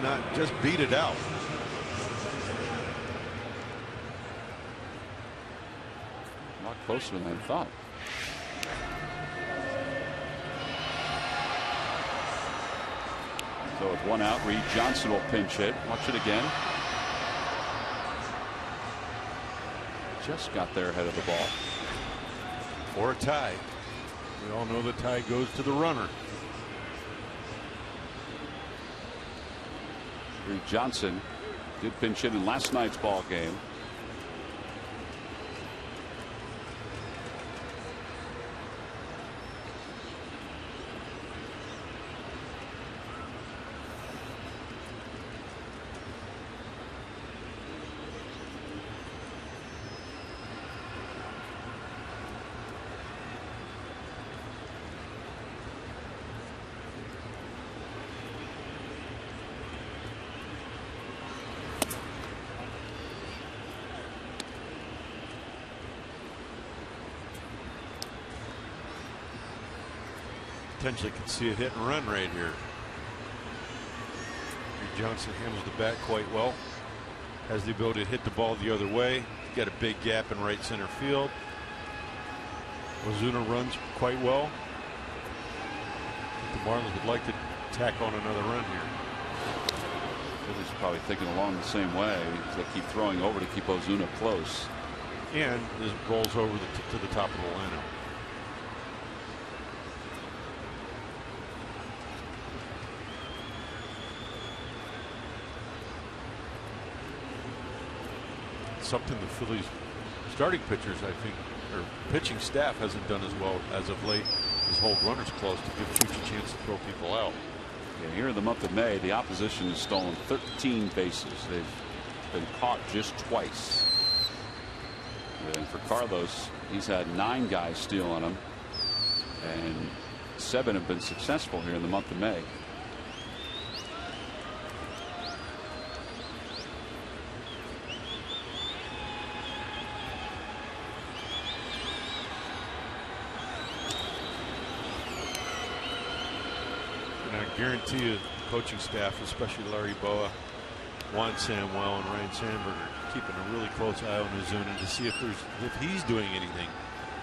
beat it out. A lot closer than I thought. So with 1 out, Reed Johnson will pinch hit. Watch it again. Just got there ahead of the ball. Or a tie. We all know the tie goes to the runner. Reed Johnson did pinch hit in last night's ball game. Potentially could see a hit and run right here. Reed Johnson handles the bat quite well. Has the ability to hit the ball the other way. He's got a big gap in right center field. Ozuna runs quite well. The Marlins would like to tack on another run here. Phillies probably thinking along the same way. They keep throwing over to keep Ozuna close. And this rolls over to the top of the lineup. Something the Phillies starting pitchers, I think, or pitching staff hasn't done as well as of late, is hold runners close to give Chooch a chance to throw people out. Yeah, here in the month of May, the opposition has stolen 13 bases. They've been caught just twice. And for Carlos, he's had 9 guys steal on him, and 7 have been successful here in the month of May. Guarantee you, coaching staff, especially Larry Boa, Juan Samuel, and Ryan Sandberg, are keeping a really close eye on Ozuna to see if he's doing anything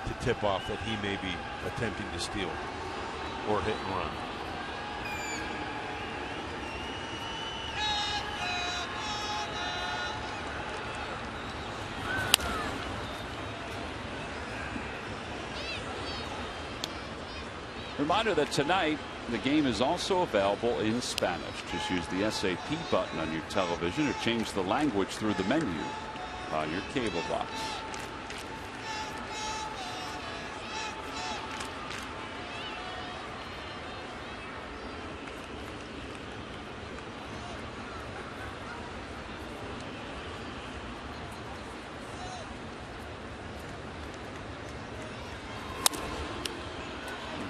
to tip off that he may be attempting to steal or hit and run. Reminder that tonight the game is also available in Spanish. Just use the SAP button on your television or change the language through the menu on your cable box.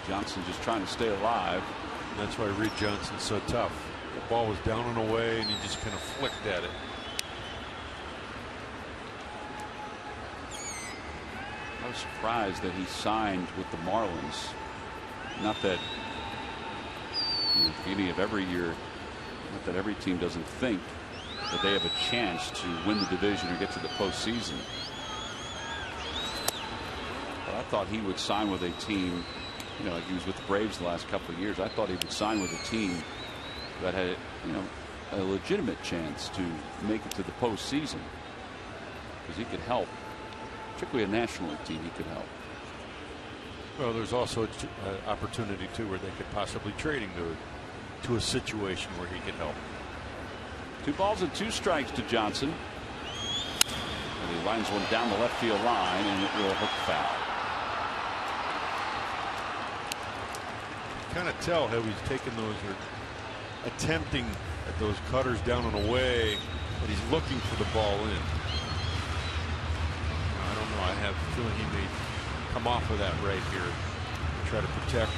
Johnson just trying to stay alive. That's why Reed Johnson's so tough. The ball was down and away, and he just kind of flicked at it. was surprised that he signed with the Marlins. Not that at the beginning of every year, not that every team doesn't think that they have a chance to win the division or get to the postseason. But I thought he would sign with a team, like he was with the Braves the last couple of years. I thought he would sign with a team that had, a legitimate chance to make it to the postseason, because he could help, particularly a National League team. He could help. Well, there's also an opportunity too where they could possibly trade him to a situation where he could help. 2 balls and 2 strikes to Johnson. And he lines one down the left field line, and it will hook foul. Kind of tell how he's taking those, or attempting at those cutters down and away, but he's looking for the ball in. I don't know. I have a feeling he may come off of that right here and try to protect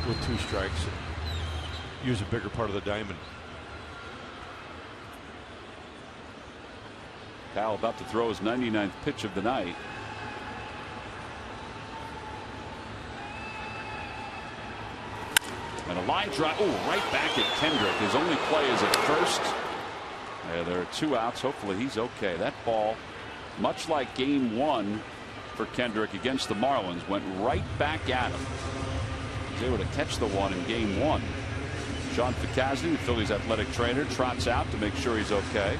with 2 strikes and use a bigger part of the diamond. Kyle about to throw his 99th pitch of the night. And a line drive. Oh, right back at Kendrick. His only play is at first. Yeah, there are 2 outs. Hopefully he's okay. That ball, much like game 1 for Kendrick against the Marlins, went right back at him. He was able to catch the one in game 1. Sean Ficazzi, the Phillies athletic trainer, trots out to make sure he's okay.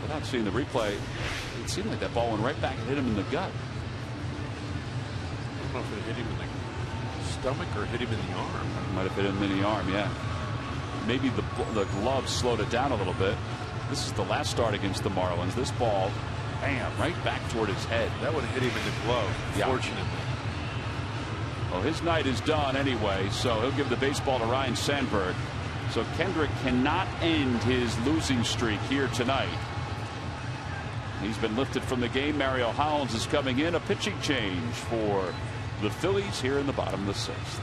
Without seeing the replay, it seemed like that ball went right back and hit him in the gut. I don't know if it hit him in the stomach or hit him in the arm. Might have hit him in the arm, yeah. Maybe the glove slowed it down a little bit. This is the last start against the Marlins. This ball, bam, right back toward his head. That would hit him in the glove, fortunately. Well, his night is done anyway, so he'll give the baseball to Ryan Sandberg. So Kendrick cannot end his losing streak here tonight. He's been lifted from the game. Mario Hollins is coming in. A pitching change for the Phillies here in the bottom of the 6th.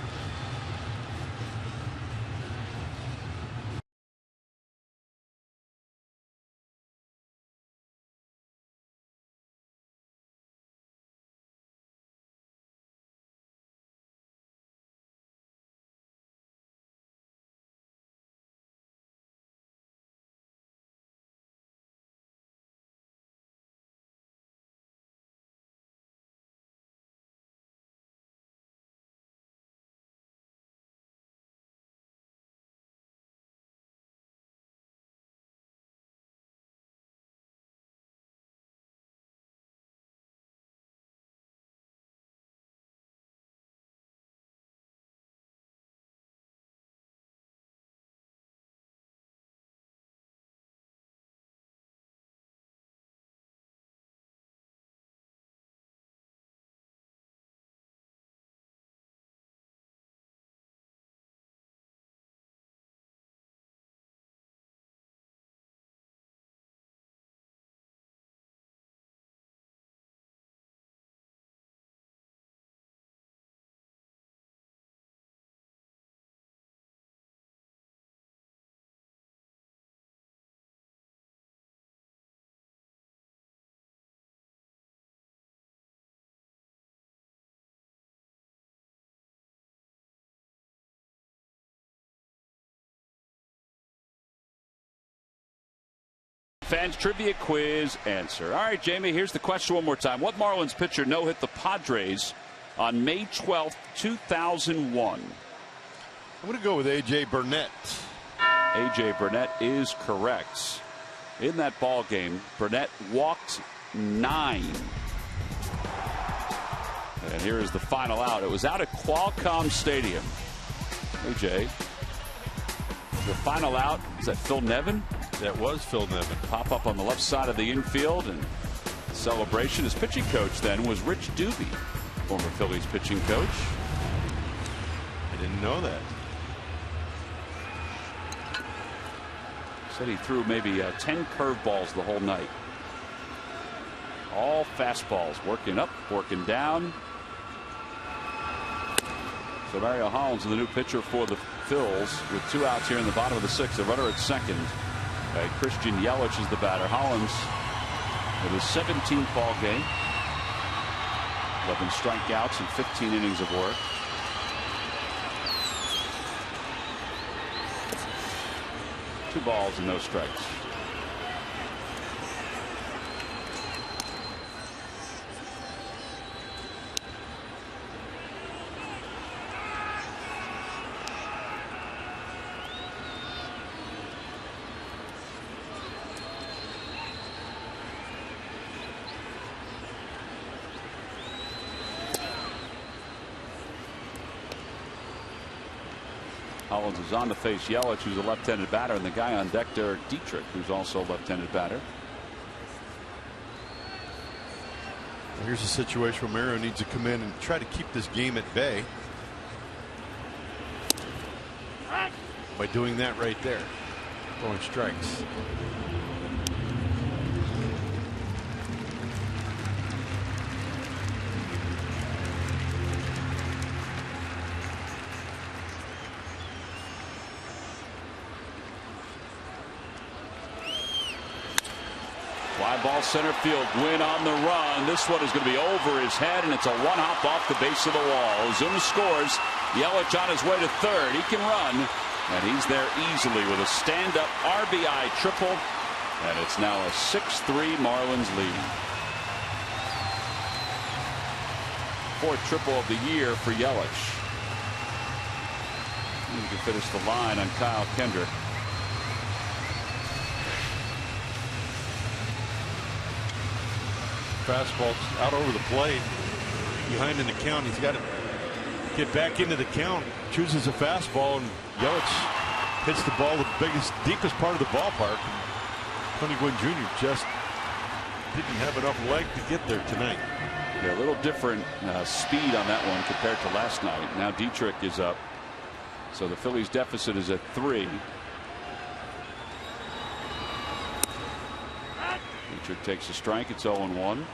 Fans trivia quiz answer. All right, Jamie, here's the question one more time. What Marlins pitcher no-hit the Padres on May 12th, 2001? I'm going to go with A.J. Burnett. A.J. Burnett is correct. In that ball game, Burnett walked 9. And here is the final out. It was out at Qualcomm Stadium. A.J., the final out, is that Phil Nevin? That was Phil Nevin. Pop up on the left side of the infield, and celebration. His pitching coach then was Rich Doobie, former Phillies pitching coach. I didn't know that. Said he threw maybe 10 curveballs the whole night. All fastballs, working up, working down. So Mario Hollins is the new pitcher for the Phils with 2 outs here in the bottom of the 6th. The runner at second. Christian Yelich is the batter. Hollins with his 17th ball game. 11 strikeouts and 15 innings of work. Two balls and no strikes. Hollins is on to face Yelich, who's a left-handed batter, and the guy on deck, Derek Dietrich, who's also a left-handed batter. Here's a situation where Mario needs to come in and try to keep this game at bay by doing that right there, throwing strikes. Fly ball center field. Gwynn on the run. This one is going to be over his head, and it's a one-hop off the base of the wall. Ozuna scores. Yelich on his way to third. He can run, and he's there easily with a stand-up RBI triple, and it's now a 6-3 Marlins lead. 4th triple of the year for Yelich. He can finish the line on Kyle Kendrick. Fastball out over the plate, behind in the count. He's got to get back into the count. Chooses a fastball, and Yelich hits the ball the biggest, deepest part of the ballpark. Tony Gwynn Jr. just didn't have enough leg to get there tonight. Yeah, a little different speed on that one compared to last night. Now Dietrich is up, so the Phillies deficit is at 3. Dietrich takes a strike. It's 0-1.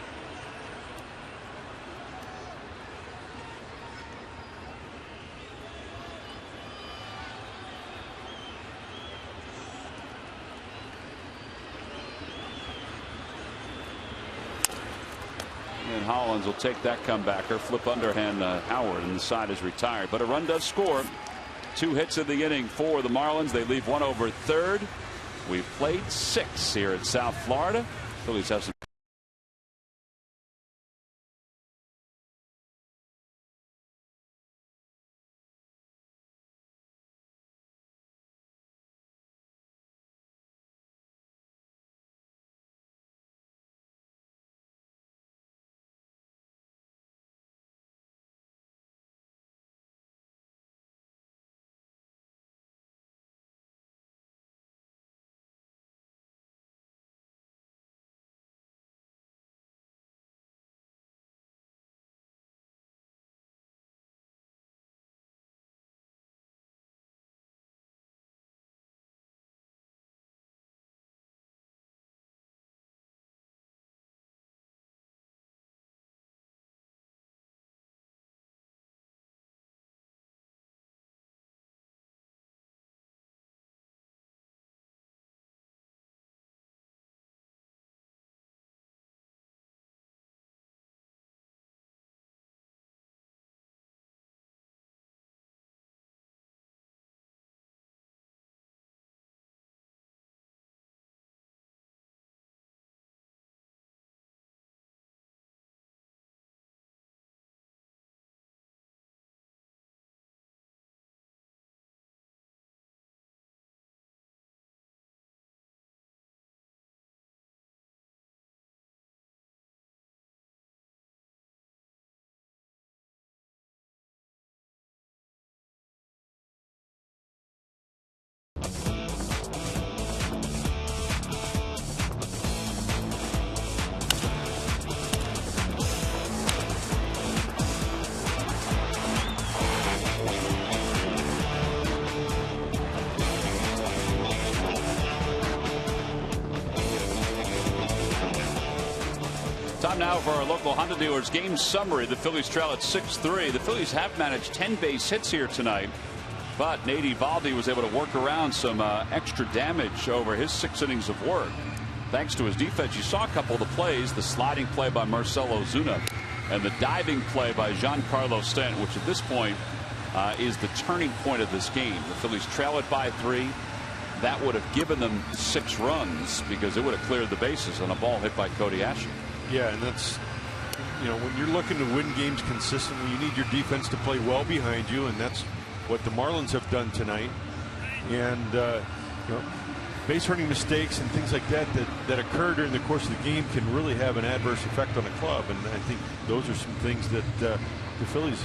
And Hollins will take that comebacker, flip underhand Howard, and the side is retired. But a run does score. 2 hits in the inning for the Marlins. They leave 1 over third. We've played 6 here at South Florida. Phillies have some Time now for our local Honda dealers game summary. The Phillies trail at 6-3. The Phillies have managed 10 base hits here tonight, but Nate Eovaldi was able to work around some extra damage over his 6 innings of work. Thanks to his defense, you saw a couple of the plays, the sliding play by Marcelo Zuna and the diving play by Giancarlo Stanton, which at this point is the turning point of this game. The Phillies trail it by 3. That would have given them 6 runs because it would have cleared the bases on a ball hit by Cody Ashley. Yeah, and that's, when you're looking to win games consistently, you need your defense to play well behind you, and that's what the Marlins have done tonight. And base running mistakes and things like that occur during the course of the game can really have an adverse effect on the club, and I think those are some things that the Phillies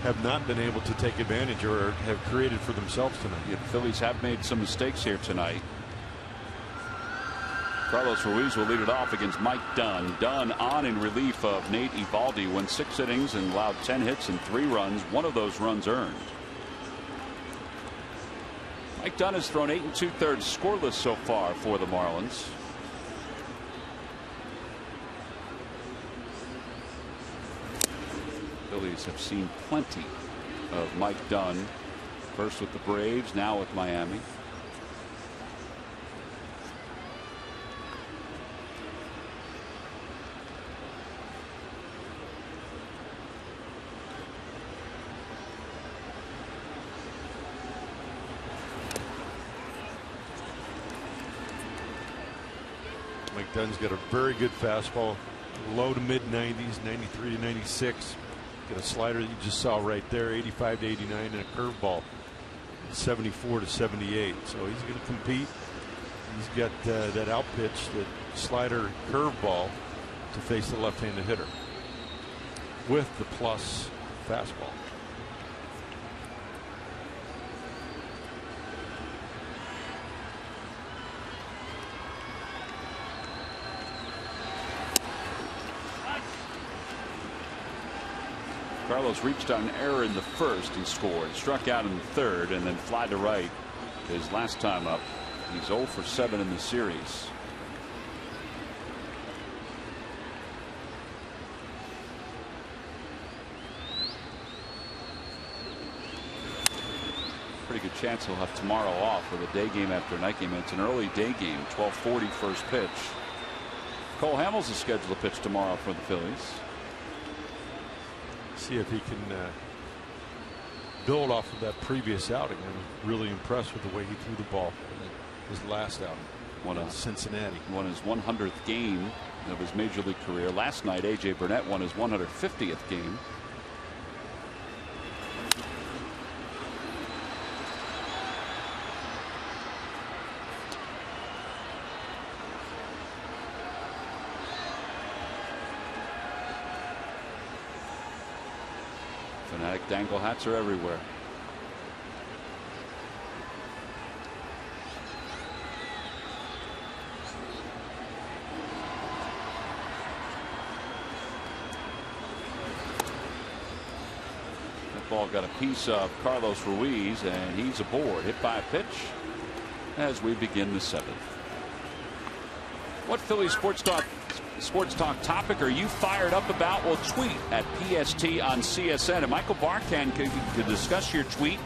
have not been able to take advantage or have created for themselves tonight. Yeah, the Phillies have made some mistakes here tonight. Carlos Ruiz will lead it off against Mike Dunn. Dunn on in relief of Nate Eovaldi, went 6 innings and allowed 10 hits and 3 runs. 1 of those runs earned. Mike Dunn has thrown 8 2/3 scoreless so far for the Marlins. Phillies have seen plenty of Mike Dunn, first with the Braves, now with Miami. Mike Dunn's got a very good fastball, low to mid 90s, 93 to 96. Got a slider that you just saw right there, 85 to 89, and a curveball, 74 to 78. So he's going to compete. He's got that out pitch, that slider curveball to face the left-handed hitter with the plus fastball. Carlos reached on an error in the first and scored, struck out in the third, and then fly to right his last time up. He's 0 for 7 in the series. Pretty good chance he'll have tomorrow off with a day game after a night game. It's an early day game, 12:40 first pitch. Cole Hamels is scheduled to pitch tomorrow for the Phillies. See if he can build off of that previous outing. I'm really impressed with the way he threw the ball in his last outing in Cincinnati. Won his 100th game of his major league career. Last night, A.J. Burnett won his 150th game. Fanatic dangle hats are everywhere. That ball got a piece of Carlos Ruiz, and he's aboard. Hit by a pitch as we begin the 7th. What Philly Sports Talk topic are you fired up about? Well, tweet at PST on CSN. And Michael Barkan could discuss your tweet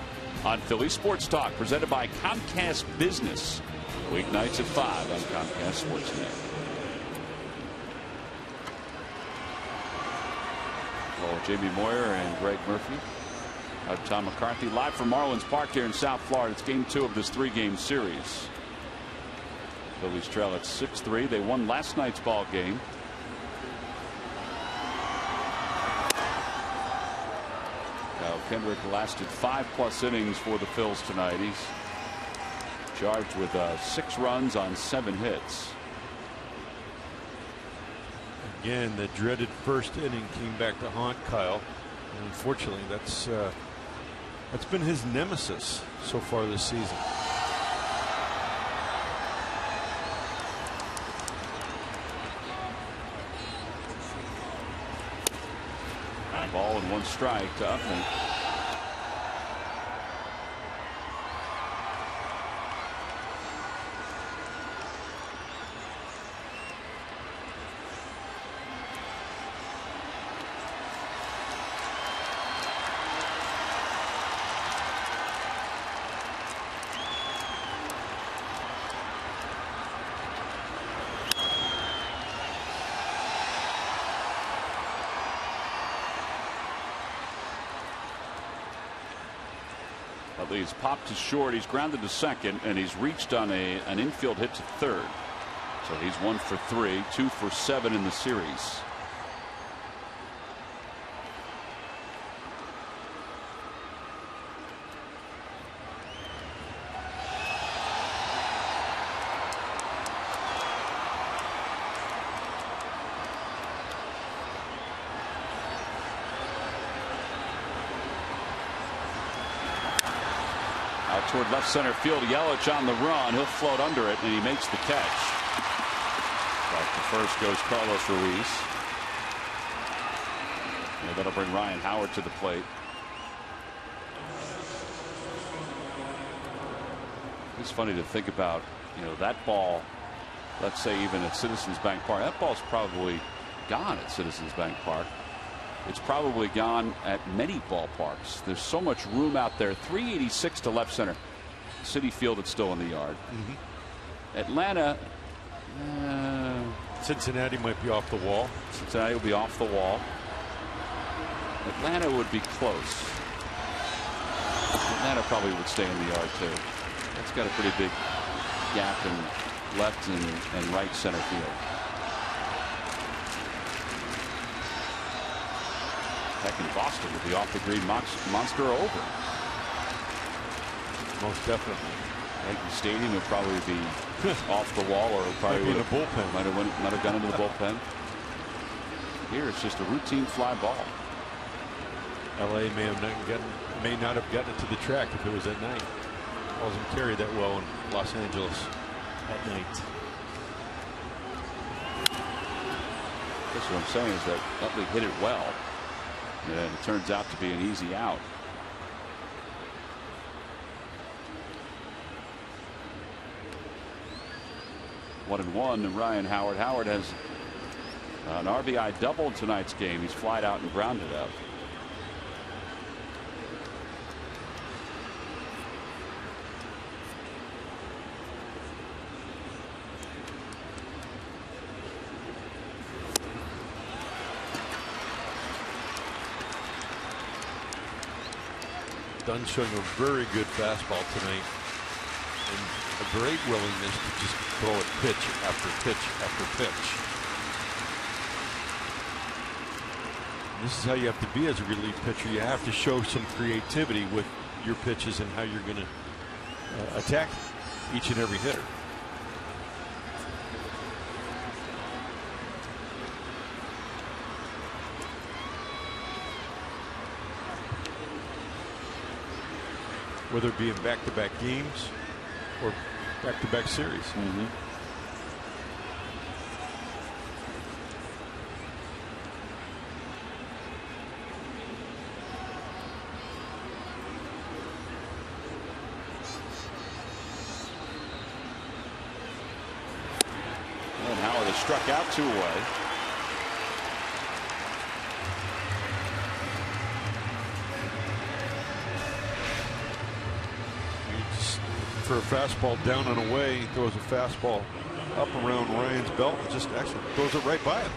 on Philly Sports Talk, presented by Comcast Business. Weeknights at 5 on Comcast Sportsnet. Well, Jamie Moyer and Greg Murphy. I'm Tom McCarthy live from Marlins Park here in South Florida. It's game 2 of this 3-game series. Phillies trail at 6-3. They won last night's ball game. Kyle Kendrick lasted 5+ innings for the Phils tonight. He's charged with 6 runs on 7 hits. Again, the dreaded first inning came back to haunt Kyle, and unfortunately, that's been his nemesis so far this season. Ball and 1 strike to Upton. Utley has popped to short. He's grounded to second, and he's reached on an infield hit to third. So he's 1 for 3, 2 for 7 in the series. Toward left center field. Yelich on the run. He'll float under it, and he makes the catch. Back to first goes Carlos Ruiz. And that'll bring Ryan Howard to the plate. It's funny to think about, that ball, let's say even at Citizens Bank Park, that ball's probably gone at Citizens Bank Park. It's probably gone at many ballparks. There's so much room out there. 386 to left center. Citi Field, it's still in the yard. Atlanta. Cincinnati might be off the wall. Cincinnati will be off the wall. Atlanta would be close. Atlanta probably would stay in the yard too. That's got a pretty big gap in left and right center field. Heck, in Boston with the off the green monster over. Most definitely. Yankee Stadium would probably be off the wall, or probably in the bullpen. Might have gone into the bullpen. Here it's just a routine fly ball. LA may not have gotten it to the track if it was at night. Wasn't carried that well in Los Angeles at night. That's what I'm saying, is that Utley hit it well. And it turns out to be an easy out. One and one, and Ryan Howard. Howard has an RBI double in tonight's game. He's flied out and grounded out. Dunn showing a very good fastball tonight, and a great willingness to just throw it pitch after pitch after pitch. And this is how you have to be as a relief pitcher. You have to show some creativity with your pitches and how you're going to attack each and every hitter. Whether it be in back-to-back games or back-to-back series. And Howard has struck out 2 away. For a fastball down and away, he throws a fastball up around Ryan's belt and just actually throws it right by him.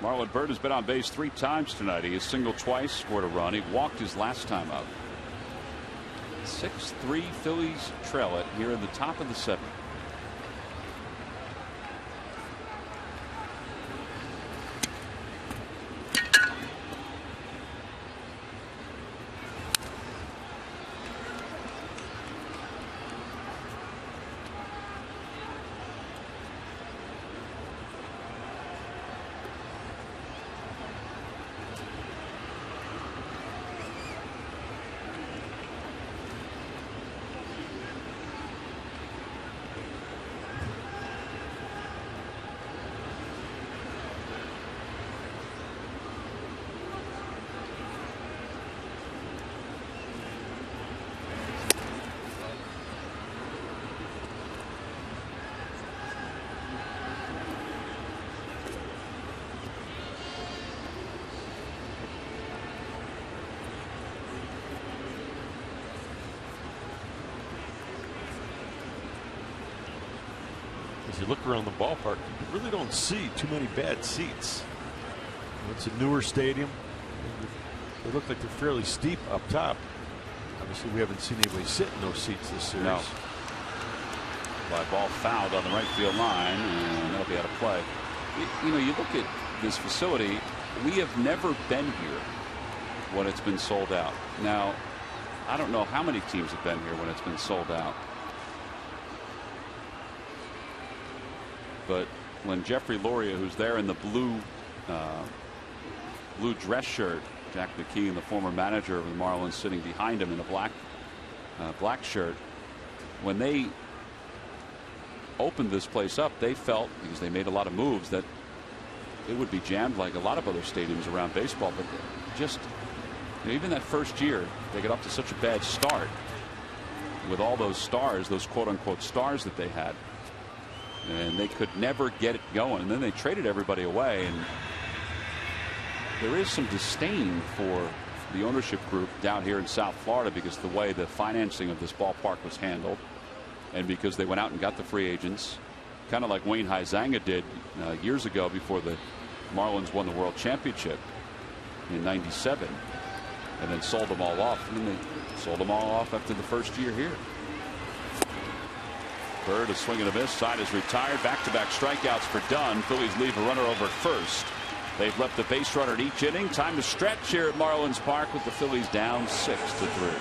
Marlon Byrd has been on base 3 times tonight. He has singled twice, scored a run. He walked his last time up. 6-3 Phillies trail it here in the top of the 7th. As you look around the ballpark, you really don't see too many bad seats. It's a newer stadium. They look like they're fairly steep up top. Obviously, we haven't seen anybody sit in those seats this series. No. Fly ball fouled on the right field line, and that'll be out of play. You know, you look at this facility, we have never been here when it's been sold out. Now, I don't know how many teams have been here when it's been sold out. But when Jeffrey Loria, who's there in the blue dress shirt, Jack McKeon, the former manager of the Marlins, sitting behind him in a black shirt, when they opened this place up, they felt, because they made a lot of moves, that it would be jammed like a lot of other stadiums around baseball. But just, you know, even that first year, they got off to such a bad start with all those stars, those quote-unquote stars that they had, and they could never get it going. And then they traded everybody away, and there is some disdain for the ownership group down here in South Florida because the way the financing of this ballpark was handled, and because they went out and got the free agents, kind of like Wayne Huizenga did years ago before the Marlins won the World Championship in '97, and then sold them all off. And then they sold them all off after the first year here. Bird, a swing and a miss. Side is retired. Back-to-back strikeouts for Dunn. Phillies leave a runner over first. They've left a base runner in each inning. Time to stretch here at Marlins Park with the Phillies down 6-3.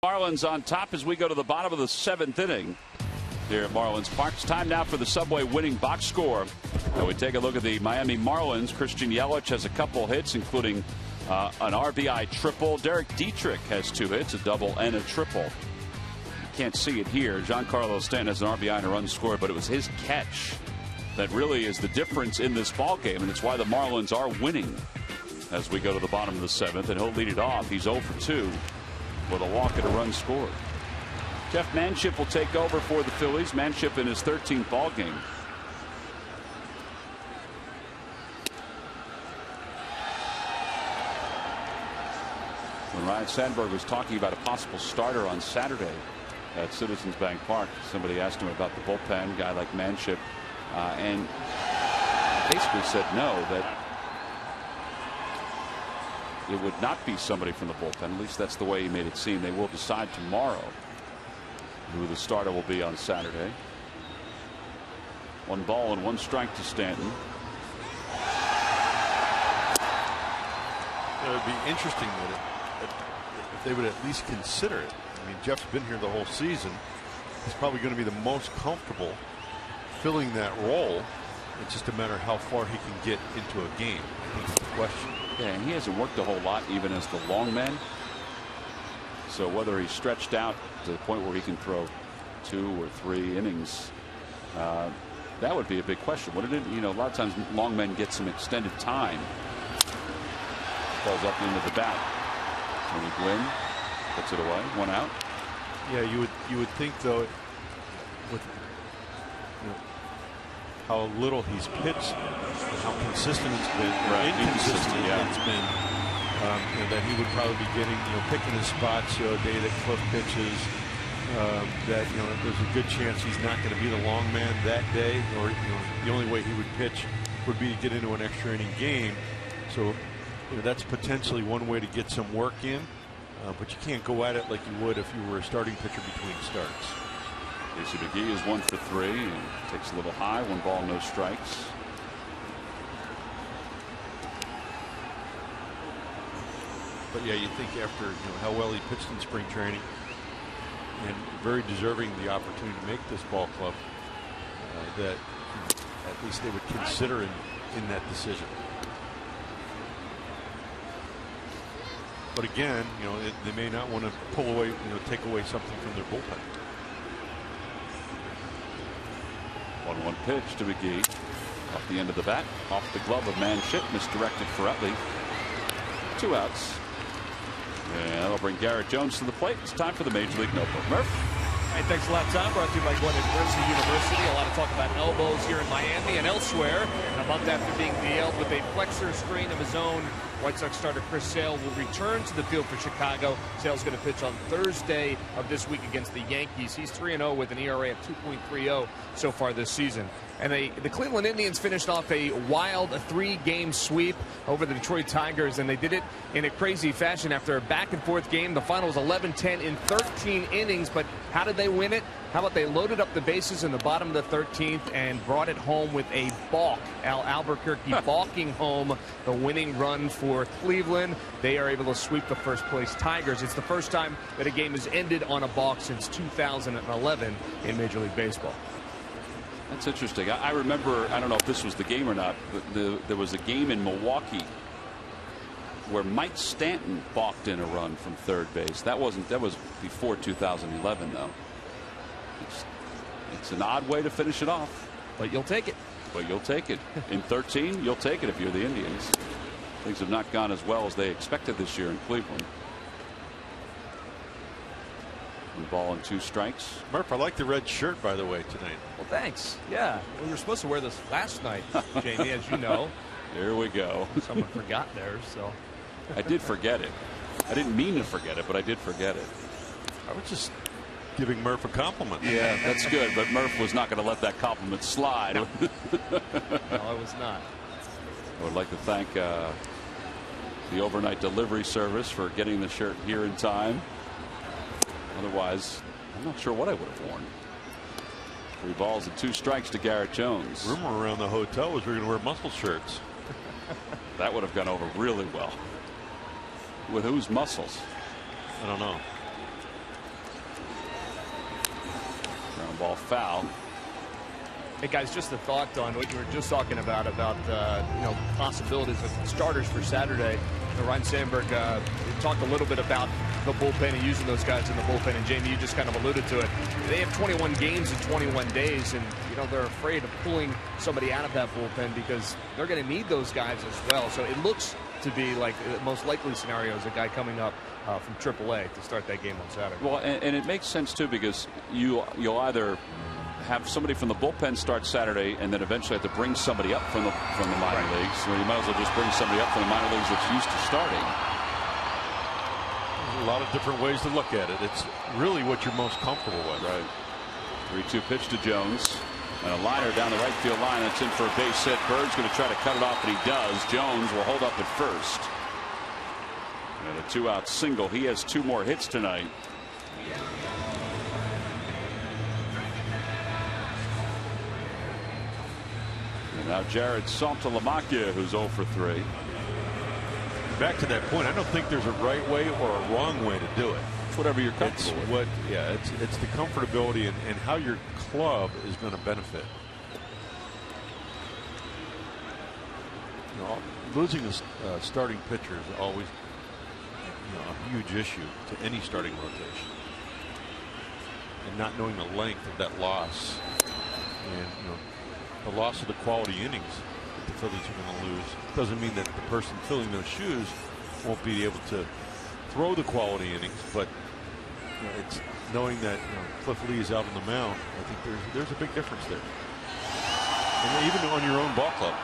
Marlins on top as we go to the bottom of the 7th inning here at Marlins Park. It's time now for the Subway winning box score. And we take a look at the Miami Marlins. Christian Yelich has a couple hits, including an RBI triple. Derek Dietrich has 2 hits, a double and a triple. You can't see it here. Giancarlo Stanton has an RBI and a run scored, but it was his catch that really is the difference in this ball game, and it's why the Marlins are winning as we go to the bottom of the 7th. And he'll lead it off. He's 0 for 2. With a walk and a run scored. Jeff Manship will take over for the Phillies. Manship in his 13th ball game. When Ryan Sandberg was talking about a possible starter on Saturday at Citizens Bank Park, somebody asked him about the bullpen, guy like Manship, and basically said no, that it would not be somebody from the bullpen. At least that's the way he made it seem. They will decide tomorrow who the starter will be on Saturday. 1 ball and 1 strike to Stanton. It would be interesting if they would at least consider it. I mean, Jeff's been here the whole season. He's probably going to be the most comfortable filling that role. It's just a matter of how far he can get into a game. I think that's the question. Yeah, and he hasn't worked a whole lot even as the long man. So whether he's stretched out to the point where he can throw 2 or 3 innings, that would be a big question, wouldn't it? You know, a lot of times long men get some extended time. Falls up into the bat. Tony Gwynn puts it away. 1 out. Yeah, you would think though, with how little he's pitched, how consistent it's been, inconsistent it's been, that he would probably be getting, picking his spots, a day that Cliff pitches, that there's a good chance he's not going to be the long man that day, or the only way he would pitch would be to get into an extra inning game. So that's potentially one way to get some work in, but you can't go at it like you would if you were a starting pitcher between starts. Casey McGee is 1 for 3 and takes a little high. 1 ball, no strikes. But yeah, you think after how well he pitched in spring training, and very deserving the opportunity to make this ball club, that at least they would consider in that decision. But again, they may not want to pull away, take away something from their bullpen. 1-1 pitch to McGee. Off the end of the bat, off the glove of Manship, misdirected for Utley. 2 outs. And that'll bring Garrett Jones to the plate. It's time for the Major League Notebook. Murph. Hey, thanks a lot, Tom. Brought to you by Gwinnett University. A lot of talk about elbows here in Miami and elsewhere. And a month after being nailed with a flexor strain of his own, White Sox starter Chris Sale will return to the field for Chicago. Sale's going to pitch on Thursday of this week against the Yankees. He's 3-0 with an ERA of 2.30 so far this season. And the Cleveland Indians finished off a wild 3-game sweep over the Detroit Tigers, and they did it in a crazy fashion after a back-and-forth game. The final was 11-10 in 13 innings, but how did they win it? How about they loaded up the bases in the bottom of the 13th and brought it home with a balk. Al Albuquerque balking home the winning run for Cleveland. They are able to sweep the first-place Tigers. It's the first time that a game has ended on a balk since 2011 in Major League Baseball. That's interesting. I remember, I don't know if this was the game or not, but there was a game in Milwaukee where Mike Stanton balked in a run from third base. That was before 2011, though. It's an odd way to finish it off. But you'll take it. But you'll take it. In 13, you'll take it if you're the Indians. Things have not gone as well as they expected this year in Cleveland. 1 ball and 2 strikes. Murph, I like the red shirt, by the way, tonight. Well, thanks. Yeah. We were supposed to wear this last night, Jamie, as you know. Here we go. Someone forgot theirs, so. I did forget it. I didn't mean to forget it, but I did forget it. I was just giving Murph a compliment. Yeah, that's good, but Murph was not going to let that compliment slide. No, I was not. I would like to thank the overnight delivery service for getting the shirt here in time. Otherwise, I'm not sure what I would have worn. 3 balls and 2 strikes to Garrett Jones. Rumor around the hotel was we're going to wear muscle shirts. That would have gone over really well. With whose muscles? I don't know. Ground ball foul. Hey guys, just a thought on what you were just talking about possibilities of starters for Saturday. Ryan Sandberg talked a little bit about the bullpen and using those guys in the bullpen, and Jamie, you just kind of alluded to it. They have 21 games in 21 days, and they're afraid of pulling somebody out of that bullpen because they're going to need those guys as well. So it looks to be like the most likely scenario is a guy coming up from AAA to start that game on Saturday. Well, and it makes sense too, because you'll either have somebody from the bullpen start Saturday and then eventually have to bring somebody up from the minor leagues. So you might as well just bring somebody up from the minor leagues that's used to starting. There's a lot of different ways to look at it. It's really what you're most comfortable with. Right. 3-2 pitch to Jones. And a liner down the right field line. That's in for a base hit. Bird's going to try to cut it off, and he does. Jones will hold up at first. And a 2-out single. He has 2 more hits tonight. And now Jared Saltalamacchia, who's 0 for 3. Back to that point, I don't think there's a right way or a wrong way to do it. It's whatever you're comfortable with. It's the comfortability and how your club is going to benefit. Losing a starting pitcher is always, a huge issue to any starting rotation. And not knowing the length of that loss, and the loss of the quality innings that the Phillies are going to lose, doesn't mean that the person filling those shoes won't be able to throw the quality innings, but it's knowing that Cliff Lee is out on the mound. I think there's a big difference there, and even on your own ball club.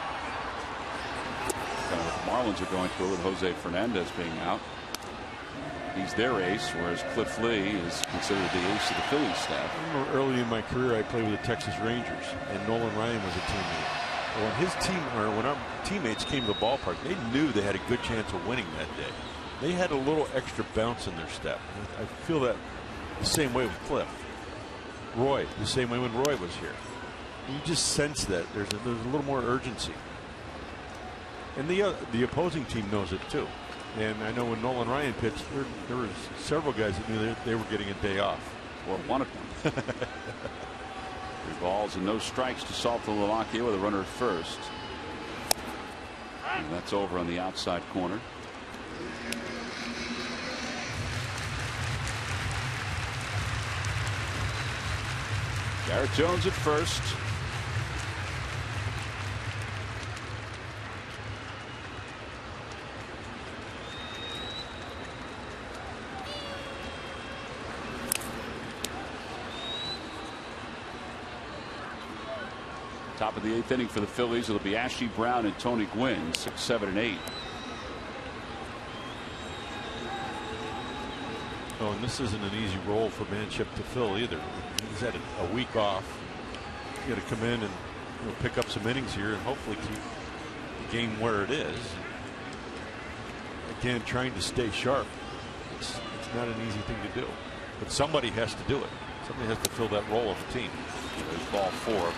What the Marlins are going through with Jose Fernandez being out. He's their ace, whereas Cliff Lee is considered the ace of the Phillies staff. I remember early in my career, I played with the Texas Rangers, and Nolan Ryan was a teammate. Well, when our teammates came to the ballpark, they knew they had a good chance of winning that day. They had a little extra bounce in their step. I feel that the same way with Cliff. Roy, the same way when Roy was here. You just sense that there's a little more urgency. And the opposing team knows it too. And I know when Nolan Ryan pitched, there was several guys that knew they were getting a day off. Or wanted one. 3 balls and no strikes to Salto Milwaukee with a runner at first. And that's over on the outside corner. Garrett Jones at first. Top of the 8th inning for the Phillies. It'll be Ashley Brown and Tony Gwynn, 6, 7, and 8. Oh, and this isn't an easy role for Manship to fill either. He's had a week off. He's got to come in and pick up some innings here and hopefully keep the game where it is. Again, trying to stay sharp. It's not an easy thing to do, but somebody has to do it. Somebody has to fill that role on the team. There's ball 4.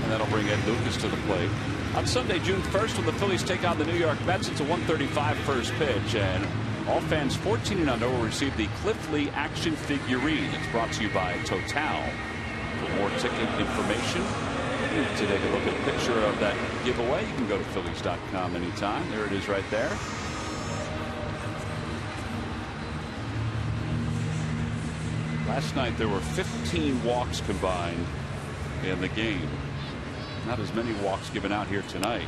And that'll bring Ed Lucas to the plate. On Sunday, June 1st, when the Phillies take on the New York Mets, it's a 1:35 first pitch, and all fans 14 and under will receive the Cliff Lee action figurine. It's brought to you by Total. For more ticket information, to take a look at a picture of that giveaway, you can go to Phillies.com anytime. There it is right there. Last night there were 15 walks combined in the game. Not as many walks given out here tonight.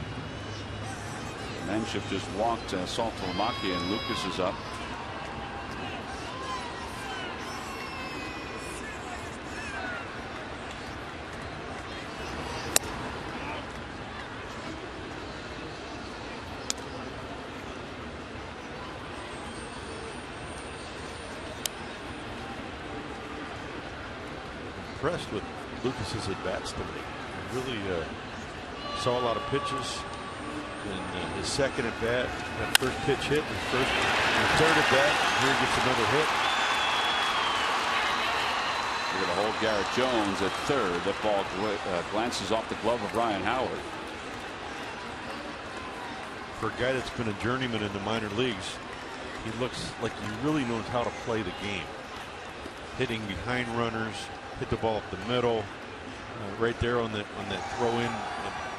Manship just walked Salto Milwaukee, and Lucas is up. Impressed with Lucas's at-bats today. Really saw a lot of pitches in his second at bat. That first pitch hit, his first and third at bat. Here he gets another hit. We're going to hold Garrett Jones at third. That ball glances off the glove of Ryan Howard. For a guy that's been a journeyman in the minor leagues, he looks like he really knows how to play the game. Hitting behind runners, hit the ball up the middle. Right there on that throw in,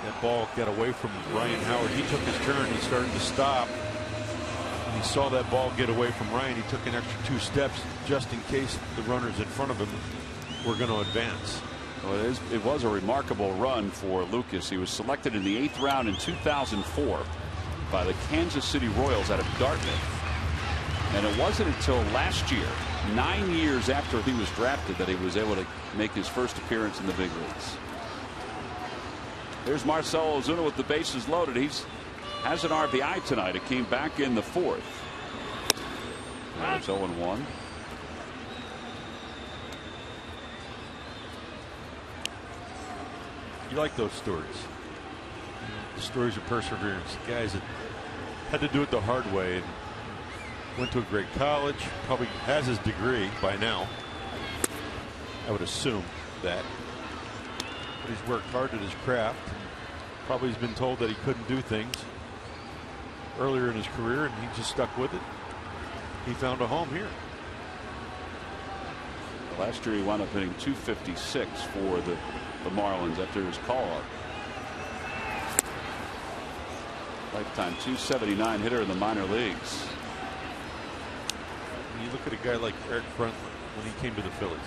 that ball got away from Ryan Howard. He took his turn. He started to stop. And he saw that ball get away from Ryan. He took an extra 2 steps just in case the runners in front of him were going to advance. Well, it was a remarkable run for Lucas. He was selected in the 8th round in 2004 by the Kansas City Royals out of Dartmouth. And it wasn't until last year, 9 years after he was drafted, that he was able to make his first appearance in the big leagues. There's Marcell Ozuna with the bases loaded. Has an RBI tonight. It came back in the 4th. There's 0-1. You like those stories. The stories of perseverance. Guys that had to do it the hard way and went to a great college, probably has his degree by now. I would assume that. But he's worked hard at his craft. Probably has been told that he couldn't do things earlier in his career, and he just stuck with it. He found a home here. Last year he wound up hitting .256 for the Marlins after his call-up. Lifetime .279 hitter in the minor leagues. When you look at a guy like Eric Bruntley when he came to the Phillies,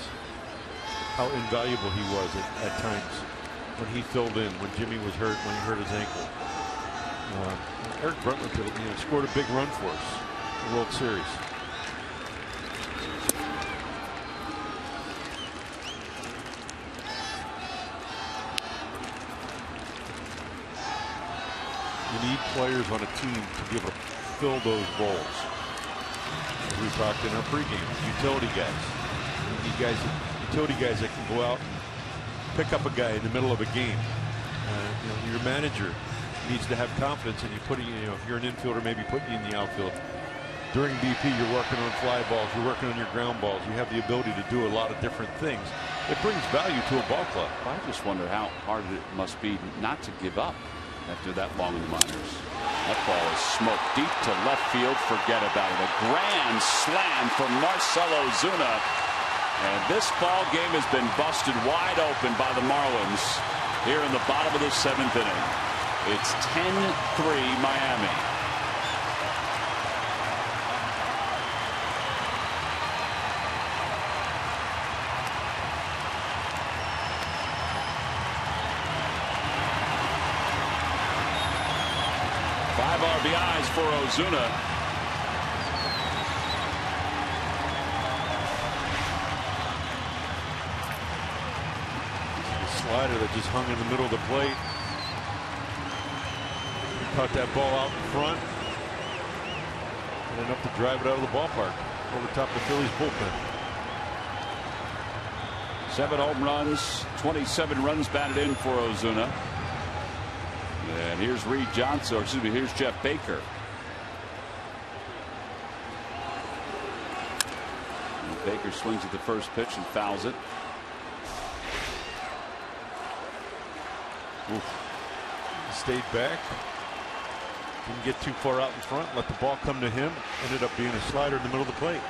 how invaluable he was at times when he filled in, when Jimmy was hurt, when he hurt his ankle. Eric Bruntley scored a big run for us in the World Series. You need players on a team to be able to fill those roles. As we talked in our pregame, utility guys. You need utility guys that can go out and pick up a guy in the middle of a game. Your manager needs to have confidence in you putting, if you're an infielder, maybe putting you in the outfield. During BP, you're working on fly balls, you're working on your ground balls. You have the ability to do a lot of different things. It brings value to a ball club. I just wonder how hard it must be not to give up after that long in the minors. That ball is smoked deep to left field. Forget about it. A grand slam from Marcell Ozuna. And this ball game has been busted wide open by the Marlins here in the bottom of the 7th inning. It's 10-3 Miami. Five RBIs for Ozuna. Slider that just hung in the middle of the plate. He caught that ball out in front and enough to drive it out of the ballpark over top the Phillies bullpen. 7 home runs, 27 runs batted in for Ozuna. And here's Reed Johnson, or excuse me, here's Jeff Baker. And Baker swings at the first pitch and fouls it. Oof. He stayed back. Didn't get too far out in front. Let the ball come to him. Ended up being a slider in the middle of the plate.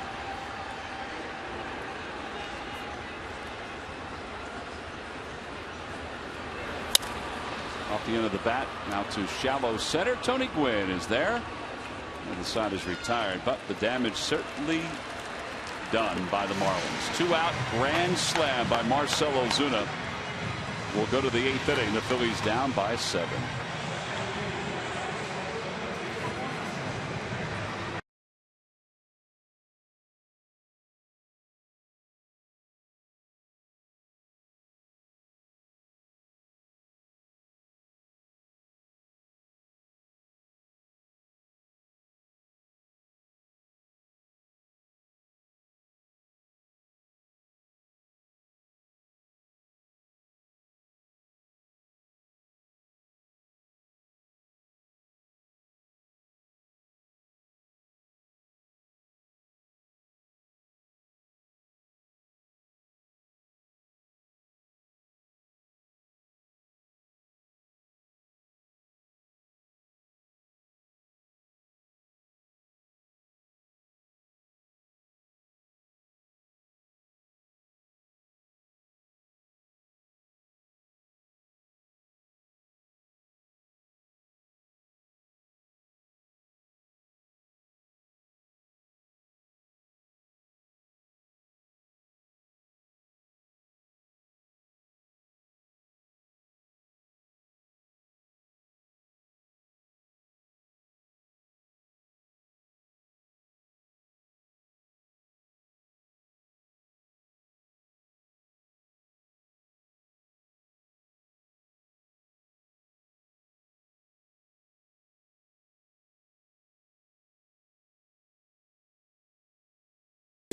Off the end of the bat, now to shallow center. Tony Gwynn is there. And the side is retired, but the damage certainly done by the Marlins. 2 out, grand slam by Marcell Ozuna. We'll go to the 8th inning. The Phillies down by 7.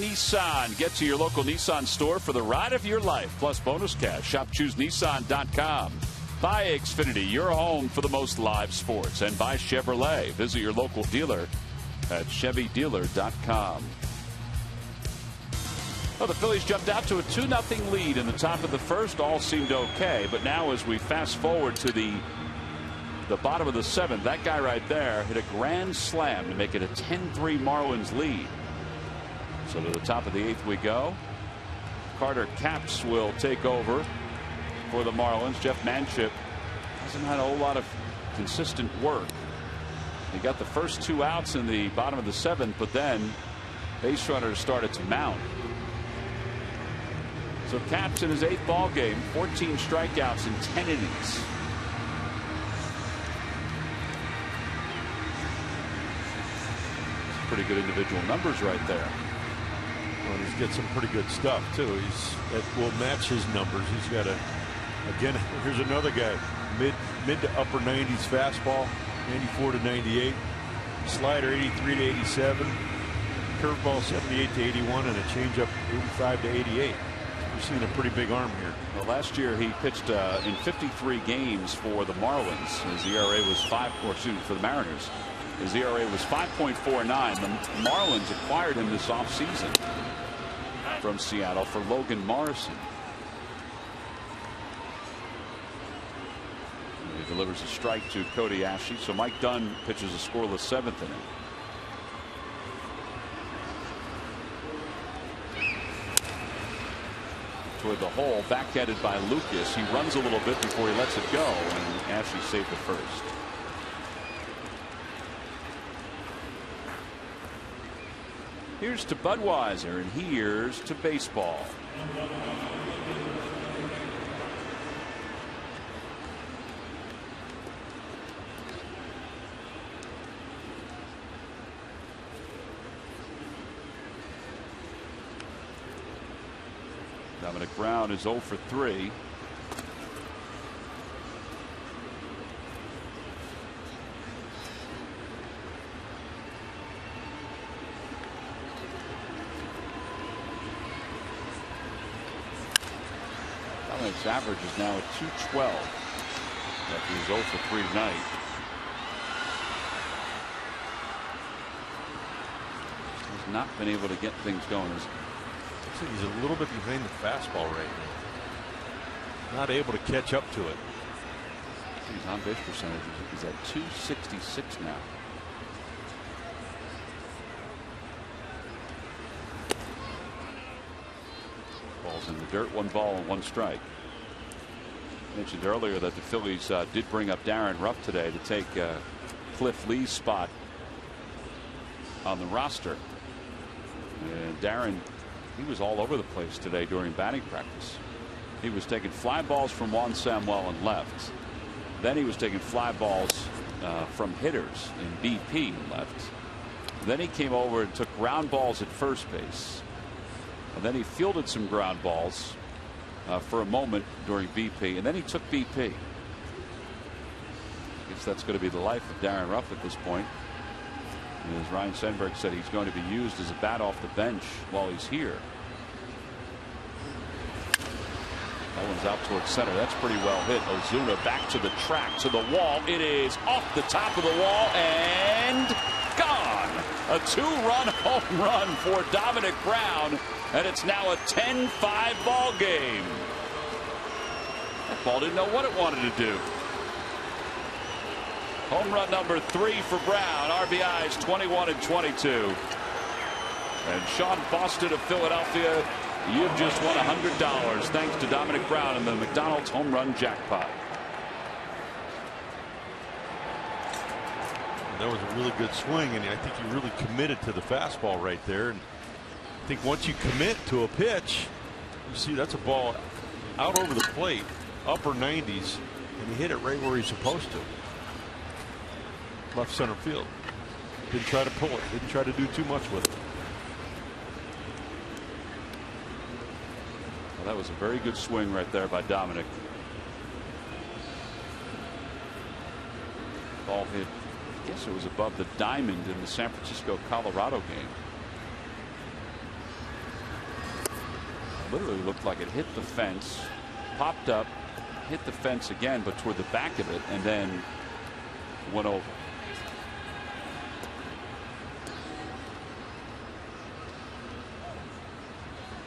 Nissan. Get to your local Nissan store for the ride of your life, plus bonus cash. Shop ChooseNissan.com. By Xfinity, your home for the most live sports. And by Chevrolet. Visit your local dealer at ChevyDealer.com. Well, the Phillies jumped out to a 2-0 lead in the top of the first. All seemed okay. But now as we fast forward to the bottom of the 7th, that guy right there hit a grand slam to make it a 10-3 Marlins lead. So to the top of the 8th we go. Carter Capps will take over for the Marlins. Jeff Manship hasn't had a whole lot of consistent work He got the first 2 outs in the bottom of the 7th, but then base runners started to mount. So Cap's in his 8th ball game, 14 strikeouts in 10 innings. Pretty good individual numbers right there. Well, he's got some pretty good stuff too. That will match his numbers. He's got again, here's another guy, mid to upper 90s fastball, 94 to 98, slider 83 to 87, curveball 78 to 81, and a changeup 85 to 88. We're seeing a pretty big arm here. Well, last year he pitched in 53 games for the Marlins. His ERA was for the Mariners. His ERA was 5.49. The Marlins acquired him this offseason from Seattle for Logan Morrison. He delivers a strike to Cody Ashley. So Mike Dunn pitches a scoreless 7th inning. Toward the hole, backhanded by Lucas. He runs a little bit before he lets it go, and Ashley saved the first. Here's to Budweiser, and here's to baseball. Dominic Brown is 0 for 3. Dominic's average is now at 212 after he's 0 for 3 tonight. He's not been able to get things going. Looks like he's a little bit behind the fastball right now. Not able to catch up to it. His on base percentage is at 266 now. Ball's in the dirt, 1 ball and 1 strike. Mentioned earlier that the Phillies did bring up Darren Ruff today to take Cliff Lee's spot on the roster. And Darren, he was all over the place today during batting practice. He was taking fly balls from Juan Samuel and left. Then he was taking fly balls from hitters in BP and left. Then he came over and took ground balls at first base. And then he fielded some ground balls for a moment during BP, and then he took BP. I guess that's going to be the life of Darren Ruff at this point. And as Ryan Sandberg said, he's going to be used as a bat off the bench while he's here. That one's out towards center. That's pretty well hit. Ozuna back to the track, to the wall. It is off the top of the wall and gone. A 2-run home run for Dominic Brown, and it's now a 10-5 ball game. That ball didn't know what it wanted to do. Home run number 3 for Brown. RBIs 21 and 22. And Sean Boston of Philadelphia, you've just won $100 thanks to Dominic Brown in the McDonald's home run jackpot. That was a really good swing, and I think he really committed to the fastball right there. And I think once you commit to a pitch, you see that's a ball out over the plate, upper 90s, and he hit it right where he's supposed to. Left center field. Didn't try to pull it. Didn't try to do too much with it. Well, that was a very good swing right there by Dominic. Ball hit, I guess it was above the diamond in the San Francisco Colorado game. Literally looked like it hit the fence, popped up, hit the fence again, but toward the back of it, and then went over.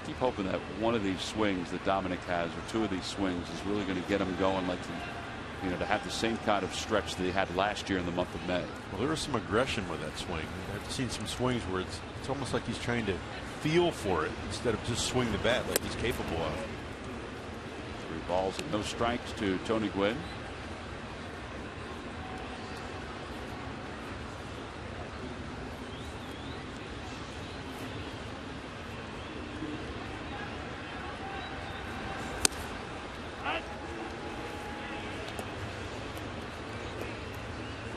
Keep hoping that one of these swings that Dominic has, or 2 of these swings, is really going to get him going, like to have the same kind of stretch that he had last year in the month of May. Well, there was some aggression with that swing. I've seen some swings where it's almost like he's trying to feel for it instead of just swing the bat like he's capable of. 3 balls and no strikes to Tony Gwynn.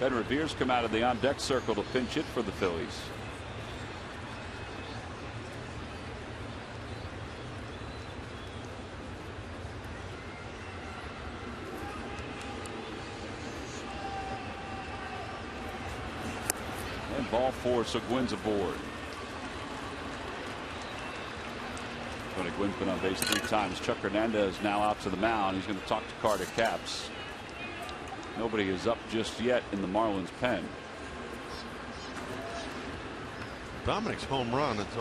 Ben Revere's come out of the on-deck circle to pinch hit for the Phillies. And ball 4, so Gwynn's aboard. Tony Gwynn's been on base 3 times. Chuck Hernandez now out to the mound. He's going to talk to Carter Capps. Nobody is up just yet in the Marlins pen. Dominic's home run, it's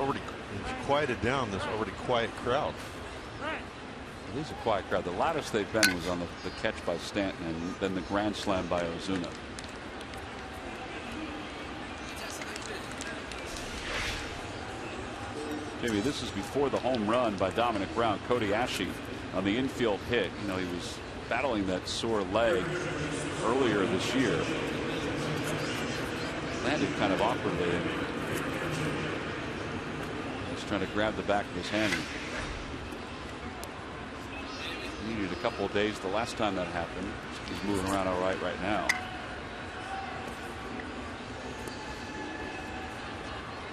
quieted down this already quiet crowd. It is a quiet crowd. The loudest they've been was on the catch by Stanton and then the grand slam by Ozuna. Jamie, this is before the home run by Dominic Brown. Cody Ashe on the infield hit. You know, he was battling that sore leg earlier this year. Landed kind of awkwardly. He's trying to grab the back of his hand. He needed a couple of days the last time that happened. He's moving around all right now.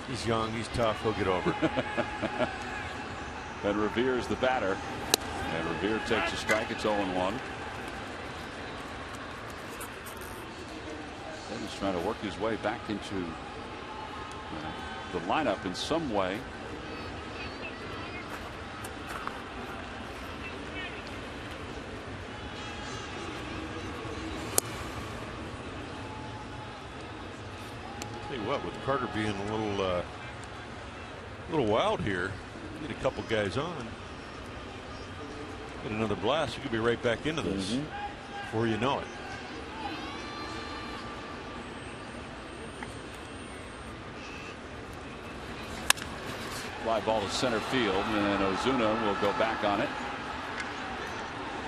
He's young, he's tough, he'll get over it. Ben Revere is the batter. And Revere takes a strike. It's 0-1. Then he's trying to work his way back into the lineup in some way. Tell you what, with Carter being a little wild here, get a couple guys on, get another blast, you could be right back into this before you know it. Fly ball to center field, and then Ozuna will go back on it.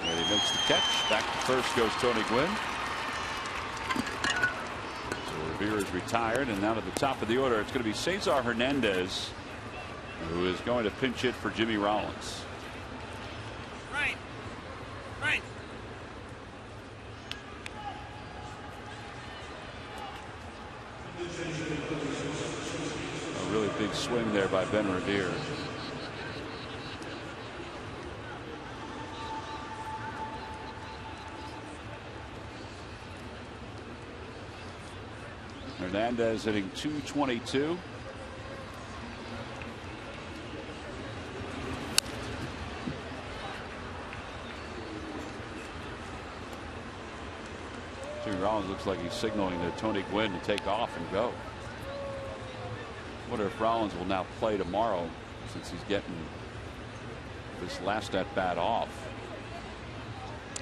And he makes the catch. Back to first goes Tony Gwynn. Revere is retired, and now to the top of the order, it's going to be Cesar Hernandez, who is going to pinch hit for Jimmy Rollins. Right. A really big swing there by Ben Revere. Hernandez hitting .222. Jimmy Rollins looks like he's signaling to Tony Gwynn to take off and go. Wonder if Rollins will now play tomorrow since he's getting this last at bat off.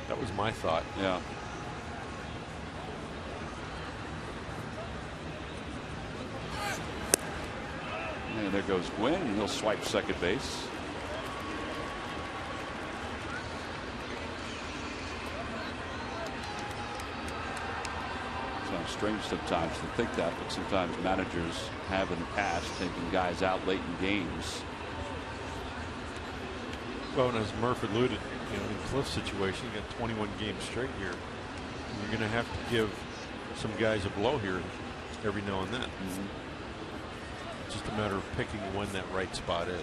That was my thought. Yeah. And there goes Gwynn, and he'll swipe second base. Sounds strange sometimes to think that, but sometimes managers have in the past taken guys out late in games. Well, and as Murph alluded, in Cliff's situation, you got 21 games straight here. You're going to have to give some guys a blow here every now and then. It's just a matter of picking when that right spot is.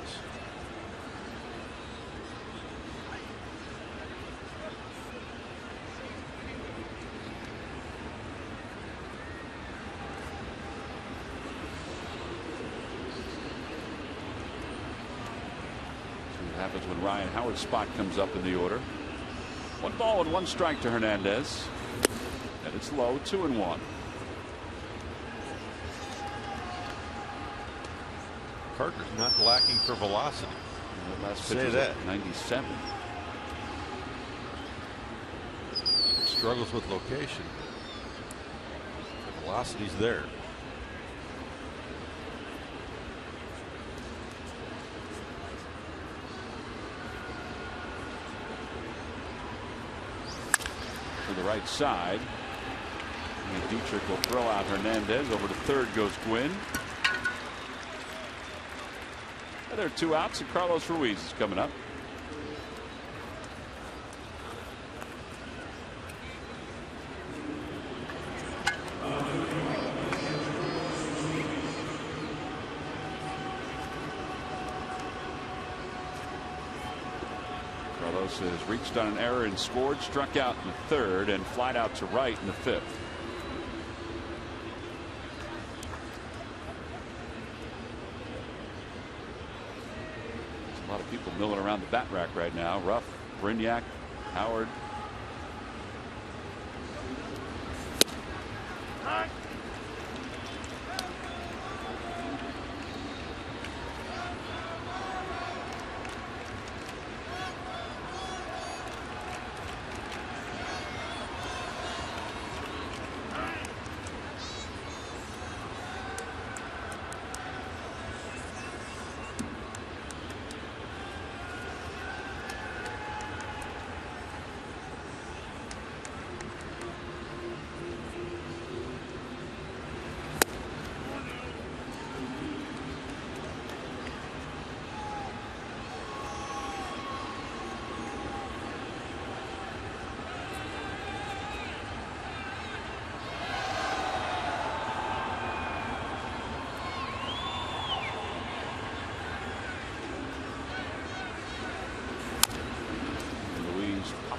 What happens when Ryan Howard's spot comes up in the order? 1 ball and 1 strike to Hernandez, and it's low, 2-1. Carter's not lacking for velocity. Last pitch was at 97. Struggles with location. The velocity's there. To the right side. And Dietrich will throw out Hernandez. Over to third goes Gwynn. There are 2 outs, and Carlos Ruiz is coming up. Diamondbacks has reached on an error and scored, struck out in the third, and flied out to right in the fifth. There's a lot of people milling around the bat rack right now. Ruff, Brignac, Howard.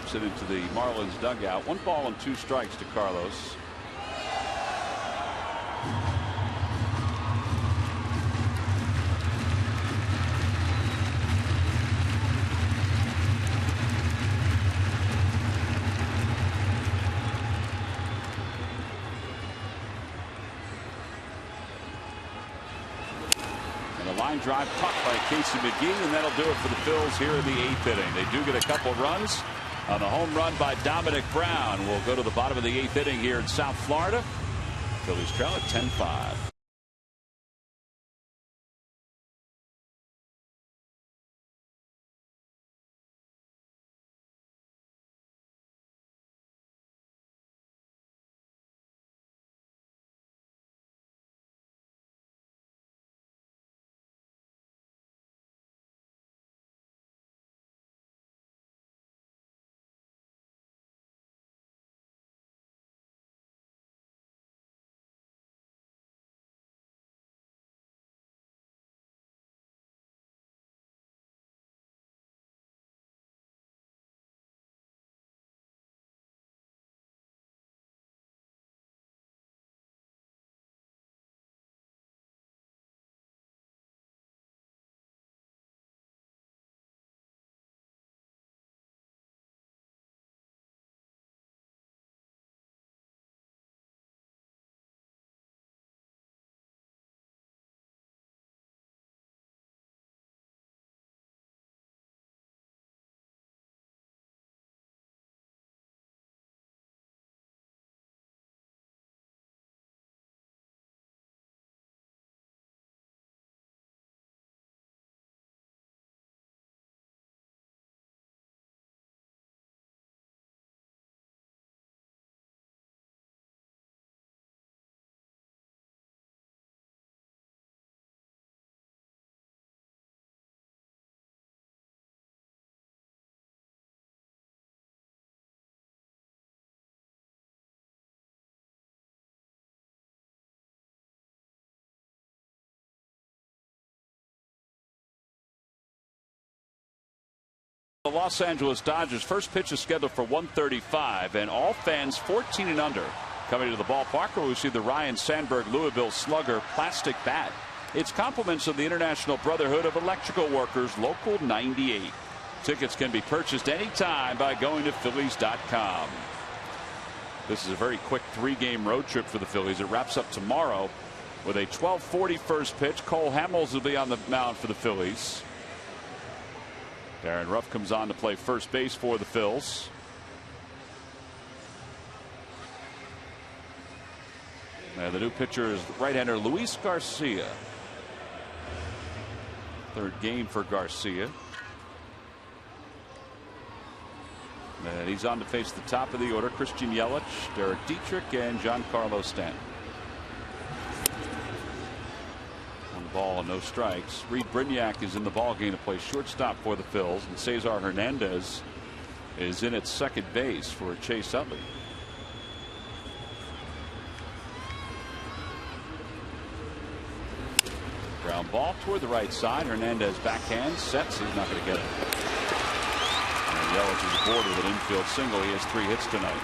It into the Marlins dugout. 1 ball and 2 strikes to Carlos. And a line drive caught by Casey McGee, and that'll do it for the Phils here in the 8th inning. They do get a couple runs on the home run by Dominic Brown. We'll go to the bottom of the 8th inning here in South Florida. Phillies trail at 10-5. The Los Angeles Dodgers first pitch is scheduled for 1:35, and all fans 14 and under coming to the ballpark where we see the Ryan Sandberg Louisville Slugger plastic bat. It's compliments of the International Brotherhood of Electrical Workers Local 98. Tickets can be purchased anytime by going to Phillies.com. This is a very quick 3-game road trip for the Phillies. It wraps up tomorrow with a 12:40 first pitch. Cole Hamels will be on the mound for the Phillies. Darren Ruff comes on to play first base for the Phils. And the new pitcher is right-hander Luis Garcia. Third game for Garcia. And he's on to face the top of the order: Christian Yelich, Derek Dietrich, and Giancarlo Stanton. 1 ball and no strikes. Reed Brignac is in the ballgame to play shortstop for the Phils, and Cesar Hernandez is in at second base for Chase Utley. Ground ball toward the right side. Hernandez backhand sets. He's not going to get it. And Yelich is aboard with an infield single. He has 3 hits tonight.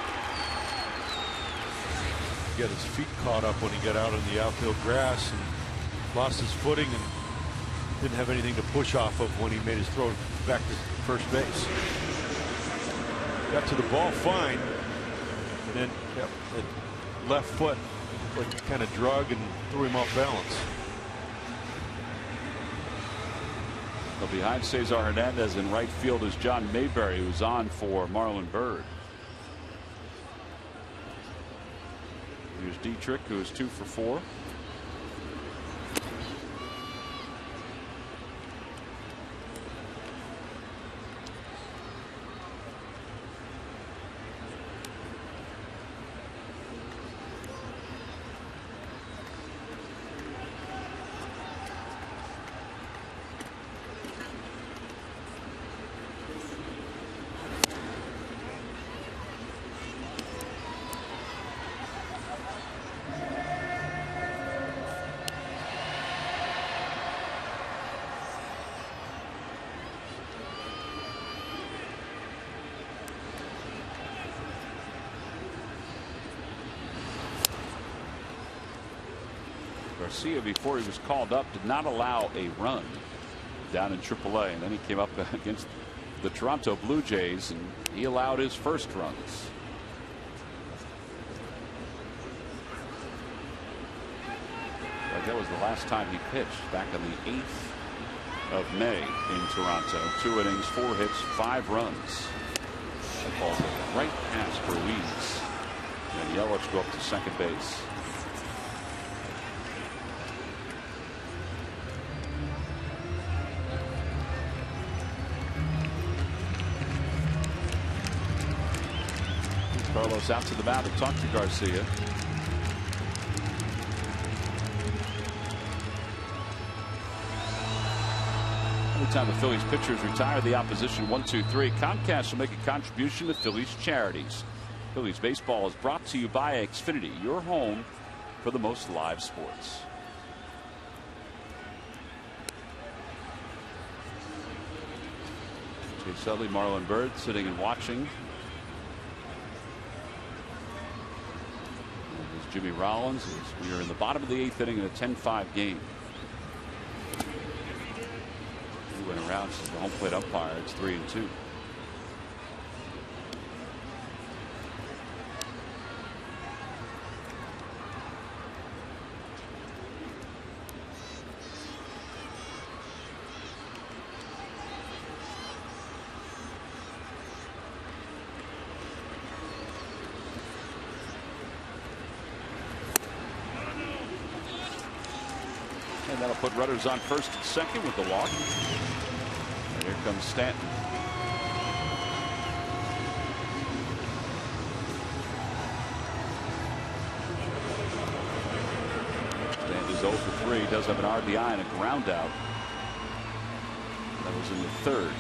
He got his feet caught up when he got out on the outfield grass and lost his footing and didn't have anything to push off of when he made his throw back to first base. Got to the ball fine, and then that left foot like kind of drug and threw him off balance. Well, behind Cesar Hernandez in right field is John Mayberry, who's on for Marlon Byrd. Here's Dietrich, who is 2 for 4. Garcia, before he was called up, did not allow a run down in AAA, and then he came up against the Toronto Blue Jays and he allowed his first runs. Like that was the last time he pitched, back on the 8th of May in Toronto. 2 innings, 4 hits, 5 runs. That ball's right past Ruiz, and Yelich go up to second base. Carlos out to the mound to talk to Garcia. Every time the Phillies pitchers retire the opposition 1-2-3, Comcast will make a contribution to Phillies charities. Phillies baseball is brought to you by Xfinity, your home for the most live sports. Chase Utley, Marlon Byrd sitting and watching. Jimmy Rollins, as we are in the bottom of the 8th inning in a 10-5 game. He went around as the home plate umpire. It's 3-2. And that'll put runners on first and second with the walk. And here comes Stanton. Stanton is 0 for 3. Does have an RBI and a ground out. That was in the 3rd.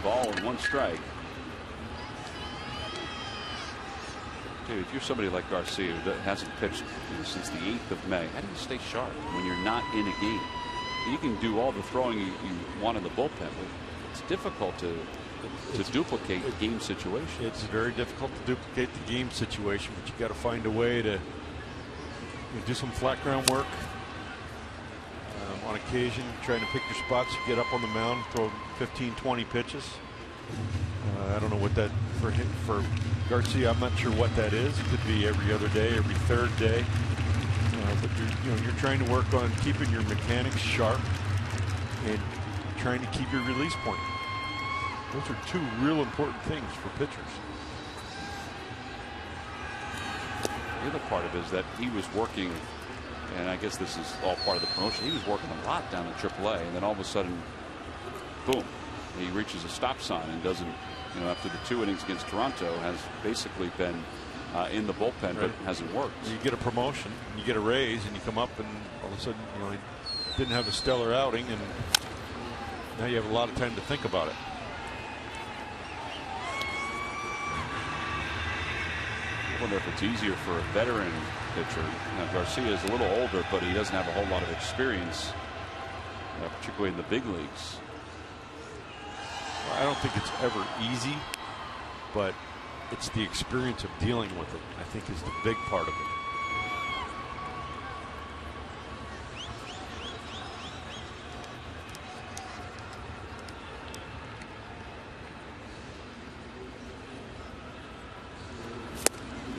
Ball and 1 strike. Dude, if you're somebody like Garcia who hasn't pitched since the 8th of May, how do you stay sharp when you're not in a game? You can do all the throwing you want in the bullpen, but it's difficult to duplicate the game situation. It's very difficult to duplicate the game situation, but you got to find a way to do some flat ground work. On occasion, trying to pick your spots, you get up on the mound, throw 15-20 pitches. I don't know what that for Garcia. I'm not sure what that is. It could be every other day, every 3rd day. But you're trying to work on keeping your mechanics sharp and trying to keep your release point. Those are 2 real important things for pitchers. The other part of it is that he was working. And I guess this is all part of the promotion. He was working a lot down in AAA, and then all of a sudden, boom, he reaches a stop sign and doesn't, you know, after the 2 innings against Toronto, has basically been in the bullpen, but hasn't worked. You get a promotion, you get a raise, and you come up, and all of a sudden, you know, he didn't have a stellar outing, and now you have a lot of time to think about it. I wonder if it's easier for a veteran pitcher. Now, Garcia is a little older, but he doesn't have a whole lot of experience, particularly in the big leagues. I don't think it's ever easy, but it's the experience of dealing with it, I think, is the big part of it.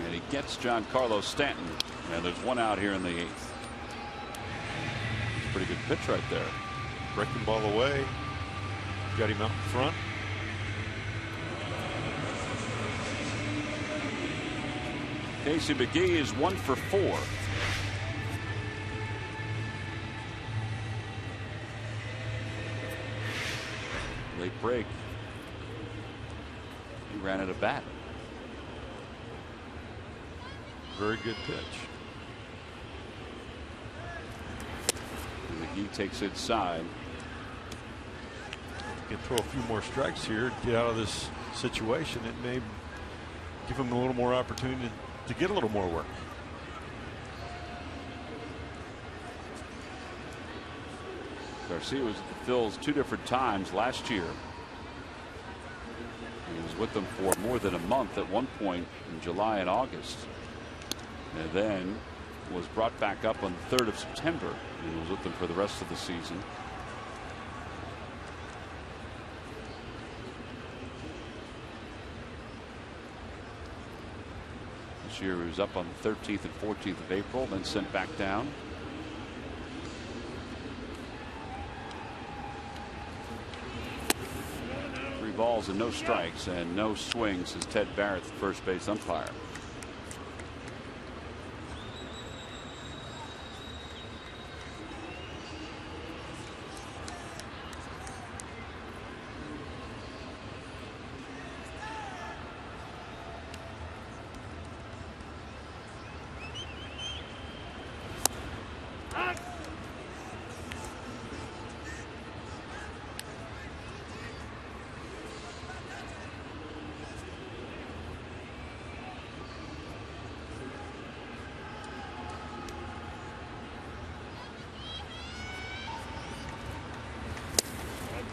And he gets Giancarlo Stanton, and there's one out here in the 8th. It's a pretty good pitch right there. Breaking ball away. Got him out in front. Casey McGee is 1 for 4. Late break. He ran out of bat. Very good pitch. And McGee takes inside. Can throw a few more strikes here, get out of this situation. It may give him a little more opportunity to get a little more work. Garcia was at the Phils 2 different times last year. He was with them for more than a month at one point in July and August, and then was brought back up on the 3rd of September and was with them for the rest of the season. This year he was up on the 13th and 14th of April, then sent back down. Three balls and no strikes and no swings as Ted Barrett, the first base umpire.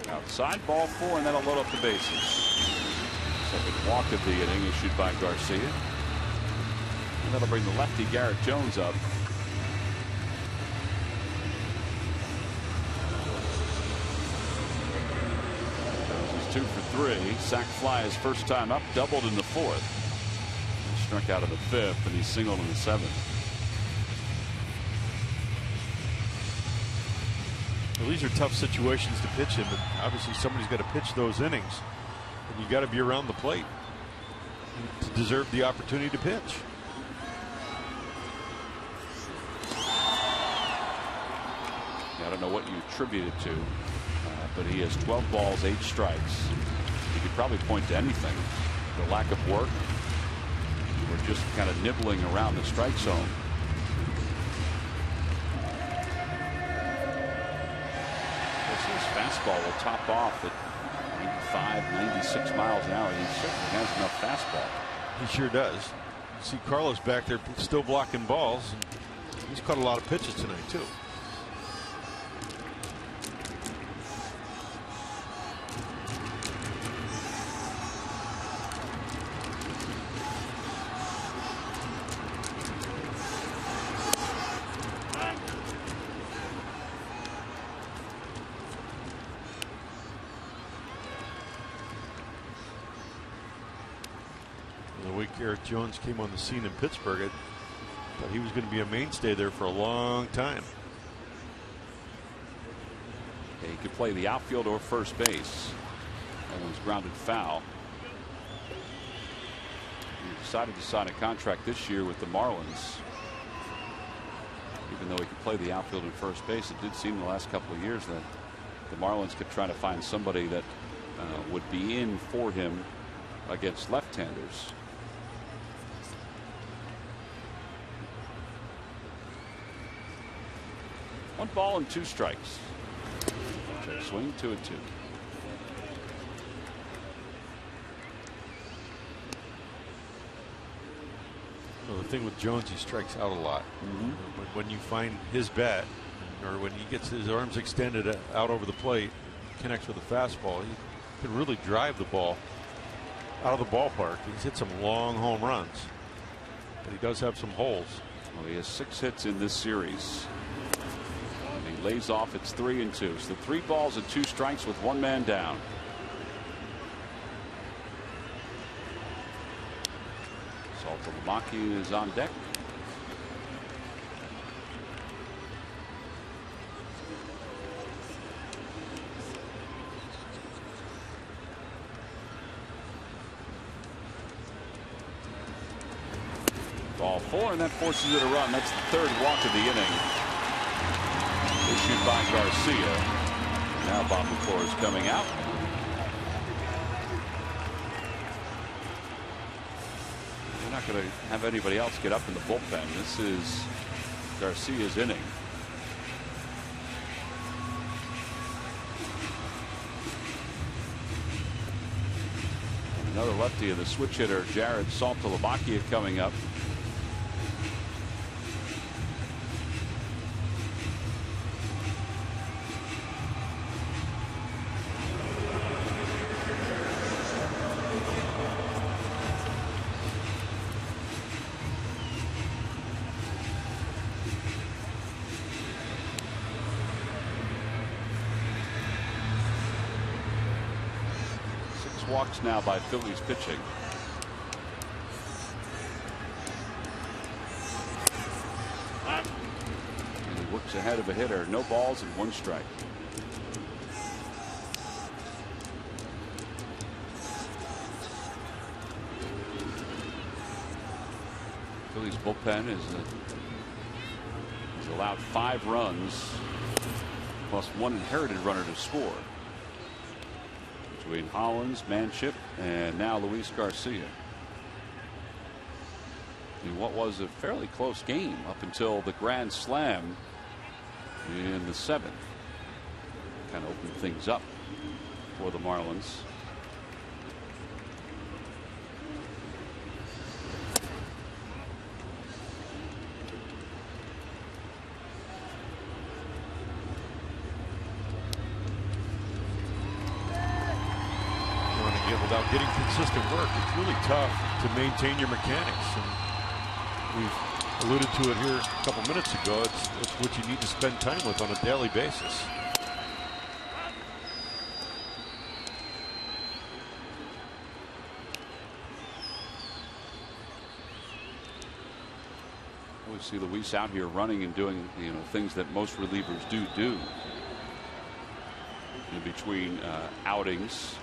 Outside, ball 4, and that'll load up the bases. Second walk of the inning issued by Garcia. And that'll bring the lefty Garrett Jones up. Jones is 2 for 3. Sac fly his first time up, doubled in the 4th. He struck out in the 5th, and he singled in the 7th. Well, these are tough situations to pitch in, but obviously somebody's got to pitch those innings, and you got to be around the plate to deserve the opportunity to pitch. I don't know what you attribute it to, but he has 12 balls, 8 strikes. You could probably point to anything: the lack of work, or just kind of nibbling around the strike zone. Fastball will top off at 95, 96 miles an hour. He certainly has enough fastball. He sure does. You see Carlos back there still blocking balls, and he's caught a lot of pitches tonight too. Garrett Jones came on the scene in Pittsburgh. I thought he was going to be a mainstay there for a long time. Yeah, he could play the outfield or first base. That one's grounded foul. He decided to sign a contract this year with the Marlins. Even though he could play the outfield and first base, it did seem the last couple of years that the Marlins kept trying to find somebody that would be in for him against left-handers. One ball and 2 strikes. Check swing, 2-2. Well, the thing with Jones, he strikes out a lot. When you find his bat, or when he gets his arms extended out over the plate, connects with a fastball, he can really drive the ball out of the ballpark. He's hit some long home runs, but he does have some holes. Well, he has 6 hits in this series. And he lays off. It's 3-2. So 3 balls and 2 strikes with 1 man down. Saltalamacchia is on deck. Ball 4, and that forces it a run. That's the 3rd walk of the inning. Issued by Garcia. Now Bob McClure is coming out. They're not going to have anybody else get up in the bullpen. This is Garcia's inning. Another lefty of the switch hitter, Jared Saltalamacchia, coming up. Walks now by Phillies pitching. And he works ahead of a hitter. No balls and 1 strike. Phillies bullpen is allowed 5 runs plus 1 inherited runner to score. Between Hollins, Manship, and now Luis Garcia. In what was a fairly close game up until the grand slam in the 7th. Kind of opened things up for the Marlins. Without getting consistent work, it's really tough to maintain your mechanics. And we've alluded to it here a couple minutes ago. It's what you need to spend time with on a daily basis. We see Luis out here running and doing things that most relievers do in between outings.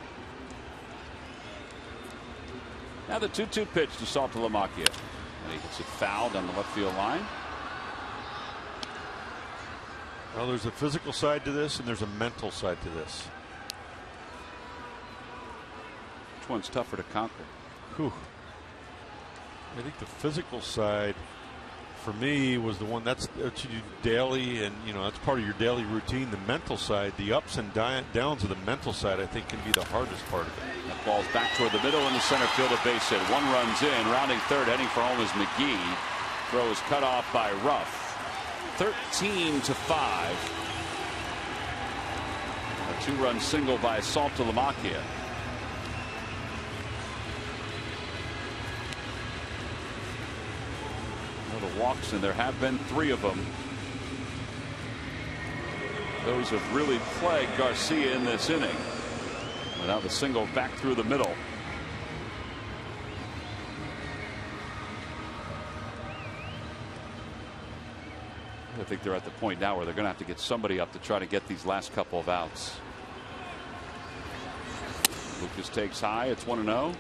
Now the 2-2 pitch to Saltalamacchia, and he gets it fouled on the left field line. Well, there's a physical side to this, and there's a mental side to this. Which one's tougher to conquer? Whew. I think the physical side, for me, was the one that's what you do daily, and that's part of your daily routine. The mental side, the ups and downs of the mental side, I think can be the hardest part of it. That ball's back toward the middle in the center field, a base hit. 1 run's in. Rounding third, heading for home is McGee. Throw is cut off by Ruff. 13-5. A 2-run single by Saltalamacchia. The walks, and there have been 3 of them. Those have really plagued Garcia in this inning. Now the single back through the middle. I think they're at the point now where they're going to have to get somebody up to try to get these last couple of outs. Lucas takes high. It's 1-0.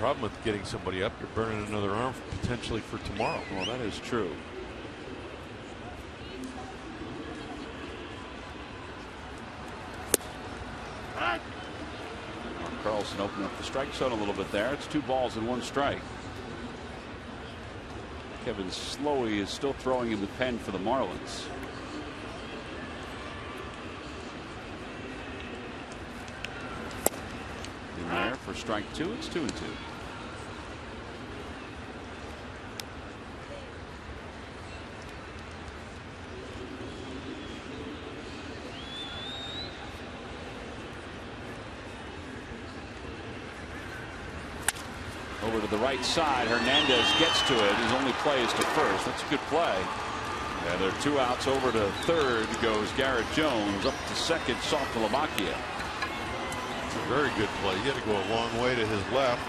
problem with getting somebody up. You're burning another arm potentially for tomorrow. Well, that is true. Carlson opened up the strike zone a little bit there. It's 2 balls and 1 strike. Kevin Slowey is still throwing in the pen for the Marlins. In there for strike 2. It's 2-2. Over to the right side. Hernandez gets to it. His only play is to first. That's a good play. And there are 2 outs. Over to third goes Garrett Jones. Up to second, soft to Lamakia. It's a very good play. You had to go a long way to his left.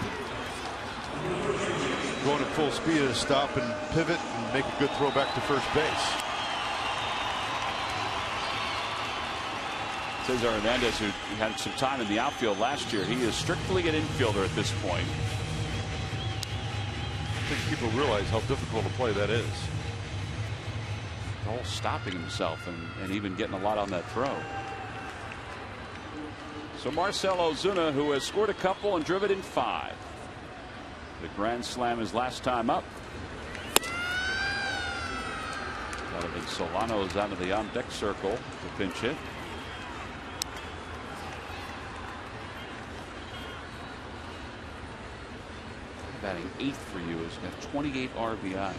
Going at full speed to stop and pivot and make a good throw back to first base. Cesar Hernandez, who had some time in the outfield last year, he is strictly an infielder at this point. I think people realize how difficult a play that is. All stopping himself and even getting a lot on that throw. So Marcell Ozuna, who has scored a couple and driven in 5. The grand slam his last time up. Donovan Solano is out of the on deck circle to pinch hit. Batting 8th for you. Has got 28 RBIs.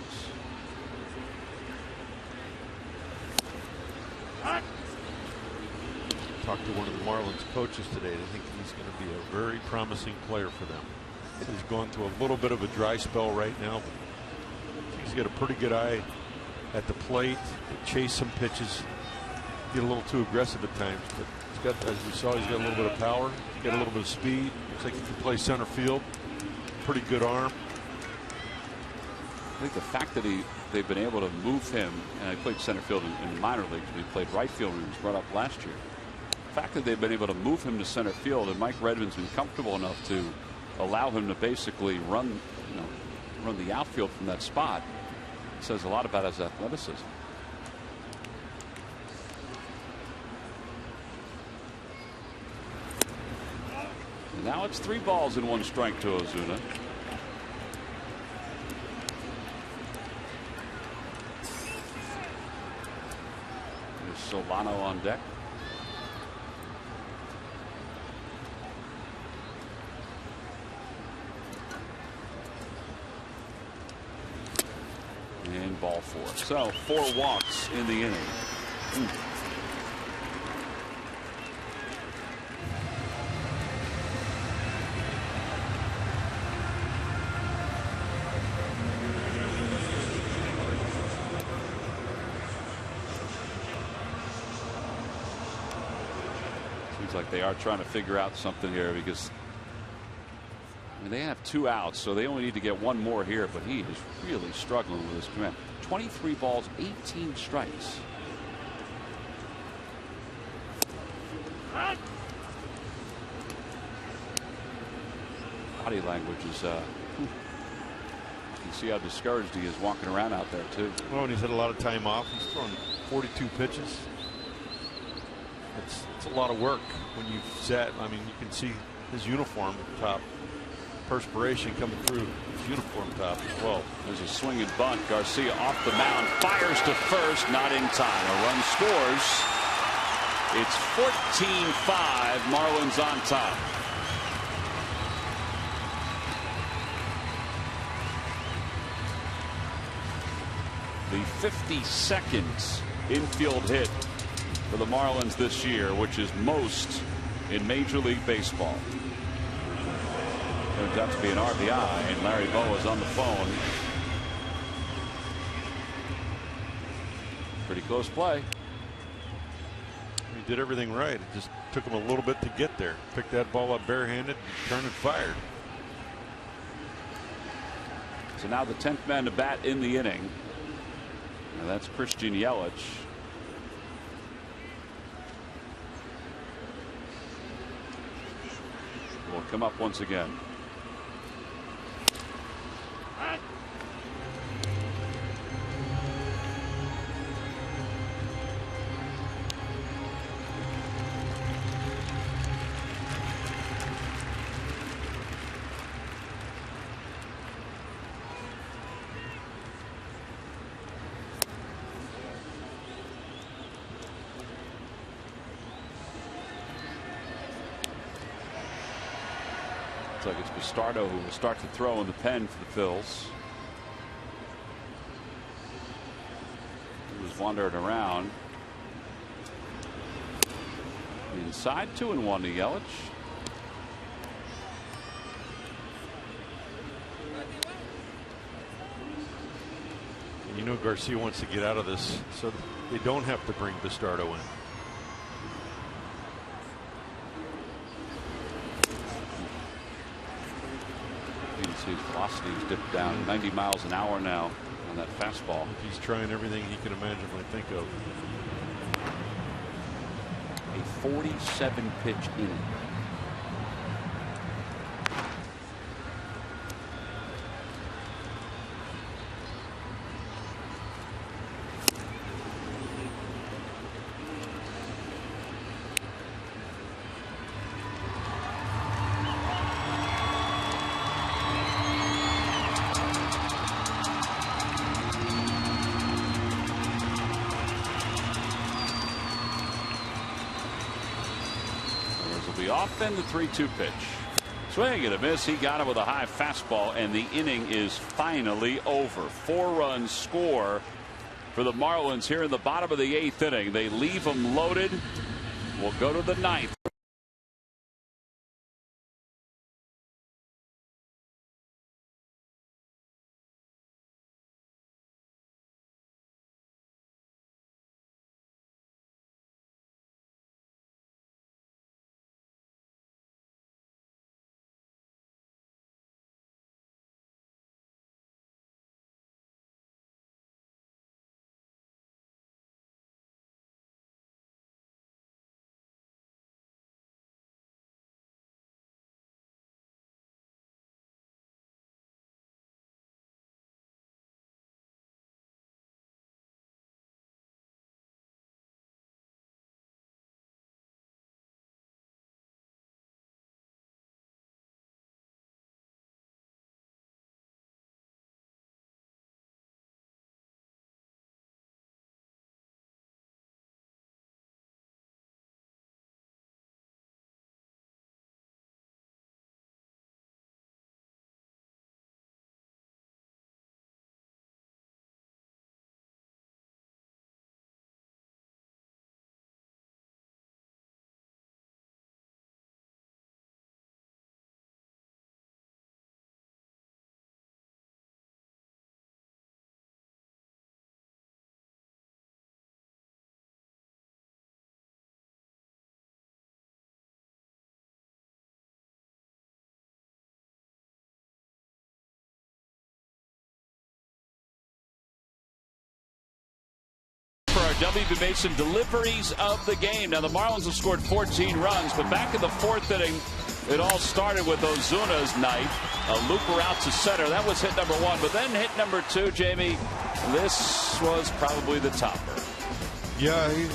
Talked to one of the Marlins coaches today. They think he's going to be a very promising player for them. He's going through a little bit of a dry spell right now, but he's got a pretty good eye at the plate, chase some pitches, get a little too aggressive at times, but he's got, as we saw, he's got a little bit of power, he's got a little bit of speed. Looks like he can play center field. Pretty good arm. I think the fact that they've been able to move him, and he played center field in the minor leagues, but he played right field when he was brought up last year. The fact that they've been able to move him to center field, and Mike Redmond's been comfortable enough to allow him to basically run the outfield from that spot, says a lot about his athleticism. And now it's 3 balls and 1 strike to Ozuna. There's Solano on deck. And ball 4. So 4 walks in the inning. Seems like they are trying to figure out something here, because they have 2 outs, so they only need to get 1 more here, but he is really struggling with his command. 23 balls, 18 strikes. Body language is you can see how discouraged he is walking around out there too. Well, and he's had a lot of time off. He's thrown 42 pitches. It's a lot of work when you've sat. I mean, you can see his uniform top. Perspiration coming through his uniform top as well. There's a swing and bunt. Garcia off the mound, fires to first, not in time. A run scores. It's 14-5. Marlins on top. The 52nd infield hit for the Marlins this year, which is most in Major League Baseball. Turns out to be an RBI, and Larry Bowa is on the phone. Pretty close play. He did everything right. It just took him a little bit to get there. Picked that ball up barehanded, turned and fired. So now the 10th man to bat in the inning. Now that's Christian Yelich. Will come up once again. like it's Bastardo who will start to throw in the pen for the Phils. He was wandering around. Inside 2-1 to Yelich. And you know Garcia wants to get out of this, so they don't have to bring Bastardo in. You can see his velocity has dipped down 90 miles an hour now on that fastball. He's trying everything he can imaginably think of. A 47 pitch inning. Off then the 3-2 pitch. Swing and a miss. He got it with a high fastball, and the inning is finally over. 4 runs score for the Marlins here in the bottom of the 8th inning. They leave them loaded. We'll go to the 9th. W.B. Mason deliveries of the game. Now the Marlins have scored 14 runs, but back in the 4th inning, it all started with Ozuna's night. A looper out to center. That was hit number 1, but then hit number 2, Jamie. This was probably the topper. Yeah, he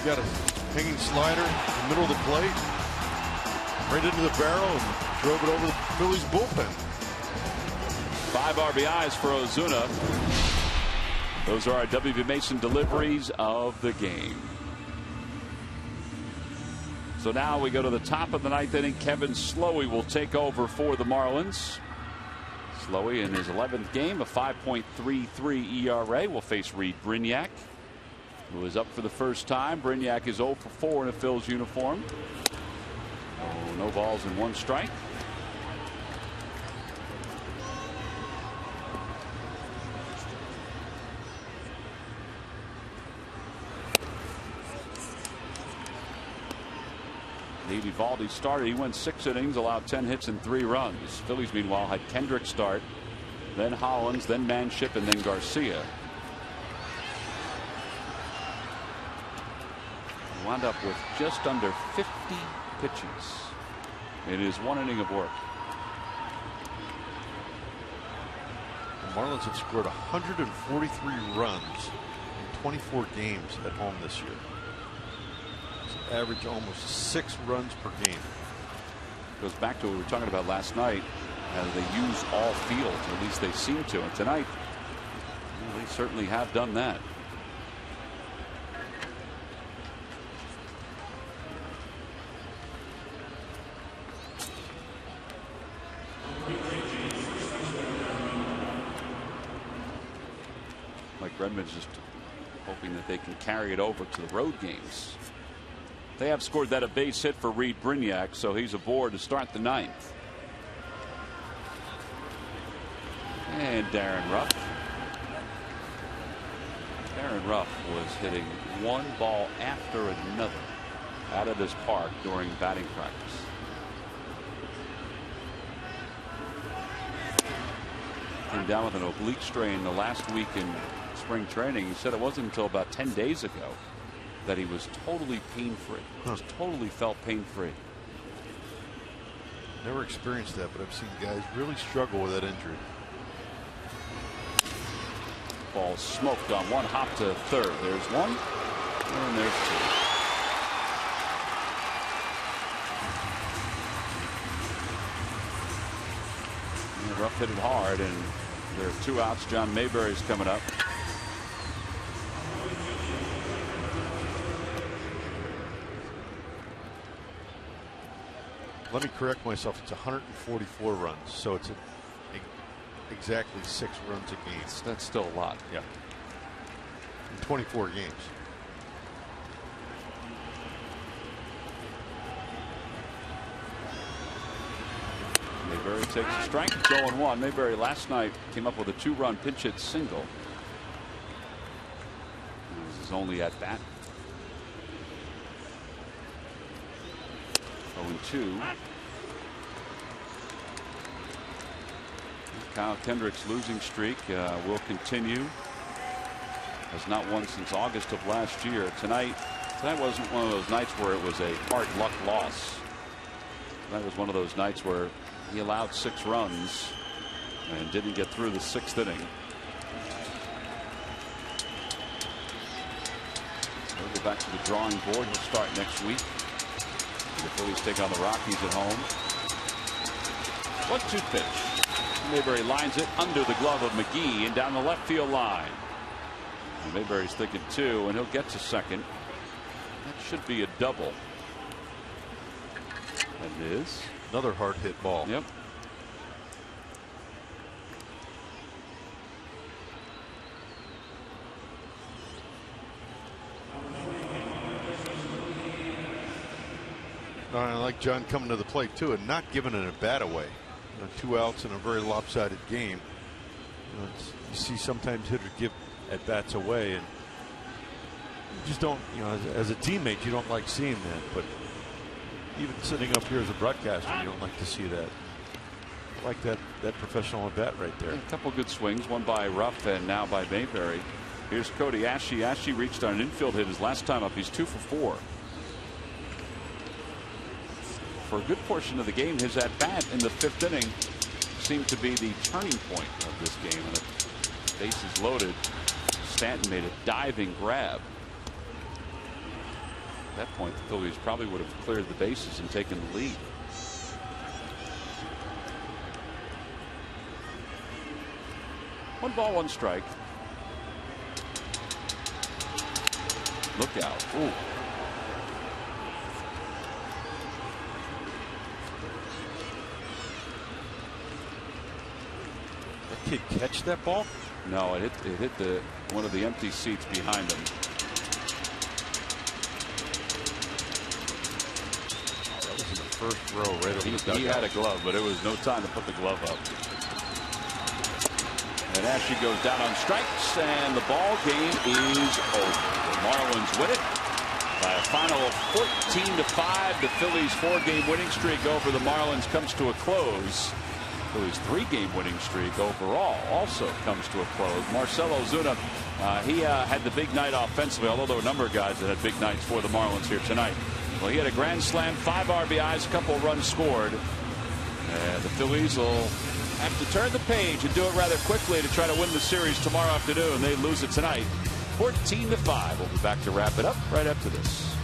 got a hanging slider in the middle of the plate, right into the barrel, and drove it over the Phillies bullpen. 5 RBIs for Ozuna. Those are our W.B. Mason deliveries of the game. So now we go to the top of the 9th inning. Kevin Slowey will take over for the Marlins. Slowey in his 11th game, a 5.33 ERA, will face Reed Brignac, who is up for the first time. Brignac is 0 for 4 in a Phil's uniform. Oh, no balls and 1 strike. Nate Eovaldi started. He went 6 innings, allowed 10 hits and 3 runs. Phillies, meanwhile, had Kendrick start, then Hollins, then Manship, and then Garcia. He wound up with just under 50 pitches in his 1 inning of work. The Marlins have scored 143 runs in 24 games at home this year. Average almost 6 runs per game. Goes back to what we were talking about last night. They use all field, or at least they seem to. And tonight, well, they certainly have done that. Bregman's just hoping that they can carry it over to the road games. They have scored that a base hit for Reed Brignac, so he's aboard to start the ninth. And Darren Ruff. Darren Ruff was hitting one ball after another out of this park during batting practice. Came down with an oblique strain the last week in spring training. He said it wasn't until about 10 days ago that he was totally pain-free. Just totally felt pain-free. Never experienced that, but I've seen guys really struggle with that injury. Ball smoked on one hop to third. There's one, and there's two. And Ruff hit it hard, and there are 2 outs. John Mayberry's coming up. Let me correct myself. It's 144 runs, so it's exactly 6 runs a game. That's still a lot. Yeah. In 24 games. Mayberry takes a strike. It's 0-1. Mayberry last night came up with a 2-run pinch hit single. This is only at bat. 0-2. Kyle Kendrick's losing streak will continue. Has not won since August of last year. Tonight wasn't one of those nights where it was a hard luck loss. Tonight was one of those nights where he allowed 6 runs and didn't get through the 6th inning. We'll go back to the drawing board. He'll start next week. The Phillies take on the Rockies at home. 1-2 pitch. Mayberry lines it under the glove of McGee and down the left field line. And Mayberry's thinking 2, and he'll get to second. That should be a double. And it is. Another hard hit ball. Yep. I like John coming to the plate too and not giving it a bat away. 2 outs in a very lopsided game. You see sometimes hitters give at bats away, and you just don't. As a teammate, you don't like seeing that. But even sitting up here as a broadcaster, you don't like to see that. I like that professional at bat right there. A couple good swings, one by Ruff and now by Mayberry. Here's Cody Ashe. Ashe reached on an infield hit his last time up. He's 2 for 4. For a good portion of the game, his at bat in the 5th inning seemed to be the turning point of this game. And the bases loaded, Stanton made a diving grab. At that point, the Phillies probably would have cleared the bases and taken the lead. One ball, 1 strike. Look out. Ooh. Kid catch that ball? No, it hit one of the empty seats behind him. That was in the first row right over the dugout. He had a glove, but it was no time to put the glove up. And Ashe goes down on strikes, and the ball game is over. The Marlins win it by a final of 14-5. The Phillies' 4-game winning streak over the Marlins comes to a close. Phillies' 3-game winning streak overall also comes to a close. Marcell Ozuna, he had the big night offensively, although there were a number of guys that had big nights for the Marlins here tonight. Well, he had a grand slam, 5 RBIs, a couple runs scored. And the Phillies will have to turn the page and do it rather quickly to try to win the series tomorrow afternoon. They lose it tonight, 14-5. We'll be back to wrap it up right after this.